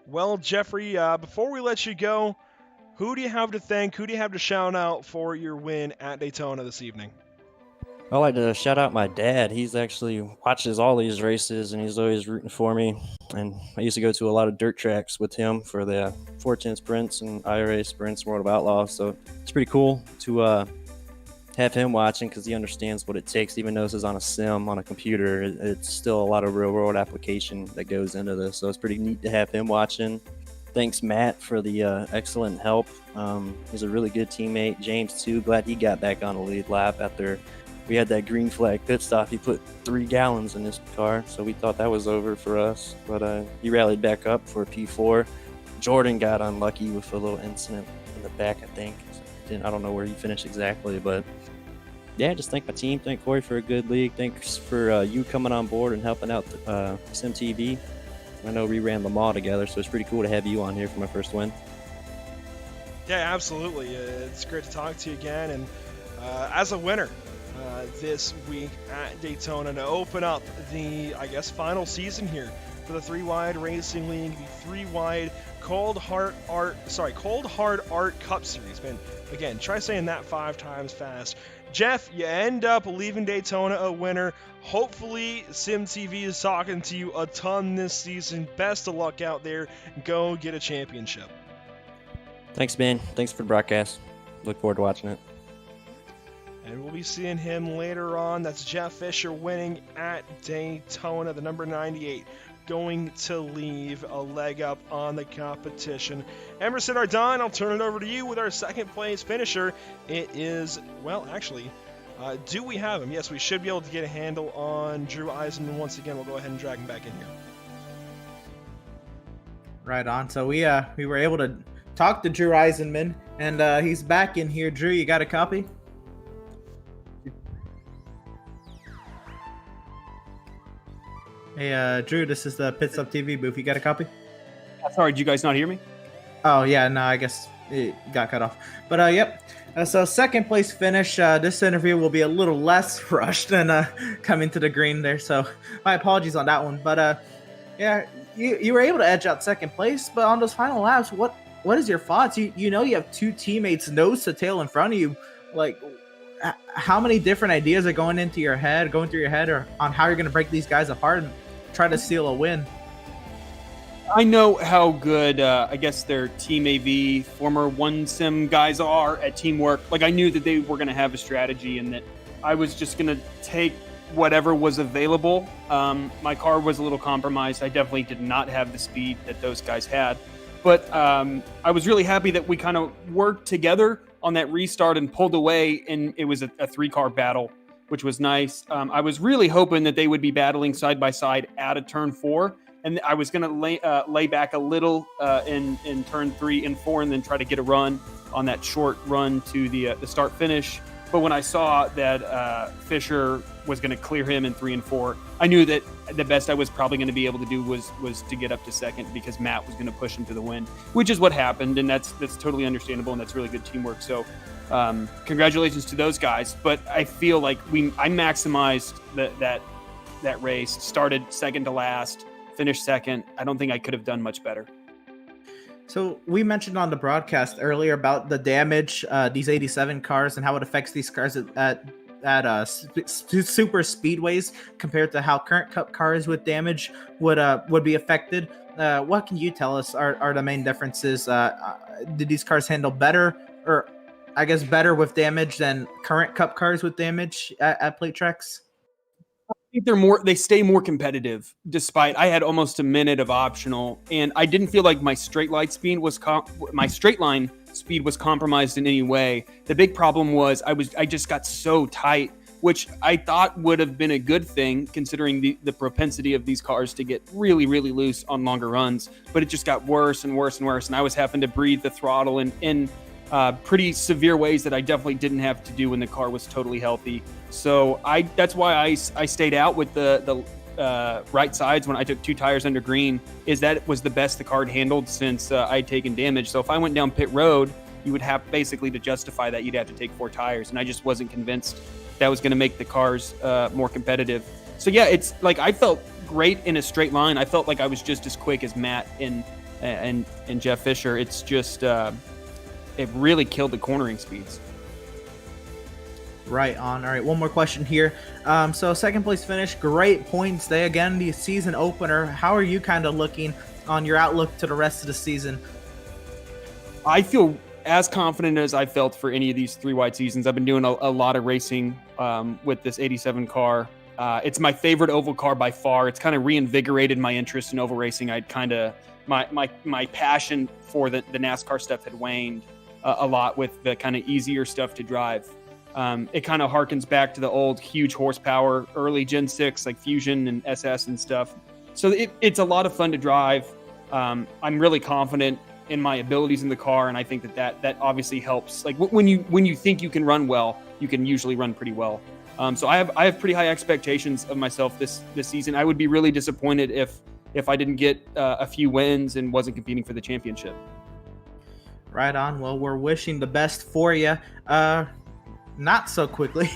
Well, Jeffrey, before we let you go, who do you have to thank? Who do you have to shout out for your win at Daytona this evening? I'd like to shout out my dad. He's actually watches all these races, and he's always rooting for me. And I used to go to a lot of dirt tracks with him for the 410 sprints and iRacing sprints, World of Outlaws. So it's pretty cool to have him watching, because he understands what it takes. Even though this is on a sim, on a computer, it's still a lot of real-world application that goes into this. So it's pretty neat to have him watching. Thanks, Matt, for the excellent help. He's a really good teammate. James, too. Glad he got back on the lead lap after we had that green flag pit stop. He put 3 gallons in his car, so we thought that was over for us. But he rallied back up for P4. Jordan got unlucky with a little incident in the back, I think. I don't know where he finished exactly, but yeah, just thank my team. Thank Corey for a good league. Thanks for you coming on board and helping out Sim TV. I know we ran Le Mans together, so it's pretty cool to have you on here for my first win. Yeah, absolutely. It's great to talk to you again. And as a winner this week at Daytona to open up the, I guess, final season here for the 3 Wide Racing League, the 3 Wide Cold Hard Art Cup Series. Man, again, try saying that 5 times fast. Jeff, you end up leaving Daytona a winner. Hopefully, Sim TV is talking to you a ton this season. Best of luck out there. Go get a championship. Thanks, man. Thanks for the broadcast. Look forward to watching it. And we'll be seeing him later on. That's Jeff Fisher winning at Daytona, the number 98 going to leave a leg up on the competition. Emerson Ardon, I'll turn it over to you with our second place finisher. It is, well, actually, do we have him? Yes, we should be able to get a handle on Drew Eisenman once again. We'll go ahead and drag him back in here. Right on. So we were able to talk to Drew Eisenman, and he's back in here. Drew, you got a copy? Hey, Drew, this is the Pit Stop TV booth. You got a copy? Sorry, did you guys not hear me? Oh, yeah, no, I guess it got cut off. But, yep. So second place finish. This interview will be a little less rushed than coming to the green there. So my apologies on that one. But, yeah, you were able to edge out second place. But on those final laps, what is your thoughts? You know you have two teammates nose to tail in front of you. Like, how many different ideas are going through your head, or on how you're going to break these guys apart and try to steal a win? I know how good, I guess, their Team AV, former One Sim guys are at teamwork. Like, I knew that they were going to have a strategy and that I was just going to take whatever was available. My car was a little compromised. I definitely did not have the speed that those guys had. But I was really happy that we kind of worked together on that restart and pulled away, and it was a 3-car battle, which was nice. I was really hoping that they would be battling side by side at a turn 4. And I was going to lay back a little in turn 3 and 4, and then try to get a run on that short run to the start finish. But when I saw that Fisher was going to clear him in 3 and 4, I knew that the best I was probably going to be able to do was to get up to second, because Matt was going to push him to the win, which is what happened, and that's totally understandable, and that's really good teamwork. So congratulations to those guys. But I feel like I maximized that race, started second to last, finished second. I don't think I could have done much better. So we mentioned on the broadcast earlier about the damage these 87 cars and how it affects these cars at super speedways compared to how current Cup cars with damage would be affected. What can you tell us are the main differences? Did these cars handle better, or I guess better with damage than current Cup cars with damage at plate tracks? I think they stay more competitive, despite I had almost a minute of optional, and I didn't feel like my straight line speed was compromised in any way. The big problem was I just got so tight, which I thought would have been a good thing considering the propensity of these cars to get really, really loose on longer runs. But it just got worse and worse and worse, and I was having to breathe the throttle in pretty severe ways that I definitely didn't have to do when the car was totally healthy. So that's why I stayed out with the right sides when I took 2 tires under green, is that it was the best the car had handled since I'd taken damage. So if I went down pit road, you would have basically, to justify that, you'd have to take 4 tires. And I just wasn't convinced that was going to make the cars more competitive. So yeah, it's like I felt great in a straight line. I felt like I was just as quick as Matt and Jeff Fisher. It's just it really killed the cornering speeds. Right on. All right, one more question here. So second place finish, great points day again, the season opener. How are you kind of looking on your outlook to the rest of the season? I feel as confident as I felt for any of these 3 wide seasons. I've been doing a lot of racing with this 87 car. It's my favorite oval car by far. It's kind of reinvigorated my interest in oval racing. I'd kind of my passion for the NASCAR stuff had waned a lot with the kind of easier stuff to drive. It kind of harkens back to the old huge horsepower, early Gen 6, like Fusion and SS and stuff. So it's a lot of fun to drive. I'm really confident in my abilities in the car, and I think that obviously helps. Like when you think you can run well, you can usually run pretty well. So I have pretty high expectations of myself this season. I would be really disappointed if I didn't get a few wins and wasn't competing for the championship. Right on. Well, we're wishing the best for you. Not so quickly.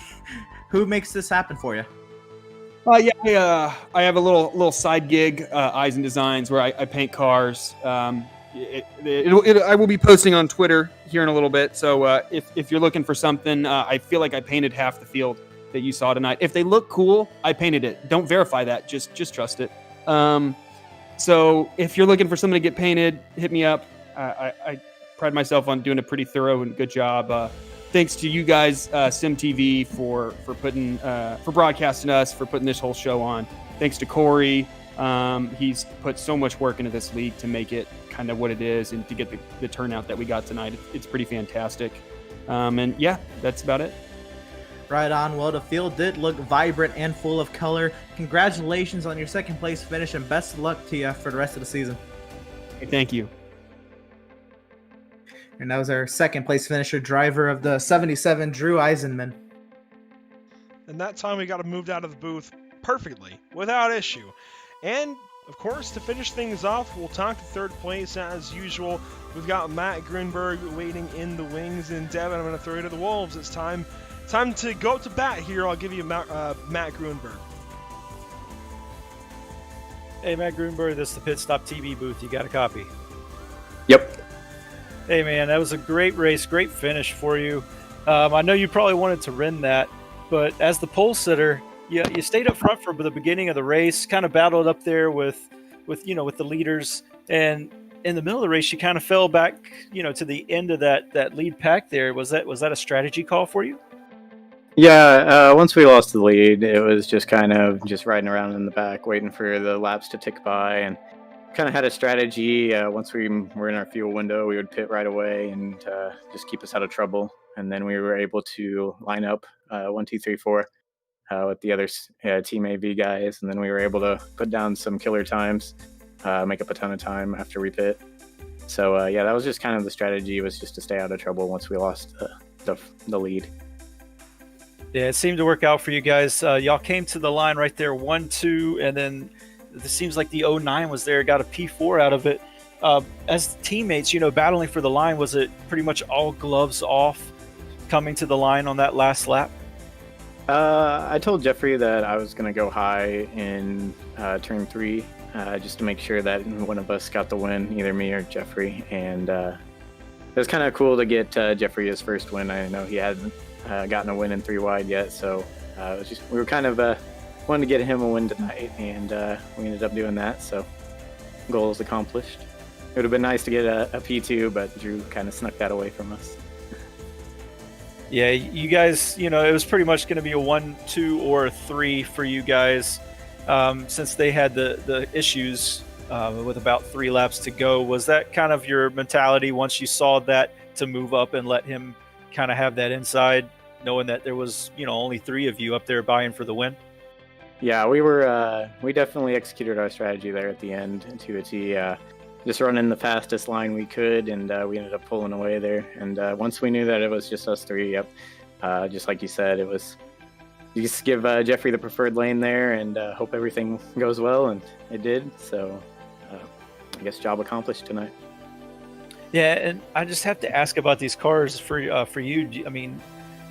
Who makes this happen for you? I have a little side gig, Eisen Designs, where I paint cars. I will be posting on Twitter here in a little bit. So if you're looking for something, I feel like I painted half the field that you saw tonight. If they look cool, I painted it. Don't verify that. Just trust it. So if you're looking for something to get painted, hit me up. I pride myself on doing a pretty thorough and good job. Thanks to you guys, SimTV, for broadcasting us, for putting this whole show on. Thanks to Corey, He's put so much work into this league to make it kind of what it is and to get the turnout that we got tonight. It's pretty fantastic. And yeah, that's about it. Right on. Well, the field did look vibrant and full of color. Congratulations on your second place finish, and best of luck to you for the rest of the season. Thank you. And that was our second place finisher, driver of the 77, Drew Eisenman. And that time we got him moved out of the booth perfectly, without issue. And, of course, to finish things off, we'll talk to third place as usual. We've got Matt Grunberg waiting in the wings. And, Devin, I'm going to throw you to the Wolves. It's time to go to bat here. I'll give you Matt Grunberg. Hey, Matt Grunberg, this is the Pit Stop TV booth. You got a copy? Yep. Hey, man, that was a great race, great finish for you. I know you probably wanted to win that, but as the pole sitter, you stayed up front for the beginning of the race, kind of battled up there with the leaders, and in the middle of the race, you kind of fell back, to the end of that lead pack there. Was that a strategy call for you? Yeah, once we lost the lead, it was just kind of just riding around in the back, waiting for the laps to tick by, and kind of had a strategy. Once we were in our fuel window, we would pit right away and just keep us out of trouble. And then we were able to line up 1, 2, 3, 4 with the other Team AV guys, and then we were able to put down some killer times, make up a ton of time after we pit. So yeah, that was just kind of the strategy, was just to stay out of trouble once we lost the lead. Yeah, it seemed to work out for you guys. Y'all came to the line right there, 1-2, and then it seems like the 09 was there, got a P4 out of it. As teammates, battling for the line, was it pretty much all gloves off coming to the line on that last lap? I told Jeffrey that I was going to go high in turn 3, just to make sure that one of us got the win, either me or Jeffrey. And it was kind of cool to get Jeffrey his first win. I know he hadn't gotten a win in 3 wide yet, so it was just, we were kind of wanted to get him a win tonight, and we ended up doing that. So goal is accomplished. It would have been nice to get a P2, but Drew kind of snuck that away from us. Yeah, you guys, it was pretty much going to be a 1, 2, or a 3 for you guys, since they had the issues with about 3 laps to go. Was that kind of your mentality once you saw that, to move up and let him kind of have that inside, knowing that there was, only 3 of you up there vying for the win? Yeah, we definitely executed our strategy there at the end to a T. Just running the fastest line we could, and we ended up pulling away there. And once we knew that it was just us 3, just like you said, it was, you just give Jeffrey the preferred lane there and hope everything goes well, and it did. So I guess job accomplished tonight. Yeah, and I just have to ask about these cars for you. I mean,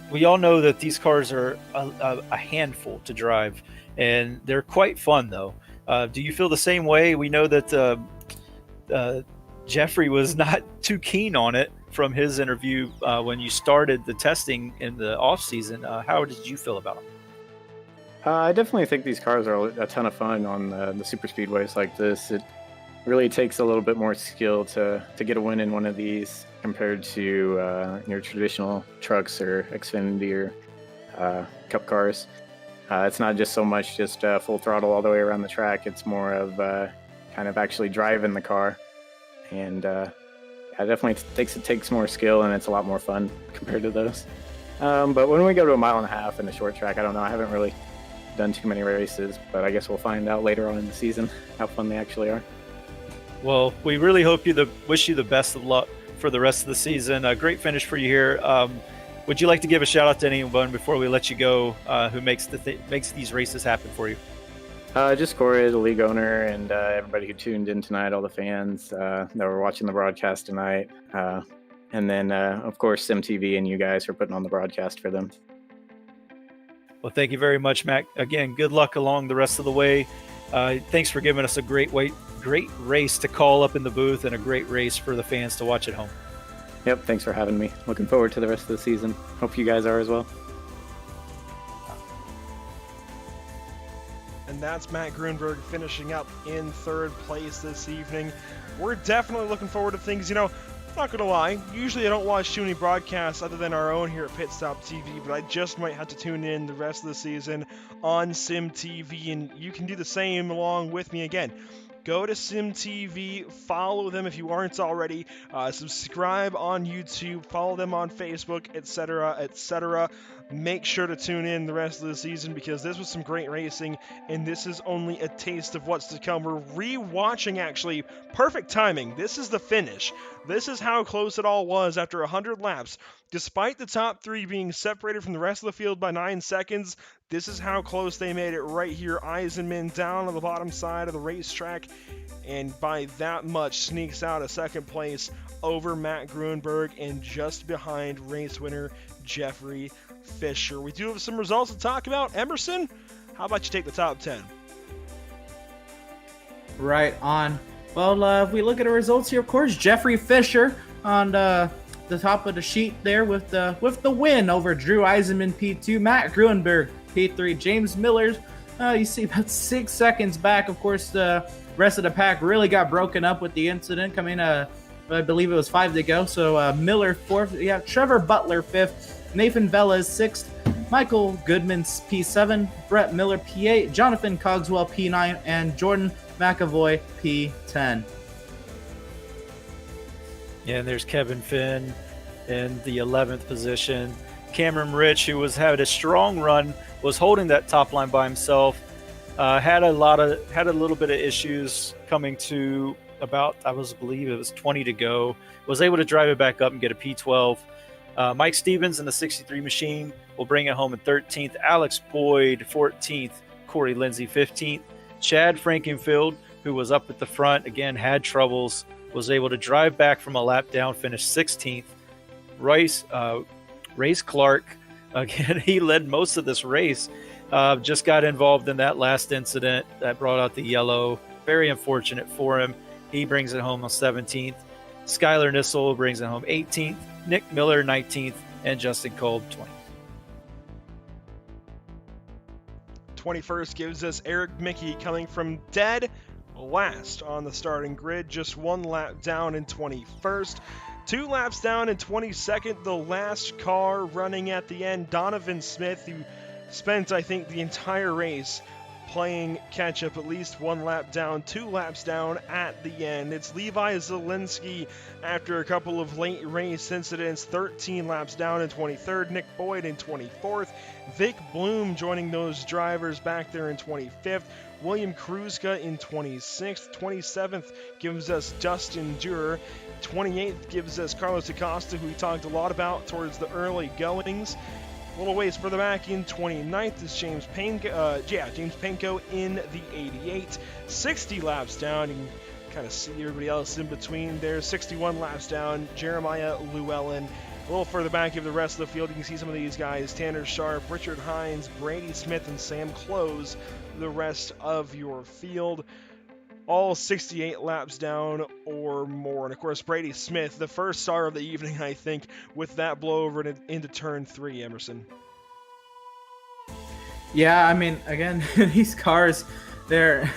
we all know that these cars are a handful to drive, and they're quite fun, though. Do you feel the same way? We know that Jeffrey was not too keen on it from his interview when you started the testing in the off season. How did you feel about them? I definitely think these cars are a ton of fun on the super speedways like this. It really takes a little bit more skill to get a win in one of these compared to your traditional trucks or Xfinity or Cup cars. It's not just so much just full throttle all the way around the track. It's more of kind of actually driving the car, and it definitely takes more skill, and it's a lot more fun compared to those. But when we go to 1.5 miles in a short track, I don't know. I haven't really done too many races, but I guess we'll find out later on in the season how fun they actually are. Well, we really wish you the best of luck for the rest of the season. A great finish for you here. Would you like to give a shout out to anyone before we let you go, who makes these races happen for you? Just Corey, the league owner, and everybody who tuned in tonight, all the fans that were watching the broadcast tonight. And then, of course, MTV and you guys for putting on the broadcast for them. Well, thank you very much, Mac. Again, good luck along the rest of the way. Thanks for giving us a great race to call up in the booth, and a great race for the fans to watch at home. Yep, thanks for having me. Looking forward to the rest of the season. Hope you guys are as well. And that's Matt Grunberg finishing up in third place this evening. We're definitely looking forward to things. Not gonna lie, usually I don't watch too many broadcasts other than our own here at Pit Stop TV, but I just might have to tune in the rest of the season on Sim TV, and you can do the same along with me again. Go to Sim TV, follow them if you aren't already, subscribe on YouTube, follow them on Facebook, etc., etc. Make sure to tune in the rest of the season because this was some great racing, and this is only a taste of what's to come. We're re-watching, actually, perfect timing. This is the finish. This is how close it all was after 100 laps. Despite the top three being separated from the rest of the field by 9 seconds, this is how close they made it right here. Eisenman down on the bottom side of the racetrack, and by that much sneaks out a second place over Matt Gruenberg and just behind race winner Jeffrey Fisher. We do have some results to talk about. Emerson, how about you take the top 10? Right on. Well, if we look at the results here, of course, Jeffrey Fisher on the top of the sheet there with the win over Drew Eisenman P2, Matt Gruenberg P3, James Miller. You see about 6 seconds back. Of course, the rest of the pack really got broken up with the incident. Coming, I believe it was 5 to go. So Miller 4th. You have Trevor Butler 5th, Nathan Velez 6th, Michael Goodman P7, Brett Miller P8, Jonathan Cogswell P9, and Jordan McAvoy P10. Yeah, and there's Kevin Finn in the 11th position. Cameron Rich, who was had a strong run, was holding that top line by himself. Had a little bit of issues coming to about, believe it was 20 to go. Was able to drive it back up and get a P12. Mike Stevens in the 63 machine will bring it home in 13th. Alex Boyd 14th. Corey Lindsay 15th. Chad Frankenfield, who was up at the front, again had troubles, was able to drive back from a lap down, finish 16th. Race Clark, again, he led most of this race. Just got involved in that last incident that brought out the yellow. Very unfortunate for him. He brings it home on 17th. Skylar Nissel brings it home 18th. Nick Miller 19th. And Justin Kolb 20th. 21st gives us Eric Mickey coming from dead last on the starting grid, just 1 lap down in 21st. 2 laps down in 22nd, the last car running at the end, Donovan Smith, who spent, I think, the entire race playing catch-up, at least 1 lap down, 2 laps down at the end. It's Levi Zielinski after a couple of late race incidents, 13 laps down in 23rd, Nick Boyd in 24th, Vic Bloom joining those drivers back there in 25th, William Kruzka in 26th, 27th gives us Dustin Durer, 28th gives us Carlos Acosta, who we talked a lot about towards the early goings. A little ways further back in 29th is James Panko in the 88. 60 laps down, you can kind of see everybody else in between there. 61 laps down, Jeremiah Llewellyn. A little further back of the rest of the field, you can see some of these guys, Tanner Sharp, Richard Hines, Brady Smith, and Sam Close, the rest of your field. All 68 laps down or more. And of course, Brady Smith, the first star of the evening, I think, with that blowover into turn 3, Emerson. Yeah, I mean, again, these cars, they're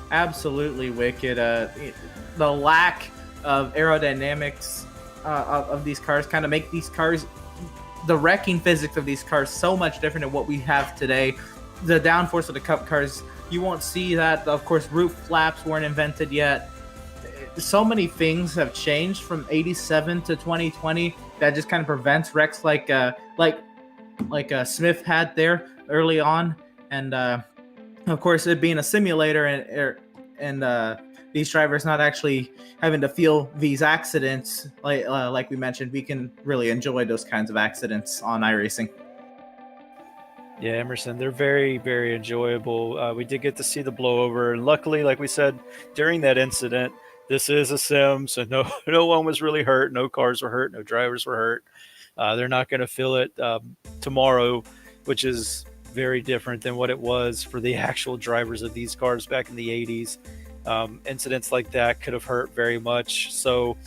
absolutely wicked. The lack of aerodynamics of these cars kind of make these cars, the wrecking physics of these cars so much different than what we have today. The downforce of the Cup cars, you won't see that. Of course, roof flaps weren't invented yet. So many things have changed from 87 to 2020 that just kind of prevents wrecks like Smith had there early on. And of course, it being a simulator and these drivers not actually having to feel these accidents, like we mentioned, we can really enjoy those kinds of accidents on iRacing. Yeah, Emerson, they're very, very enjoyable. We did get to see the blowover, and luckily, like we said, during that incident, this is a sim, so no one was really hurt. No cars were hurt. No drivers were hurt. They're not going to feel it tomorrow, which is very different than what it was for the actual drivers of these cars back in the 80s. Incidents like that could have hurt very much. So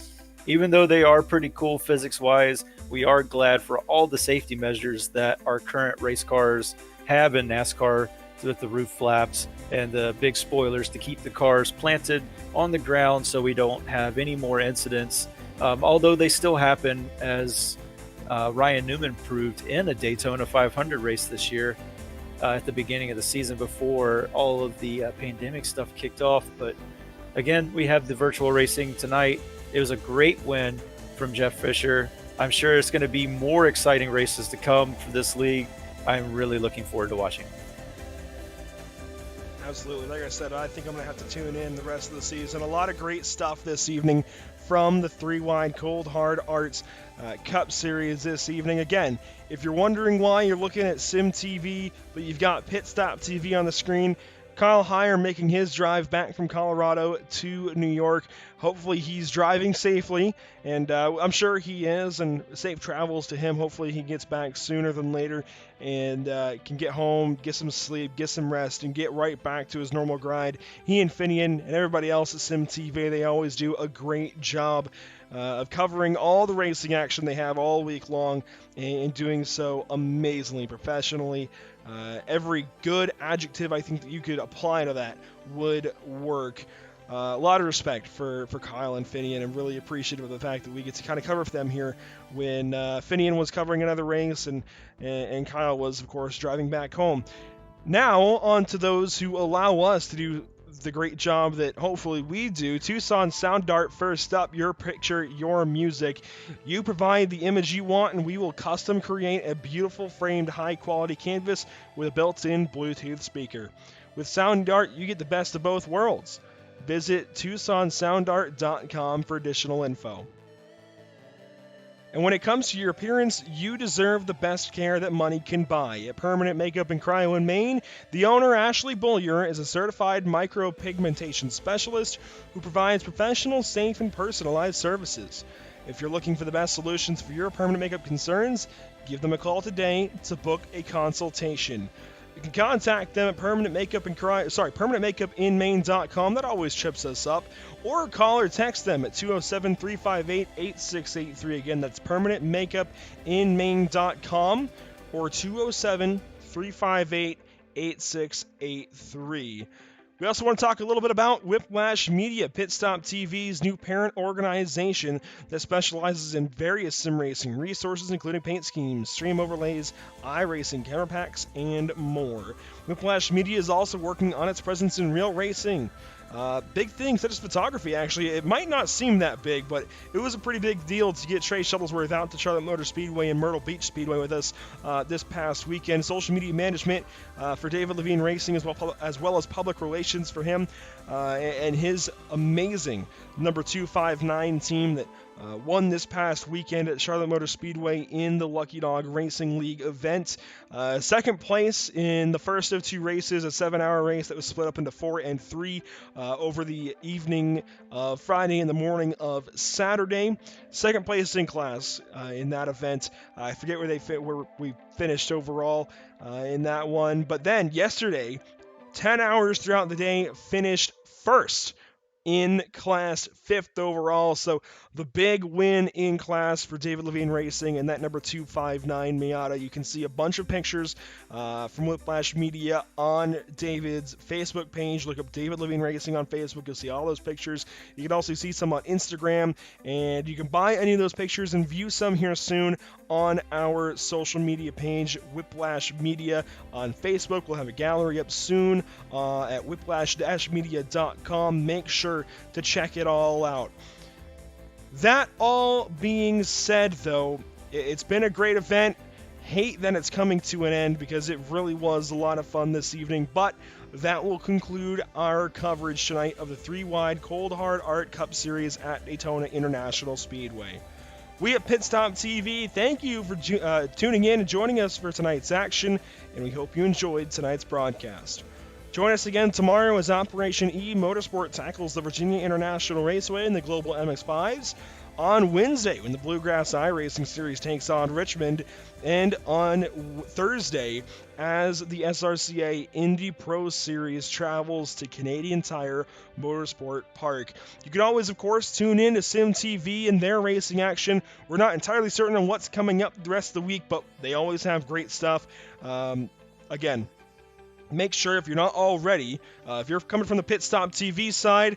even though they are pretty cool physics-wise, we are glad for all the safety measures that our current race cars have in NASCAR, with the roof flaps and the big spoilers to keep the cars planted on the ground so we don't have any more incidents although they still happen, as Ryan Newman proved in a Daytona 500 race this year at the beginning of the season before all of the pandemic stuff kicked off. But again, we have the virtual racing tonight. It was a great win from Jeff Fisher. I'm sure it's going to be more exciting races to come for this league. I'm really looking forward to watching. Absolutely. Like I said, I think I'm going to have to tune in the rest of the season. A lot of great stuff this evening from the 3-Wide Cold Hard Arts Cup Series this evening. Again, if you're wondering why you're looking at Sim TV, but you've got Pit Stop TV on the screen, Kyle Heyer making his drive back from Colorado to New York. Hopefully he's driving safely, and I'm sure he is, and safe travels to him. Hopefully he gets back sooner than later and can get home, get some sleep, get some rest, and get right back to his normal grind. He and Finian and everybody else at Sim TV, they always do a great job of covering all the racing action they have all week long, and doing so amazingly professionally. Every good adjective I think that you could apply to that would work. A lot of respect for Kyle and Finian, and really appreciative of the fact that we get to kind of cover for them here when Finian was covering another race and Kyle was, of course, driving back home. Now, on to those who allow us to do the great job that hopefully we do. Tucson Sound Art, first up, your picture, your music. You provide the image you want, and we will custom create a beautiful framed high-quality canvas with a built-in Bluetooth speaker. With Sound Art, you get the best of both worlds. Visit TucsonSoundArt.com for additional info. And when it comes to your appearance, you deserve the best care that money can buy. At Permanent Makeup and Cryo in Maine, the owner, Ashley Bullier, is a certified micropigmentation specialist who provides professional, safe, and personalized services. If you're looking for the best solutions for your permanent makeup concerns, give them a call today to book a consultation. You can contact them at permanentmakeupinmaine.com. That always trips us up. Or call or text them at 207-358-8683. Again, that's permanentmakeupinmaine.com or 207-358-8683. We also want to talk a little bit about Whiplash Media, Pit Stop TV's new parent organization that specializes in various sim racing resources, including paint schemes, stream overlays, iRacing, camera packs, and more. Whiplash Media is also working on its presence in real racing. Big thing, such as photography, actually. It might not seem that big, but it was a pretty big deal to get Trey Shuttlesworth out to Charlotte Motor Speedway and Myrtle Beach Speedway with us this past weekend. Social media management for David Levine Racing, as well as public relations for him and his amazing number 259 team that won this past weekend at Charlotte Motor Speedway in the Lucky Dog Racing League event. Second place in the first of two races, a 7-hour race that was split up into 4 and 3 over the evening of Friday and the morning of Saturday. Second place in class in that event. I forget where we finished overall in that one. But then yesterday, 10 hours throughout the day, finished first in class, 5th overall. So the big win in class for David Levine Racing and that number 259 Miata. You can see a bunch of pictures from Whiplash Media on David's Facebook page. Look up David Levine Racing on Facebook. You'll see all those pictures. You can also see some on Instagram, and you can buy any of those pictures and view some here soon on our social media page, Whiplash Media on Facebook. We'll have a gallery up soon at whiplash-media.com. Make sure to check it all out. That all being said, though, it's been a great event. Hate that it's coming to an end because it really was a lot of fun this evening, but that will conclude our coverage tonight of the 3-Wide Cold Hard Art Cup Series at Daytona International Speedway. We at Pit Stop TV, thank you for tuning in and joining us for tonight's action, and we hope you enjoyed tonight's broadcast. Join us again tomorrow as Operation E Motorsport tackles the Virginia International Raceway and the Global MX-5s. On Wednesday, when the Bluegrass iRacing Series takes on Richmond. And on Thursday, as the SRCA Indy Pro Series travels to Canadian Tire Motorsport Park. You can always, of course, tune in to Sim TV and their racing action. We're not entirely certain on what's coming up the rest of the week, but they always have great stuff. Again, make sure, if you're not already, if you're coming from the Pit Stop TV side,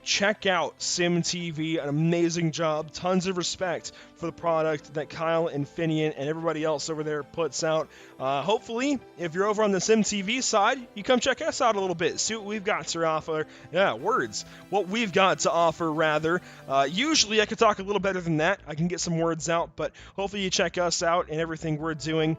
check out SimTV, an amazing job. Tons of respect for the product that Kyle and Finian and everybody else over there puts out. Hopefully, if you're over on the SimTV side, you come check us out a little bit. See what we've got to offer. Yeah, words. What we've got to offer, rather. Usually, I could talk a little better than that. I can get some words out, but hopefully you check us out and everything we're doing.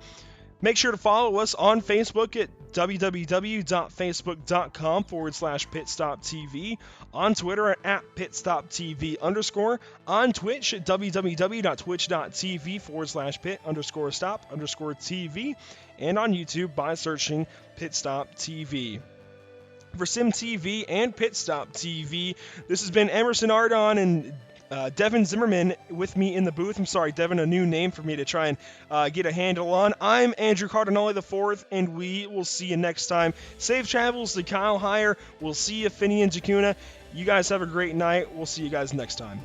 Make sure to follow us on Facebook at www.facebook.com/pitstoptv, on Twitter at pitstoptv_, on Twitch at www.twitch.tv/pit_stop_tv, and on YouTube by searching Pitstop TV. For SimTV and Pitstop TV, this has been Emerson Ardon and Devin Zimmerman with me in the booth. I'm sorry, Devin, a new name for me to try and get a handle on. I'm Andrew Cardinale IV, and we will see you next time. Safe travels to Kyle Heyer. We'll see you, Finney and Jacuna. You guys have a great night. We'll see you guys next time.